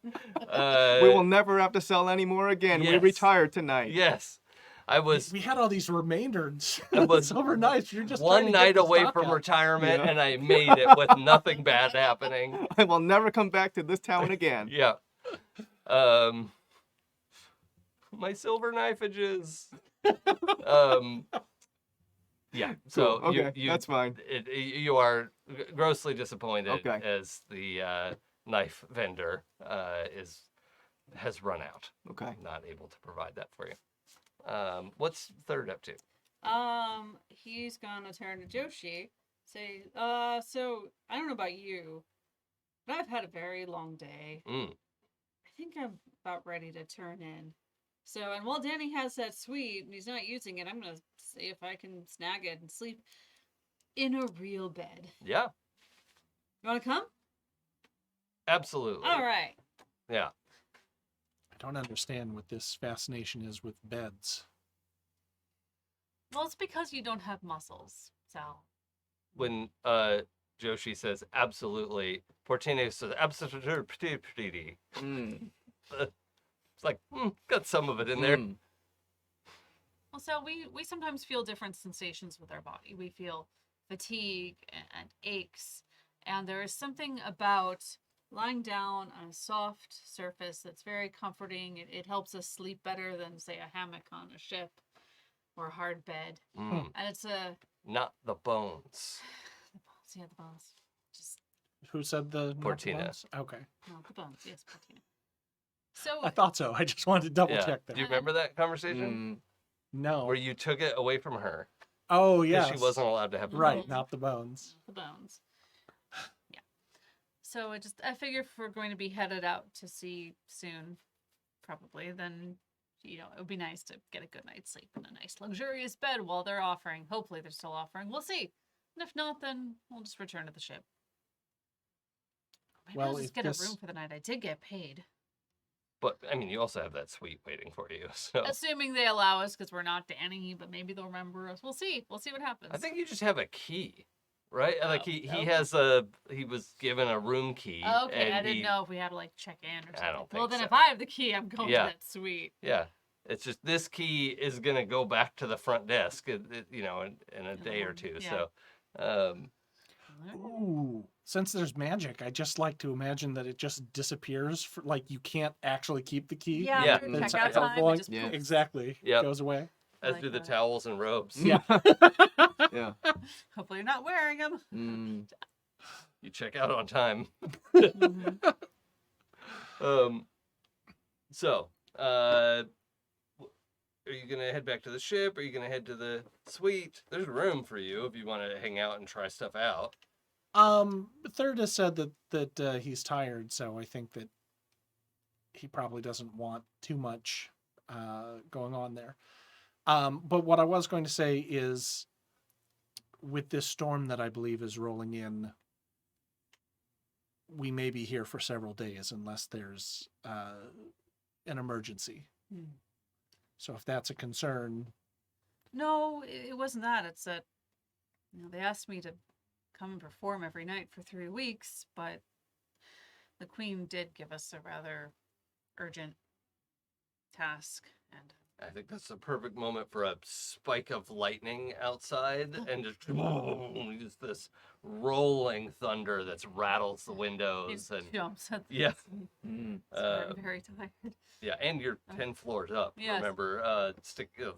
We will never have to sell any more again. We yes. retired tonight. Yes. I was we had all these remainders. I was silver knives. You're just one trying to get night the away stock from out. retirement, Yeah. and I made it with nothing bad happening. I will never come back to this town again. Yeah. My silver knifeages. Yeah. So Cool. Okay, you that's fine. You are grossly disappointed Okay. as the knife vendor has run out. Okay. Not able to provide that for you. What's Third up to? He's gonna turn to Joshi, say, so I don't know about you, but I've had a very long day. Mm. I think I'm about ready to turn in. So, and while Danny has that suite and he's not using it, I'm gonna see if I can snag it and sleep in a real bed. Yeah, You wanna come? absolutely. All right. Yeah. I don't understand what this fascination is with beds. Well, it's because you don't have muscles, Sal. When Joshi says absolutely, Portine says absolutely. Mm. It's like, got some of it in there. Mm. Well, so we sometimes feel different sensations with our body. We feel fatigue and aches, and there is something about lying down on a soft surface that's very comforting. It helps us sleep better than, say, a hammock on a ship or a hard bed. Mm. And it's Not the bones. the bones. Just Who said the not the Portina. bones? Okay. no, the bones. Yes, Portina. So I thought so. I just wanted to double Yeah. check Do that. you remember that conversation? No. Where you took it away from her? Oh, Because yeah. she wasn't allowed to have the Right, bones. not the bones. the bones. Yeah. So I figure if we're going to be headed out to sea soon, probably, then it would be nice to get a good night's sleep in a nice luxurious bed while they're offering. Hopefully they're still offering. We'll see. And if not, then we'll just return to the ship. Maybe I'll Well, just if get this- a room for the night. I did get paid. But, I mean, you also have that suite waiting for you. So Assuming they allow us because we're not Danny, but maybe they'll remember us. We'll see. We'll see what happens. I think you just have a key, right? Like he okay. he was given a room key. Okay, and I didn't he- know if we had to check in or something. I don't Well, think then so. if I have the key, I'm going Yeah. to that suite. Yeah. It's just this key is gonna go back to the front desk, you know, in a day or two. Yeah. So, Ooh. Since there's magic, I just like to imagine that it just disappears. Like you can't actually keep the key. Yeah, Yeah. after It's checkout a time, long- it just Yeah. poops. exactly. Yep. Goes away. as like do the that. towels and robes. Yeah. Yeah. Hopefully you're not wearing them. Mm. You check out on time. Mhm. So, are you gonna head back to the ship? Are you gonna head to the suite? There's room for you if you want to hang out and try stuff out. Third has said that he's tired, so I think that he probably doesn't want too much going on there. But what I was going to say is, with this storm that I believe is rolling in, we may be here for several days unless there's an emergency. Hmm. So if that's a concern, No, it wasn't that. It's that, they asked me to come and perform every night for 3 weeks, but the Queen did give us a rather urgent task, and I think that's the perfect moment for a spike of lightning outside and just this rolling thunder that rattles the he windows and jumps at the yeah. Mm. I'm very tired. Yeah, and you're 10 floors up. Yes. Remember,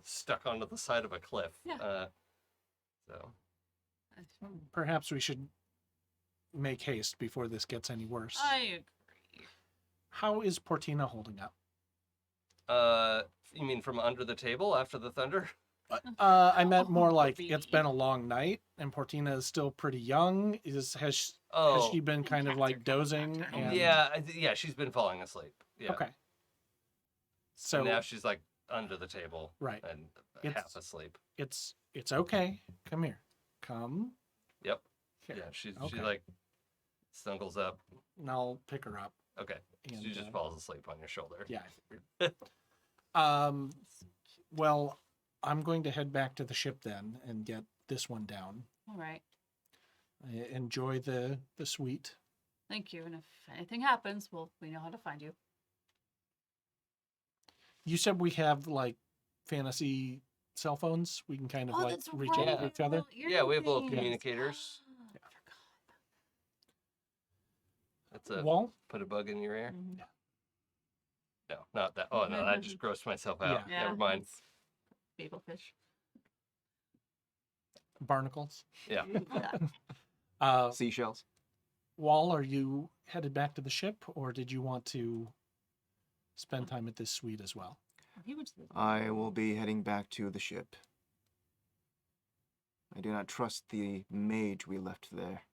stuck onto the side of a cliff. Yeah. So perhaps we should make haste before this gets any worse. I agree. How is Portina holding up? you mean from under the table after the thunder? I meant more like baby. it's been a long night and Portina is still pretty young. Has Oh, she been kind of Cats like are coming dozing? back to And... yeah, yeah. She's been falling asleep. Yeah. Okay. And So now she's like under the table right, and It's- half asleep. it's okay. Come here. Come. Yep. Here. Yeah, she Okay. like snuggles up. And I'll pick her up. Okay. And, She just falls asleep on your shoulder. Yeah. I figured. Well, I'm going to head back to the ship then and get this one down. All right. Enjoy the suite. Thank you. And if anything happens, we know how to find you. You said we have like fantasy cell phones. We can kind of like that's reach right. out to each other. Yeah, we have little things. communicators. I forgot. That's a Wall? put a bug in your ear. Mhm. No, not that. Oh no, I just grossed myself out. Yeah. Never mind. it's Babelfish. Barnacles. Yeah. Seashells. Wall, are you headed back to the ship or did you want to spend time at this suite as well? He went to the I will be heading back to the ship. I do not trust the mage we left there.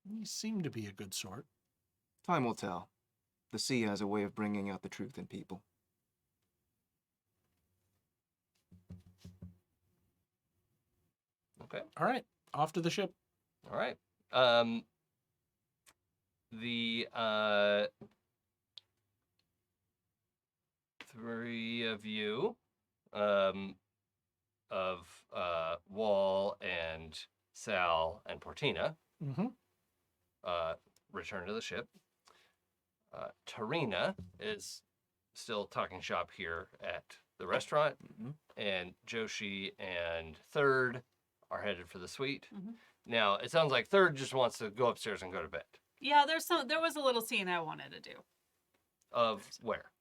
You seem to be a good sort. Time will tell. The sea has a way of bringing out the truth in people. Okay. All right, off to the ship. All right. The three of you, of Wall and Sal and Portina, Mm-hmm. return to the ship. Tarina is still talking shop here at the restaurant, Mhm. and Joshi and Third are headed for the suite. Mhm. Now, it sounds like Third just wants to go upstairs and go to bed. Yeah, there was a little scene I wanted to do. Of where?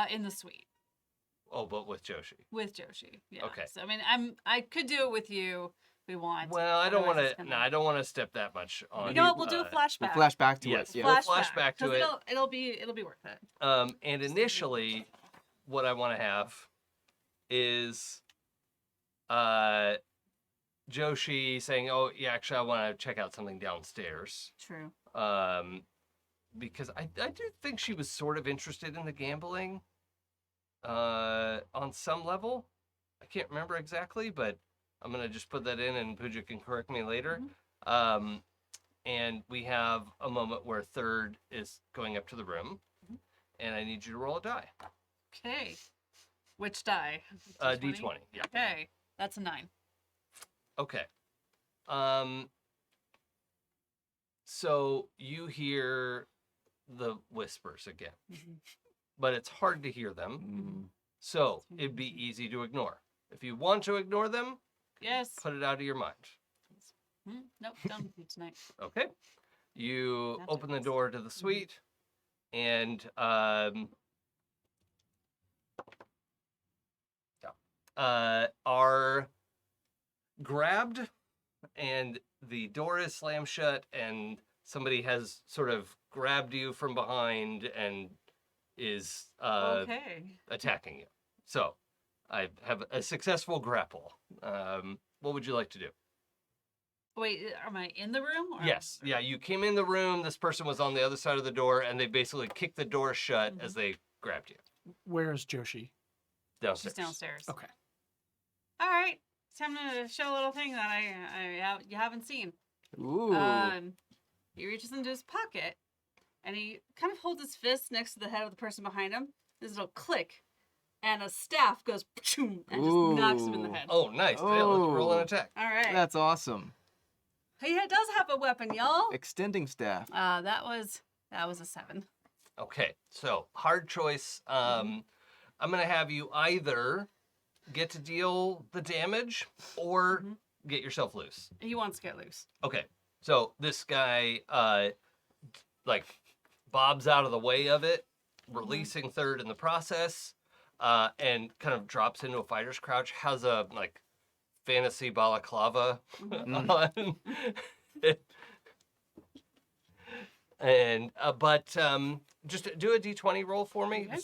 In the suite Oh, but with Joshi. with Joshi. Yeah. Okay. So I mean, I could do it with you if we want. Well, I don't want Otherwise it's to. gonna- No, I don't want to step that much on. You know what? We'll do a We'll flashback. flash back to Yes. it. Yeah. We'll flashback to 'cause it. It'll be worth it. And initially, what I want to have is Joshi saying, "Oh, yeah, actually, I want to check out something downstairs." True. Because I do think she was sort of interested in the gambling on some level. I can't remember exactly, but I'm going to just put that in and Pooja can correct me later. And we have a moment where Third is going up to the room, and I need you to roll a die. Okay. Which die? D20, yeah. Okay. That's a 9. Okay. So you hear the whispers again. but it's hard to hear them. Mm. So it'd be easy to ignore. If you want to ignore them, Yes. put it out of your mind. Nope, done with you tonight. Okay. You That's open the nice. door to the suite, and are grabbed, and the door is slammed shut, and somebody has sort of grabbed you from behind and is Okay. attacking you. So I have a successful grapple. What would you like to do? Wait, am I in the room? Or Yes. Yeah, you came in the room. This person was on the other side of the door, and they basically kicked the door shut as they grabbed you Where is Joshi? downstairs. She's downstairs. Okay. All right. It's time to show a little thing that you haven't seen. Ooh. He reaches into his pocket, and he kind of holds his fist next to the head of the person behind him. There's a little click, and a staff goes and just knocks him in the Ooh. head. Oh, nice. Yeah, let's roll an Oh. attack. All right. That's awesome. He does have a weapon, y'all. Extending staff. That was a 7. Okay, so hard choice. I'm gonna have you either get to deal the damage or get yourself loose. He wants to get loose. Okay, so this guy like bobs out of the way of it, releasing third in the process, and kind of drops into a fighter's crouch. Has a like fantasy balaclava on. And just do a d20 roll for me. Okay.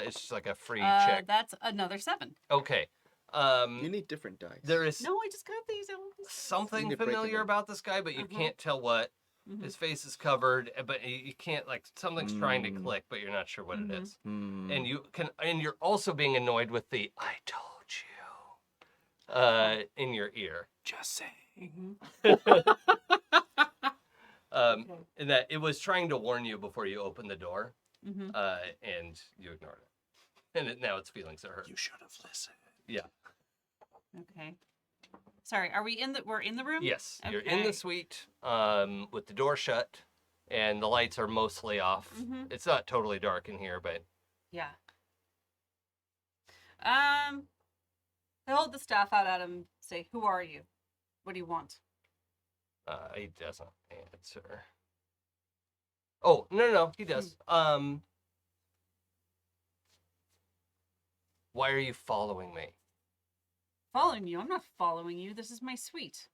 It's just like a free check. That's another 7. Okay. You need different dice. There is No, I just got these. something You need to break familiar them. about this guy, but you can't tell what. His face is covered, but you can't like something's trying to click, but you're not sure what it is. Hmm. And you're also being annoyed with the "I told you" in your ear. Just saying. And that it was trying to warn you before you opened the door, Mm-hmm. and you ignored it, and now its feelings are hurt. You should have listened. Yeah. Okay. Sorry, we're in the room? Yes, you're in the Okay. suite with the door shut, and the lights are mostly off. Mhm. It's not totally dark in here, but Yeah. They hold the staff out at him, say, "Who are you? What do you want?" he doesn't answer. Oh, no, he does. Why are you following me? Following you? I'm not following you. This is my suite.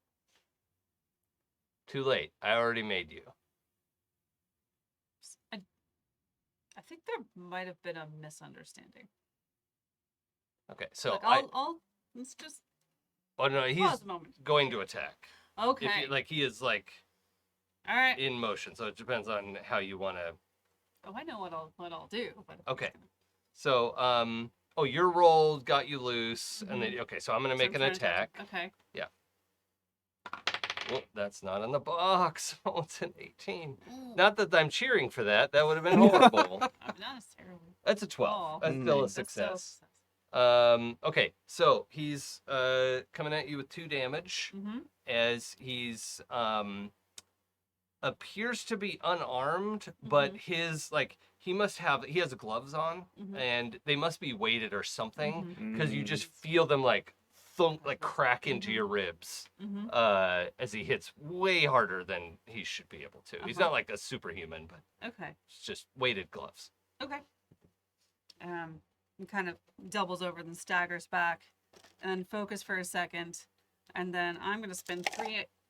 Too late. I already made you. I think there might have been a misunderstanding. Okay, so Like, let's just oh no, he's pause a moment. going to attack. Okay. If you, like he is like All right. in motion, so it depends on how you want to. Oh, I know what I'll do. But Okay. So oh, your roll got you loose, and then okay, so I'm gonna So make I'm an trying to touch attack. it. Okay. Oh, that's not in the box. Oh, it's an 18. Ooh. Not that I'm cheering for that. That would have been horrible. I'm not necessarily. That's a 12. Oh. That's still a Mm. That's still success. success. Okay, so he's coming at you with 2 damage Mm-hmm. as he's appears to be unarmed, but his like he has gloves on Mhm. and they must be weighted or something Mhm. because you just feel them like thunk like crack into Mhm. your ribs Mm-hmm. as he hits way harder than he should be able to. He's Uh-huh. not like a superhuman, but Okay. it's just weighted gloves. Okay. He kind of doubles over, then staggers back, and then focus for a second, and then I'm gonna spend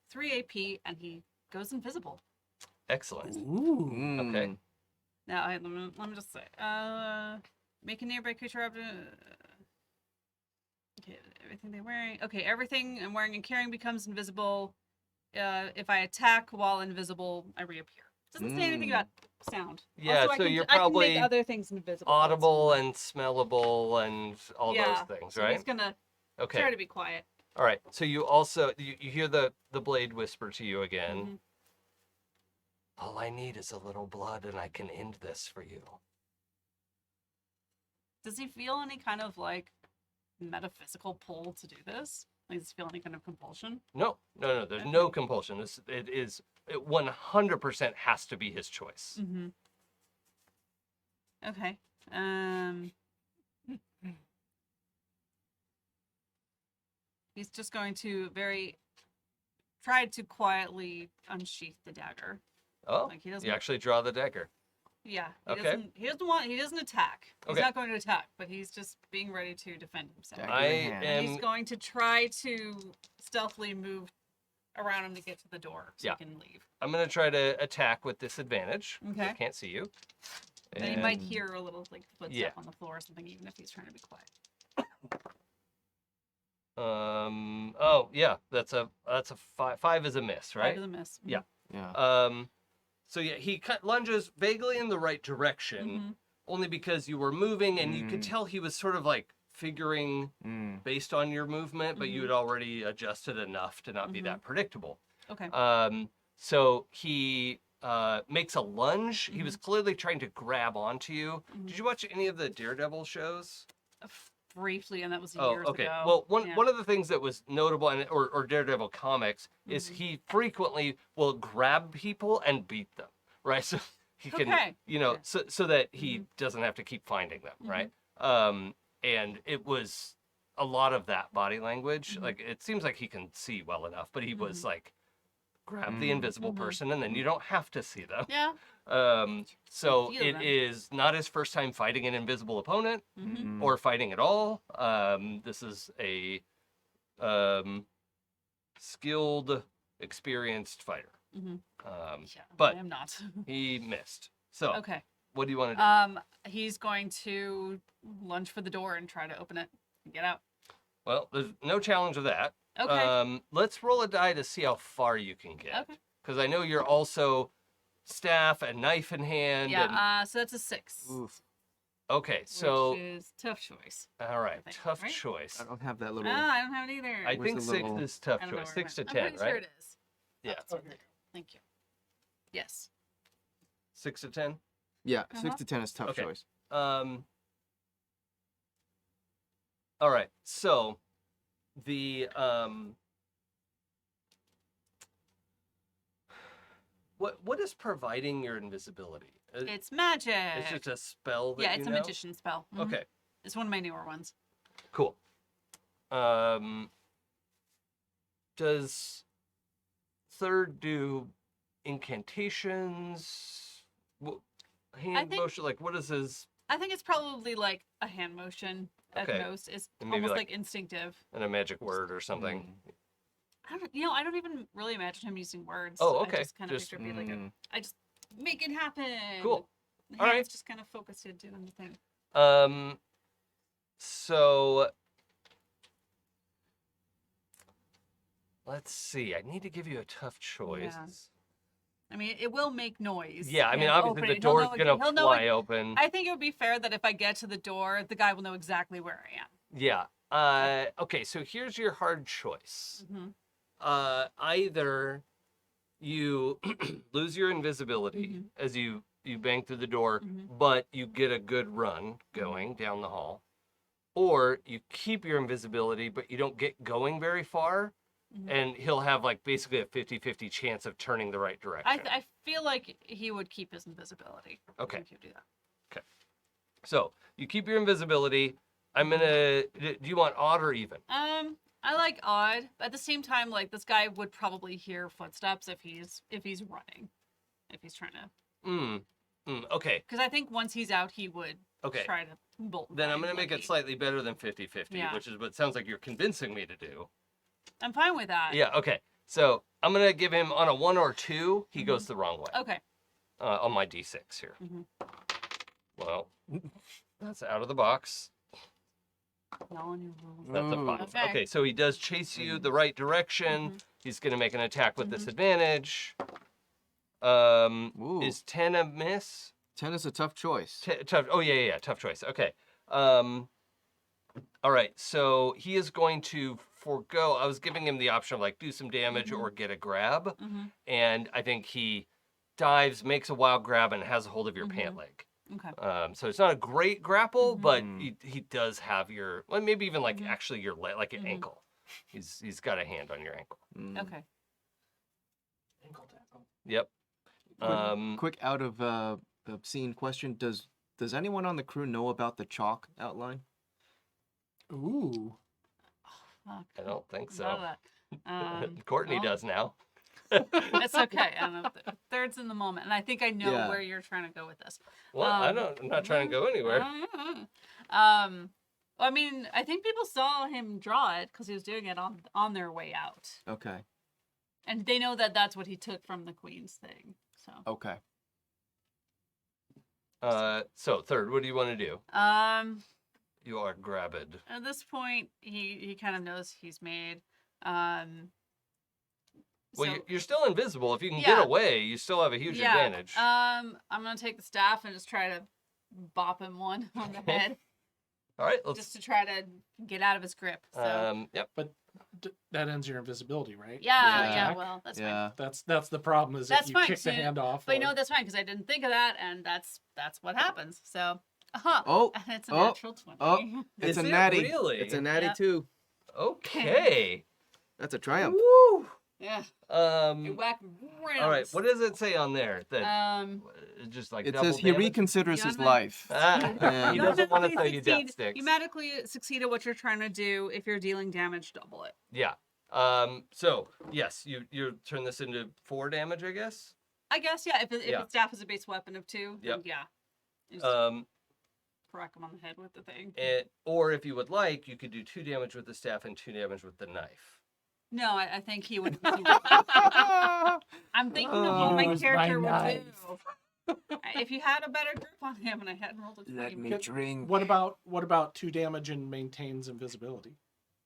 three AP, and he goes invisible. Excellent. Ooh. Okay. Now, let me just say, make a nearby creature okay, everything they're wearing. Okay, everything I'm wearing and carrying becomes invisible. If I attack while invisible, I reappear. Doesn't say anything about sound. Yeah, Also, so you're I can probably make other things invisible. audible and smellable and all yeah, those things, so right? he's gonna Okay. try to be quiet. All right. So you also you hear the blade whisper to you again. Mhm. All I need is a little blood and I can end this for you. Does he feel any kind of like metaphysical pull to do this? Like, does he feel any kind of compulsion? No. There's no compulsion. It 100% has to be his choice. Mm-hmm. Okay. He's just going to try to quietly unsheath the dagger. Oh, Like he doesn't. you actually draw the dagger. Yeah. Okay. He doesn't attack. He's Okay. not going to attack, but he's just being ready to defend himself. Dagger I in hand. am. He's going to try to stealthily move around him to get to the door so Yeah. he can leave. I'm gonna try to attack with disadvantage. Okay. I can't see you. And he might And- hear a little like footstep Yeah. on the floor or something, even if he's trying to be quiet. Oh yeah, that's a five. 5 is a miss, right? Five is a miss. Yeah. Yeah. So yeah, he lunges vaguely in the right direction, Mhm. only because you were moving, and you could Mm. tell he was sort of like figuring Mm. based on your movement, but you Mhm. had already adjusted enough to not be that predictable. Okay. So he makes a lunge. He was clearly trying to grab onto you. Did you watch any of the Daredevil shows? Briefly, and that was Oh, years okay. ago. Well, one Yeah. one of the things that was notable, or Daredevil comics, is Mm-hmm. he frequently will grab people and beat them, right? So he can, Okay. you know, Okay. so that he doesn't have to keep finding them, right? And it was a lot of that body language. Like it seems like he can see well enough, but he was like, grab the invisible person, and then you don't have to see them. Yeah. So Feel it them. is not his first time fighting an invisible opponent or fighting at all. This is a skilled, experienced fighter. Yeah. But- I am not. He missed. So Okay. what do you want to do? He's going to lunge for the door and try to open it and get out. Well, there's no challenge of that. Okay. Let's roll a die to see how far you can get. Okay. Because I know you're also staff and knife in hand. Yeah. So that's a 6. Oof. Okay, so which is tough choice. all right, think, tough right? choice. I don't have that little. I don't have it either. I Where's think the 6 little- is tough I don't know choice. where it 6 to went. 10, I'm pretty right? sure it is. Yeah. Okay. Thank you. Yes. 6 to 10. Yeah, 6 to 10 is tough Okay. choice. All right. So the what is providing your invisibility? It's magic. It's just a spell that yeah, you it's a know? magician spell. Mhm. Okay, It's one of my newer ones. cool. Does third do incantations? Hand think- motion? Like what is his? I think it's probably like a hand motion at Okay. most. It's And maybe, almost like- like instinctive. And a magic word or something? I don't even really imagine him using words. Oh, I okay. just kind of Just- picture it be like I just make it happen. Cool. The All right. hand's just kind of focused in doing the thing. So let's see. I need to give you a tough choice. Yeah. I mean, it will make noise. Yeah, I mean, and obviously open the it. He'll door's know- gonna he'll know fly it- open. I think it would be fair that if I get to the door, the guy will know exactly where I am. Yeah. Okay, so here's your hard choice. Mm-hmm. Either you lose your invisibility Mm-hmm. as you bang through the door, but you get a good run going down the hall, or you keep your invisibility, but you don't get going very far, Mm-hmm. and he'll have like basically a 50-50 chance of turning the right direction. I feel like he would keep his invisibility. Okay. If you do that. So you keep your invisibility. I'm gonna. Do you want odd or even? I like odd, but at the same time, like this guy would probably hear footsteps if he's running, if he's trying to. Okay. Because I think once he's out, he would Okay. try to bolt. Then I'm behind gonna make it Loki. slightly better than 50-50, Yeah. which is what sounds like you're convincing me to do. I'm fine with that. Yeah. Okay. So I'm gonna give him on a 1 or 2. He goes the wrong way. Okay. On my D6 here. Mhm. Well, that's out of the box. No one knew rules. That's a Ooh. 5. Okay. Okay, so he does chase you the right direction. He's gonna make an attack with disadvantage. Ooh. Is 10 a miss? 10 is a tough choice. Tough. Oh yeah, tough choice. Okay. All right. So he is going to forego. I was giving him the option of like do some damage or get a grab, and I think he dives, makes a wild grab, and has a hold of your pant leg. Okay. So it's not a great grapple, but he does have your, well, maybe even like actually your leg, like your ankle. He's got a hand on your ankle. Okay. Yep. Quick out of obscene question: Does Does anyone on the crew know about the chalk outline? Ooh. Fuck. I don't think so. None of that. Courtney well, does now. It's okay. I don't know. Third's in the moment, and I think I know Yeah. where you're trying to go with this. What? I'm not trying to go anywhere. I mean, I think people saw him draw it because he was doing it on their way out, Okay. and they know that that's what he took from the Queen's thing. So, Okay. So third, what do you want to do? You are grabbed. at this point, he kind of knows he's made. Well, So- you're still invisible. If you can Yeah. get away, you still have a huge advantage. I'm gonna take the staff and just try to bop him one on the head, All right, let's. just to try to get out of his grip. So, Yep. That ends your invisibility, right? yeah. Well, that's fine. Yeah. That's the problem is That's if you fine, kick the so- hand off. But or- that's fine because I didn't think of that, and that's what happens. So, Oh, and it's a oh, natural 20. oh. It's Is a it natty. really? It's a natty Yep. too. Okay. That's a triumph. Woo. Yeah, you Um. whack right All on right. the What does it say on there? That It just double says he damage? reconsiders his Beyond my- life. Ah, he You doesn't want to magically tell you death succeed- sticks. You magically succeed at what you're trying to do. If you're dealing damage, double it. Yeah. So yes, you turn this into 4 damage, I guess. I guess, yeah. If Yeah. its staff is a base weapon of 2, then Yep. yeah. You just Um. crack him on the head with the thing. Or if you would like, you could do 2 damage with the staff and 2 damage with the knife. No, I think he would. I'm thinking of what my Use my character would knife. do. If you had a better grip on him and I hadn't rolled a 20. Let me Could- drink. What about 2 damage and maintains invisibility?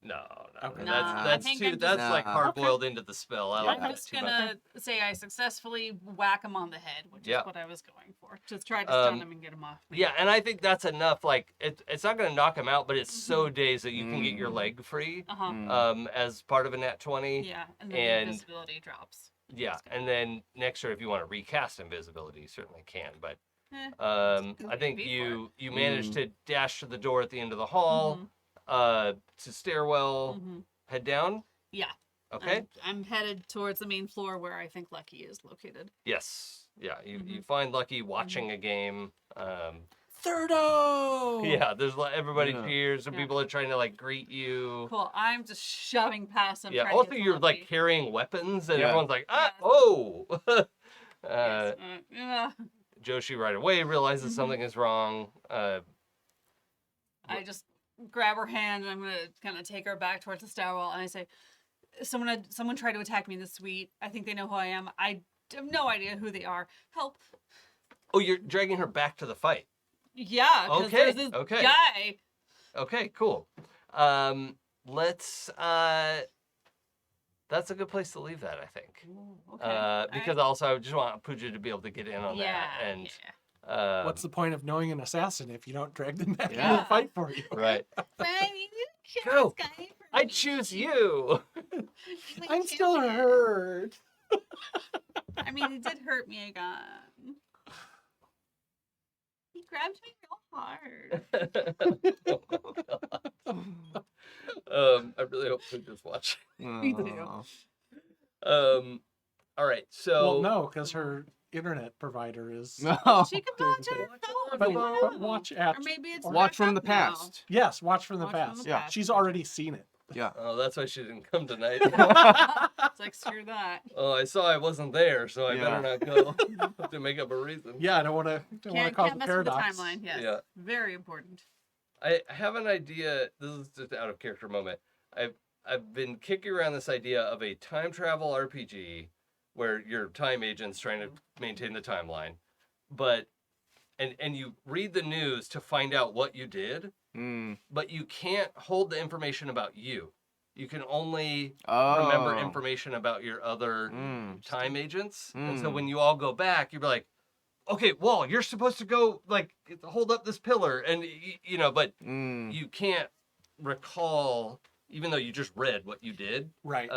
No. Okay. Nah, I That's think too. I'm just- That's like Nah. hard boiled into the spell. I like I'm that just too much. gonna say I successfully whack him on the head, which Yeah. is what I was going for. Just try to stun Um, him and get him off me. Yeah, and I think that's enough. Like it's not gonna knock him out, but it's so dazed that you can get your Mm. leg free. Uh-huh. As part of a nat 20. Yeah, and then and- the invisibility drops. Yeah, That's good. and then next year, if you want to recast invisibility, you certainly can. But Eh, I think be for you managed to dash to the door at the end of the hall, to stairwell, mhm. head down. Yeah. Okay. I'm headed towards the main floor where I think Lucky is located. Yes. Yeah. You find Lucky watching a game. Thirdo! Yeah. There's everybody Yeah. cheers and Yeah. people are trying to like greet you. Cool. I'm just shoving past him. Yeah. trying to Also, get to you're like Lucky. carrying weapons, and Yeah. everyone's like, Yeah. oh. Yes, yeah. Joshi right away realizes Mhm. something is wrong. I just grab her hand and I'm gonna kind of take her back towards the stairwell and I say, "Someone tried to attack me in the suite. I think they know who I am. I have no idea who they are. Help!" Oh, you're dragging her back to the fight. Yeah, because Okay, there's this okay. guy. Okay, cool. Let's. That's a good place to leave that, I think. Okay. Because also I just want Pooja to be able to get in on yeah, that. And yeah. What's the point of knowing an assassin if you don't drag them back Yeah. to fight for you? right? Fine, you kill Go. this guy for I me. choose you. My I'm still champion. hurt. Uh, I mean, it did hurt me again. He grabbed me real hard. I really hope Pooja's watching. Me too. Aw. All right. So. Well, no, because her internet provider is. No. She can Dude, watch it. But watch at. Or maybe it's Watch back from the up now. past. Yes, watch from the Watch from past. the Yeah. past. She's already seen it. Yeah. Oh, that's why she didn't come tonight. It's like, screw that. Oh, I saw I wasn't there, so I Yeah. better not go. Have to make up a reason. Yeah, I don't want to cause a Can't mess with the paradox. timeline. Yes. Yeah. Very important. I have an idea. This is just out of character moment. I've been kicking around this idea of a time travel RPG where your time agent's trying to maintain the timeline, but and you read the news to find out what you did, but you can't hold the information about you. You can only remember Oh. information about your other time agents. And so Mm. when you all go back, you're like, okay, Wall, you're supposed to go like hold up this pillar, and but you can't recall, even though you just read what you did. Right.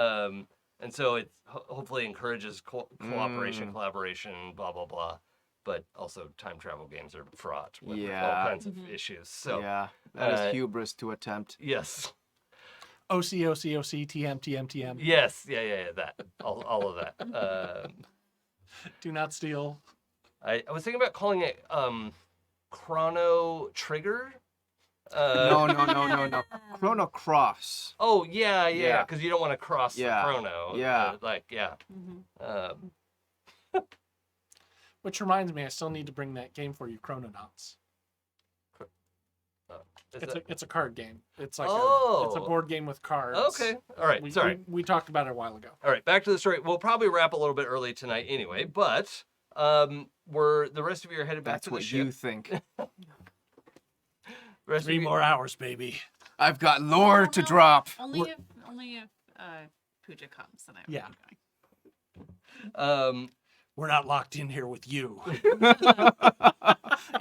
And so it hopefully encourages cooperation, collaboration, blah blah blah. But also, time travel games are fraught with all Yeah. kinds of issues. So yeah, that is hubris to attempt. yes, OC, OC, OC, TM, TM, TM. yes, yeah, that all of that. Do not steal. I was thinking about calling it Chrono Trigger. No. Chrono Cross. Oh yeah, Yeah. because you don't want to cross Yeah. the chrono. Yeah. Mm-hmm. Which reminds me, I still need to bring that game for you, Chrononauts. It's a card game. It's like it's a board game with cards. Okay. All right. Sorry. We talked about it a while ago. All right. Back to the story. We'll probably wrap a little bit early tonight anyway, but we're the rest of you are headed back That's to the what ship. you think. Rest of 3 you- more hours, baby. I've got lore to drop. Only if Pooja comes, then I will Yeah. be going. We're not locked in here with you.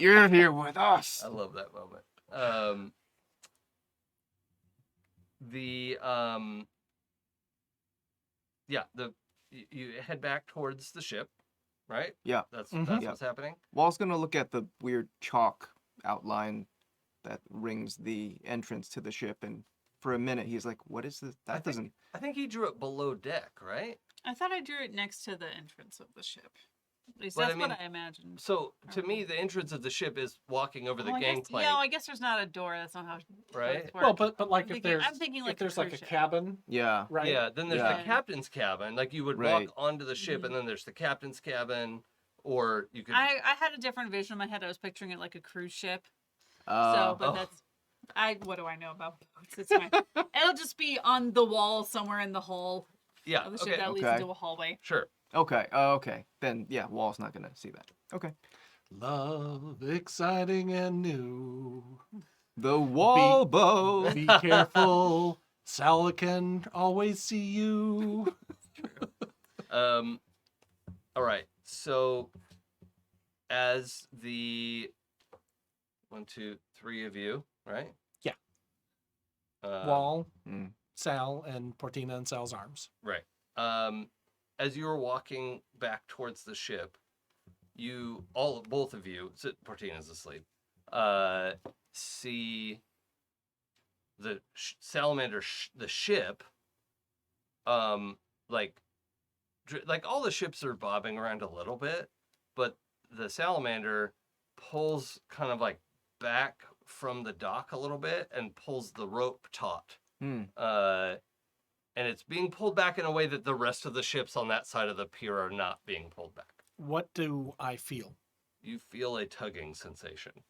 You're here with us. I love that moment. You head back towards the ship, right? Yeah. That's Mhm. what's happening. Wall's gonna look at the weird chalk outline that rings the entrance to the ship, and for a minute he's like, "What is this? That doesn't." I think he drew it below deck, right? I thought I drew it next to the entrance of the ship. At least But I that's mean- what I imagined. So to me, the entrance of the ship is walking over the Oh, I guess, gangplank, yeah, I guess there's not a door. That's not how right? boats Well, work. but like I'm thinking like if there's a like a cruise ship. cabin, Yeah. right? Yeah. Then there's Yeah. the captain's cabin. Like you would Right. walk onto the ship, and then there's the captain's cabin, or you could. I had a different vision in my head. I was picturing it like a cruise ship. But Oh. that's what do I know about boats? It's fine. It'll just be on the wall somewhere in the hull Yeah. of the ship Okay. that leads Okay. into a hallway. Sure. Okay. Okay. Then yeah, Wall's not gonna see that. Okay. Love, exciting and new. The wall bow. Be careful. Sal can always see you. All right. So, as the 1, 2, 3 of you, right? Yeah. Uh, Wall, Mm. Sal, and Portina in Sal's arms. Right. As you were walking back towards the ship, both of you, Portina's asleep, see the Salamander, the ship, like all the ships are bobbing around a little bit, but the Salamander pulls kind of like back from the dock a little bit and pulls the rope taut. And it's being pulled back in a way that the rest of the ships on that side of the pier are not being pulled back. What do I feel? You feel a tugging sensation.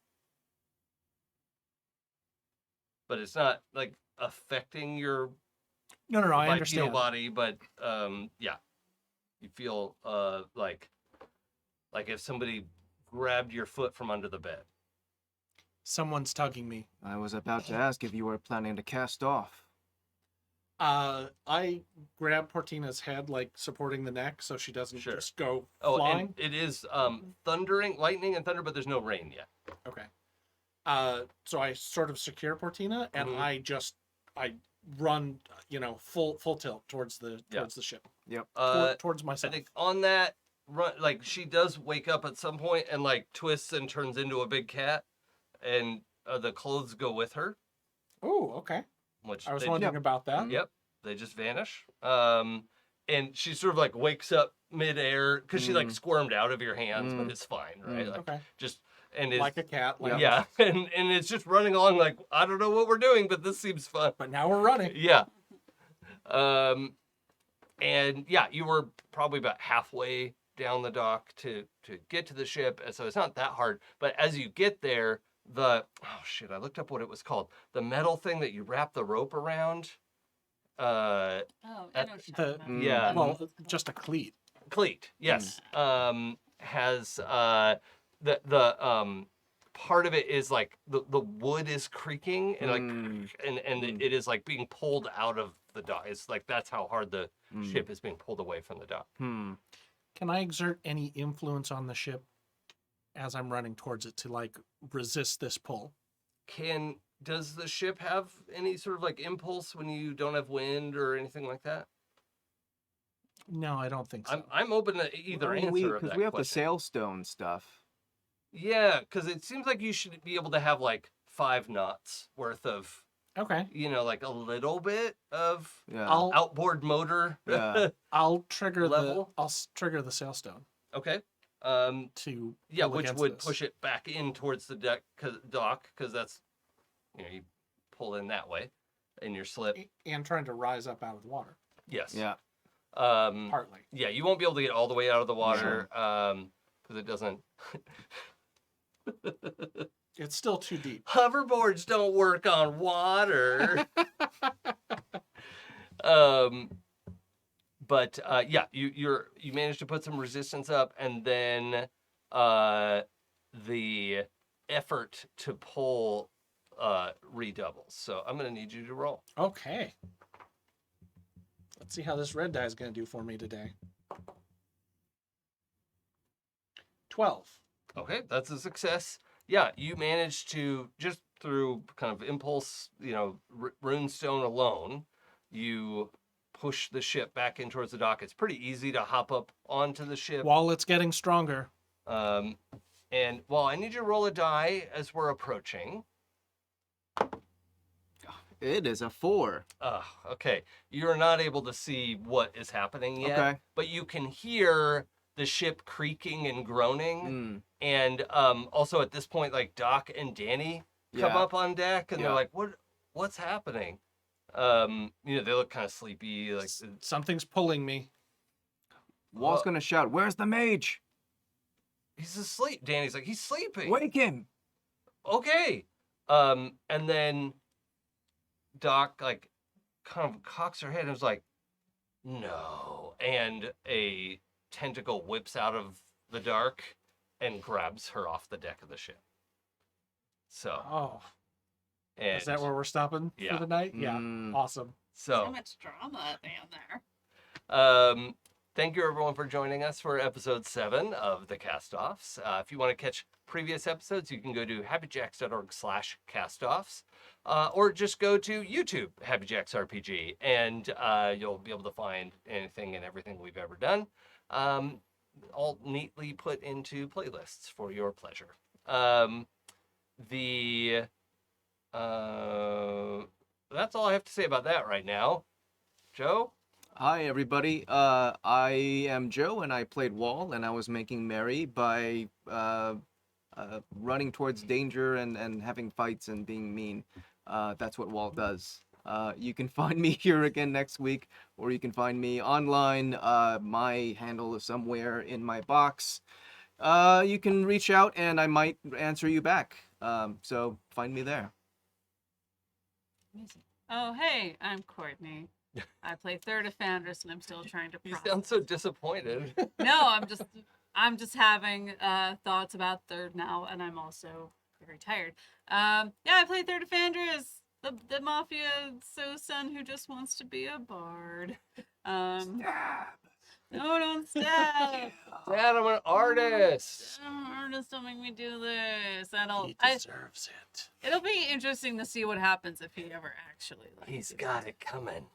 But it's not like affecting your No, I bipedal understand. body, but yeah. You feel like if somebody grabbed your foot from under the bed. Someone's tugging me. I was about to ask if you were planning to cast off. I grab Portina's head, like supporting the neck, so she doesn't Sure. just go Oh, flying. and it is thundering, lightning and thunder, but there's no rain yet. Okay. So I sort of secure Portina, and Mhm. I run, full tilt towards the ship, towards I myself. think on that run, like she does wake up at some point and like twists and turns into a big cat, and the clothes go with her. Oh, okay. Which I was they- wondering about that. Yep, they just vanish. And she sort of like wakes up midair because she like squirmed out of your hands, but it's fine, right? Like, Okay. just and it's Like a cat. Like yeah, and it's just running along like I don't know what we're doing, but this seems fun. But now we're running. Yeah. And yeah, you were probably about halfway down the dock to get to the ship, and so it's not that hard. But as you get there, I looked up what it was called. The metal thing that you wrap the rope around. Oh, I know what you're talking about. Yeah. Well, just a cleat. Cleat, yes. Has the part of it is like the wood is creaking and like and it is like being pulled out of the dock. It's like that's how hard the ship is being pulled away from the dock. Can I exert any influence on the ship as I'm running towards it to like resist this pull? Does the ship have any sort of like impulse when you don't have wind or anything like that? No, I don't think so. I'm open to either answer of Because that we have the question. sailstone stuff. Yeah, because it seems like you should be able to have like 5 knots worth of, Okay. like a little bit of Yeah. outboard motor. Yeah. I'll trigger Level? I'll trigger the sailstone. Okay. to Yeah, pull which against would this. push it back in towards the dock, because that's, you pull in that way in your slip. And trying to rise up out of the water, Yes. Yeah. partly. Yeah, you won't be able to get all the way out of the water, because it doesn't. It's still too deep. Hoverboards don't work on water. But yeah, you managed to put some resistance up, and then the effort to pull redoubles. So I'm gonna need you to roll. Okay. Let's see how this red die is going to do for me today. 12. Okay, that's a success. Yeah, you managed to, just through kind of impulse, runestone alone, you push the ship back in towards the dock. It's pretty easy to hop up onto the ship. While it's getting stronger. And well, I need you to roll a die as we're approaching. It is a 4. Okay. You're not able to see what is happening yet, Okay. but you can hear the ship creaking and groaning. And also at this point, like Doc and Danny come up on deck, and they're like, what's happening? They look kind of sleepy. Like Something's pulling me. Wall's gonna shout, "Where's the mage? he's asleep. Danny's like, he's sleeping. Wake him!" Okay. And then Doc like kind of cocks her head and is like, no. And a tentacle whips out of the dark and grabs her off the deck of the ship. So, Oh. and Is that where we're stopping Yeah. for the night? Yeah. Awesome. So so much drama down there. thank you everyone for joining us for episode 7 of the Castoffs. If you want to catch previous episodes, you can go to happyjacks.org/castoffs, or just go to YouTube, happyjacksrpg, and you'll be able to find anything and everything we've ever done, all neatly put into playlists for your pleasure. That's all I have to say about that right now. Joe? Hi, everybody. I am Joe, and I played Wall, and I was making merry by running towards danger and having fights and being mean. That's what Wall does. You can find me here again next week, or you can find me online. My handle is somewhere in my box. You can reach out, and I might answer you back. So find me there. Oh, hey, I'm Courtney. I play third of Foundress, and I'm still trying to You process. sound so disappointed. No, I'm just having thoughts about third now, and I'm also very tired. Yeah, I play third of Foundress, the mafia son who just wants to be a bard. No, don't stab. Dad, I'm an artist. Artist, don't make me do this. He deserves it. It'll be interesting to see what happens if he ever actually. He's got it coming.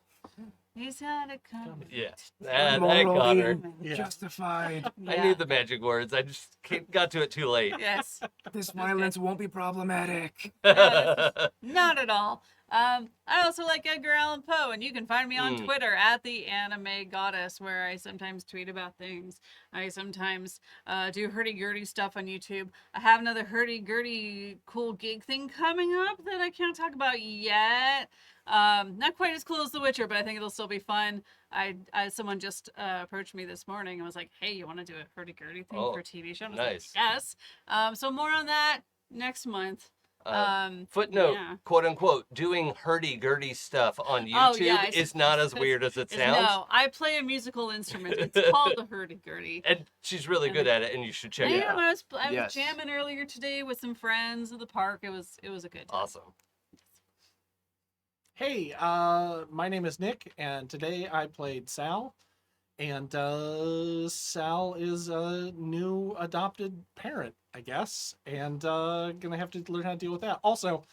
He's had it coming. Yeah, that got her. Yeah. Justified. I knew the magic words. I just got to it too late. Yes. This violence won't be problematic. Not at all. I also like Edgar Allan Poe, and you can find me on Twitter at the Anime Goddess, where I sometimes tweet about things. I sometimes do hurdy-gurdy stuff on YouTube. I have another hurdy-gurdy cool gig thing coming up that I can't talk about yet. Not quite as cool as The Witcher, but I think it'll still be fun. Someone just approached me this morning and was like, "Hey, you want to do a hurdy-gurdy thing for a TV show?" And I was nice. like, yes. So more on that next month. Footnote, yeah. quote unquote, doing hurdy-gurdy stuff on YouTube is not as weird as it sounds. No, I play a musical instrument. It's called the hurdy-gurdy. And she's really good at it, and you should check it out. I was Yes. jamming earlier today with some friends at the park. It was a good time. Awesome. Hey, my name is Nick, and today I played Sal. And Sal is a new adopted parent, I guess, and gonna have to learn how to deal with that. Also,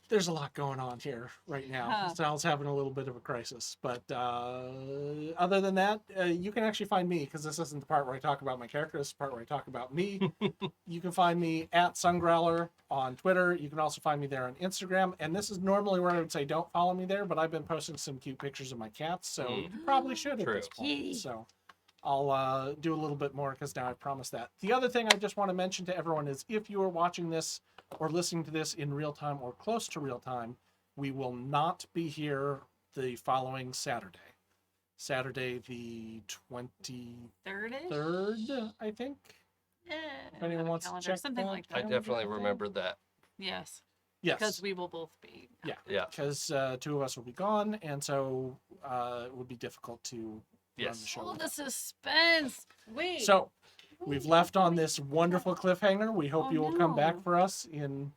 there's a lot going on here right now. Huh. Sal's having a little bit of a crisis, but other than that, you can actually find me, because this isn't the part where I talk about my character. This is the part where I talk about me. You can find me at Sungrowler on Twitter. You can also find me there on Instagram, and this is normally where I would say don't follow me there, but I've been posting some cute pictures of my cats, so you probably should at True. this point. So I'll do a little bit more because now I promised that. The other thing I just want to mention to everyone is if you are watching this or listening to this in real time or close to real time, we will not be here the following Saturday. Saturday the 23rd, Third-ish? I think. Yeah. If anyone on a wants to calendar, check something that. like I that. definitely remember that. Yes, Yes. because we will both be. Yeah. Yeah. Because two of us will be gone, and so it would be difficult to run the Yes. show. Oh, without. the suspense! Wait. So we've left on this wonderful cliffhanger. We hope Oh, you will come back no. for us in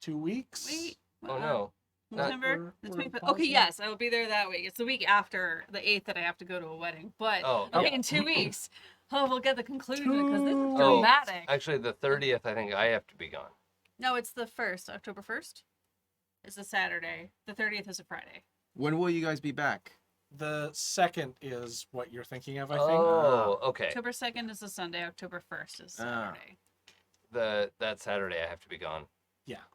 2 weeks. Wait. Oh no. September the We're 25th. Okay, pausing. yes, I will be there that week. It's the week after the 8th that I have to go to a wedding. But Oh, okay, yeah. in 2 weeks. Oh, we'll get the conclusion because this is Oh. dramatic. Actually, the 30th, I think I have to be gone. No, it's the 1st, October 1st. It's a Saturday. The 30th is a Friday. When will you guys be back? The 2nd is what you're thinking of, I think. Oh, okay. October 2nd is a Sunday. October 1st is Ah. Saturday. That Saturday I have to be gone.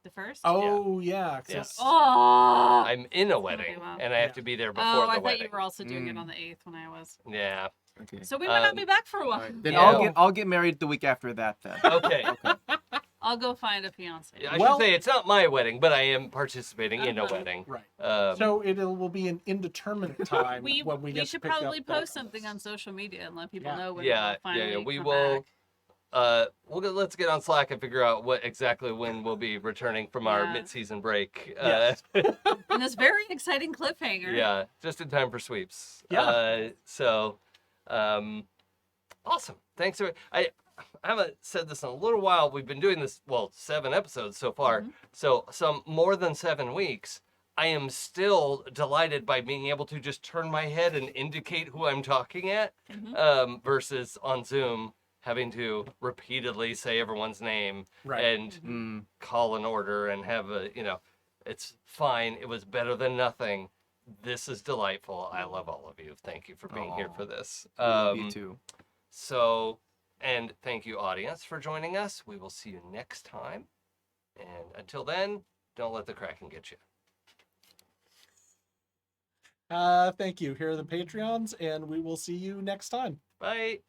The 1st? Oh, yeah. 'cause Yeah. it's- Oh! I'm in a gonna be wedding, wild. and I have Yeah. to be there before Oh, the I thought wedding. you were also doing it Mm. on the 8th when I was. Yeah. Okay. So we might not Um, be back for a while. Alright, then Yeah. I'll get married the week after that then. Okay. I'll go find a fiance. I Well- should say it's not my wedding, but I am participating in a Uh-huh. wedding. Right. Um, So it will be an indeterminate time We when we get should to pick probably up post that- something on social media and let people Yeah. know when Yeah, we'll finally we come will. back. Let's get on Slack and figure out what exactly when we'll be returning from our Yeah. mid-season break. Yes. And this very exciting cliffhanger. Yeah, just in time for sweeps. Yeah. Awesome. Thanks. I haven't said this in a little while. We've been doing this, 7 episodes so far. Mhm. So some more than 7 weeks. I am still delighted by being able to just turn my head and indicate who I'm talking at, Mhm. versus on Zoom having to repeatedly say everyone's name Right. and Mm. call an order and have it's fine. It was better than nothing. This is delightful. I love all of you. Thank you for being here Aw. for this. We love you too. So, and thank you, audience, for joining us. We will see you next time. And until then, don't let the Kraken get you. Thank you. Here are the Patreons, and we will see you next time. Bye.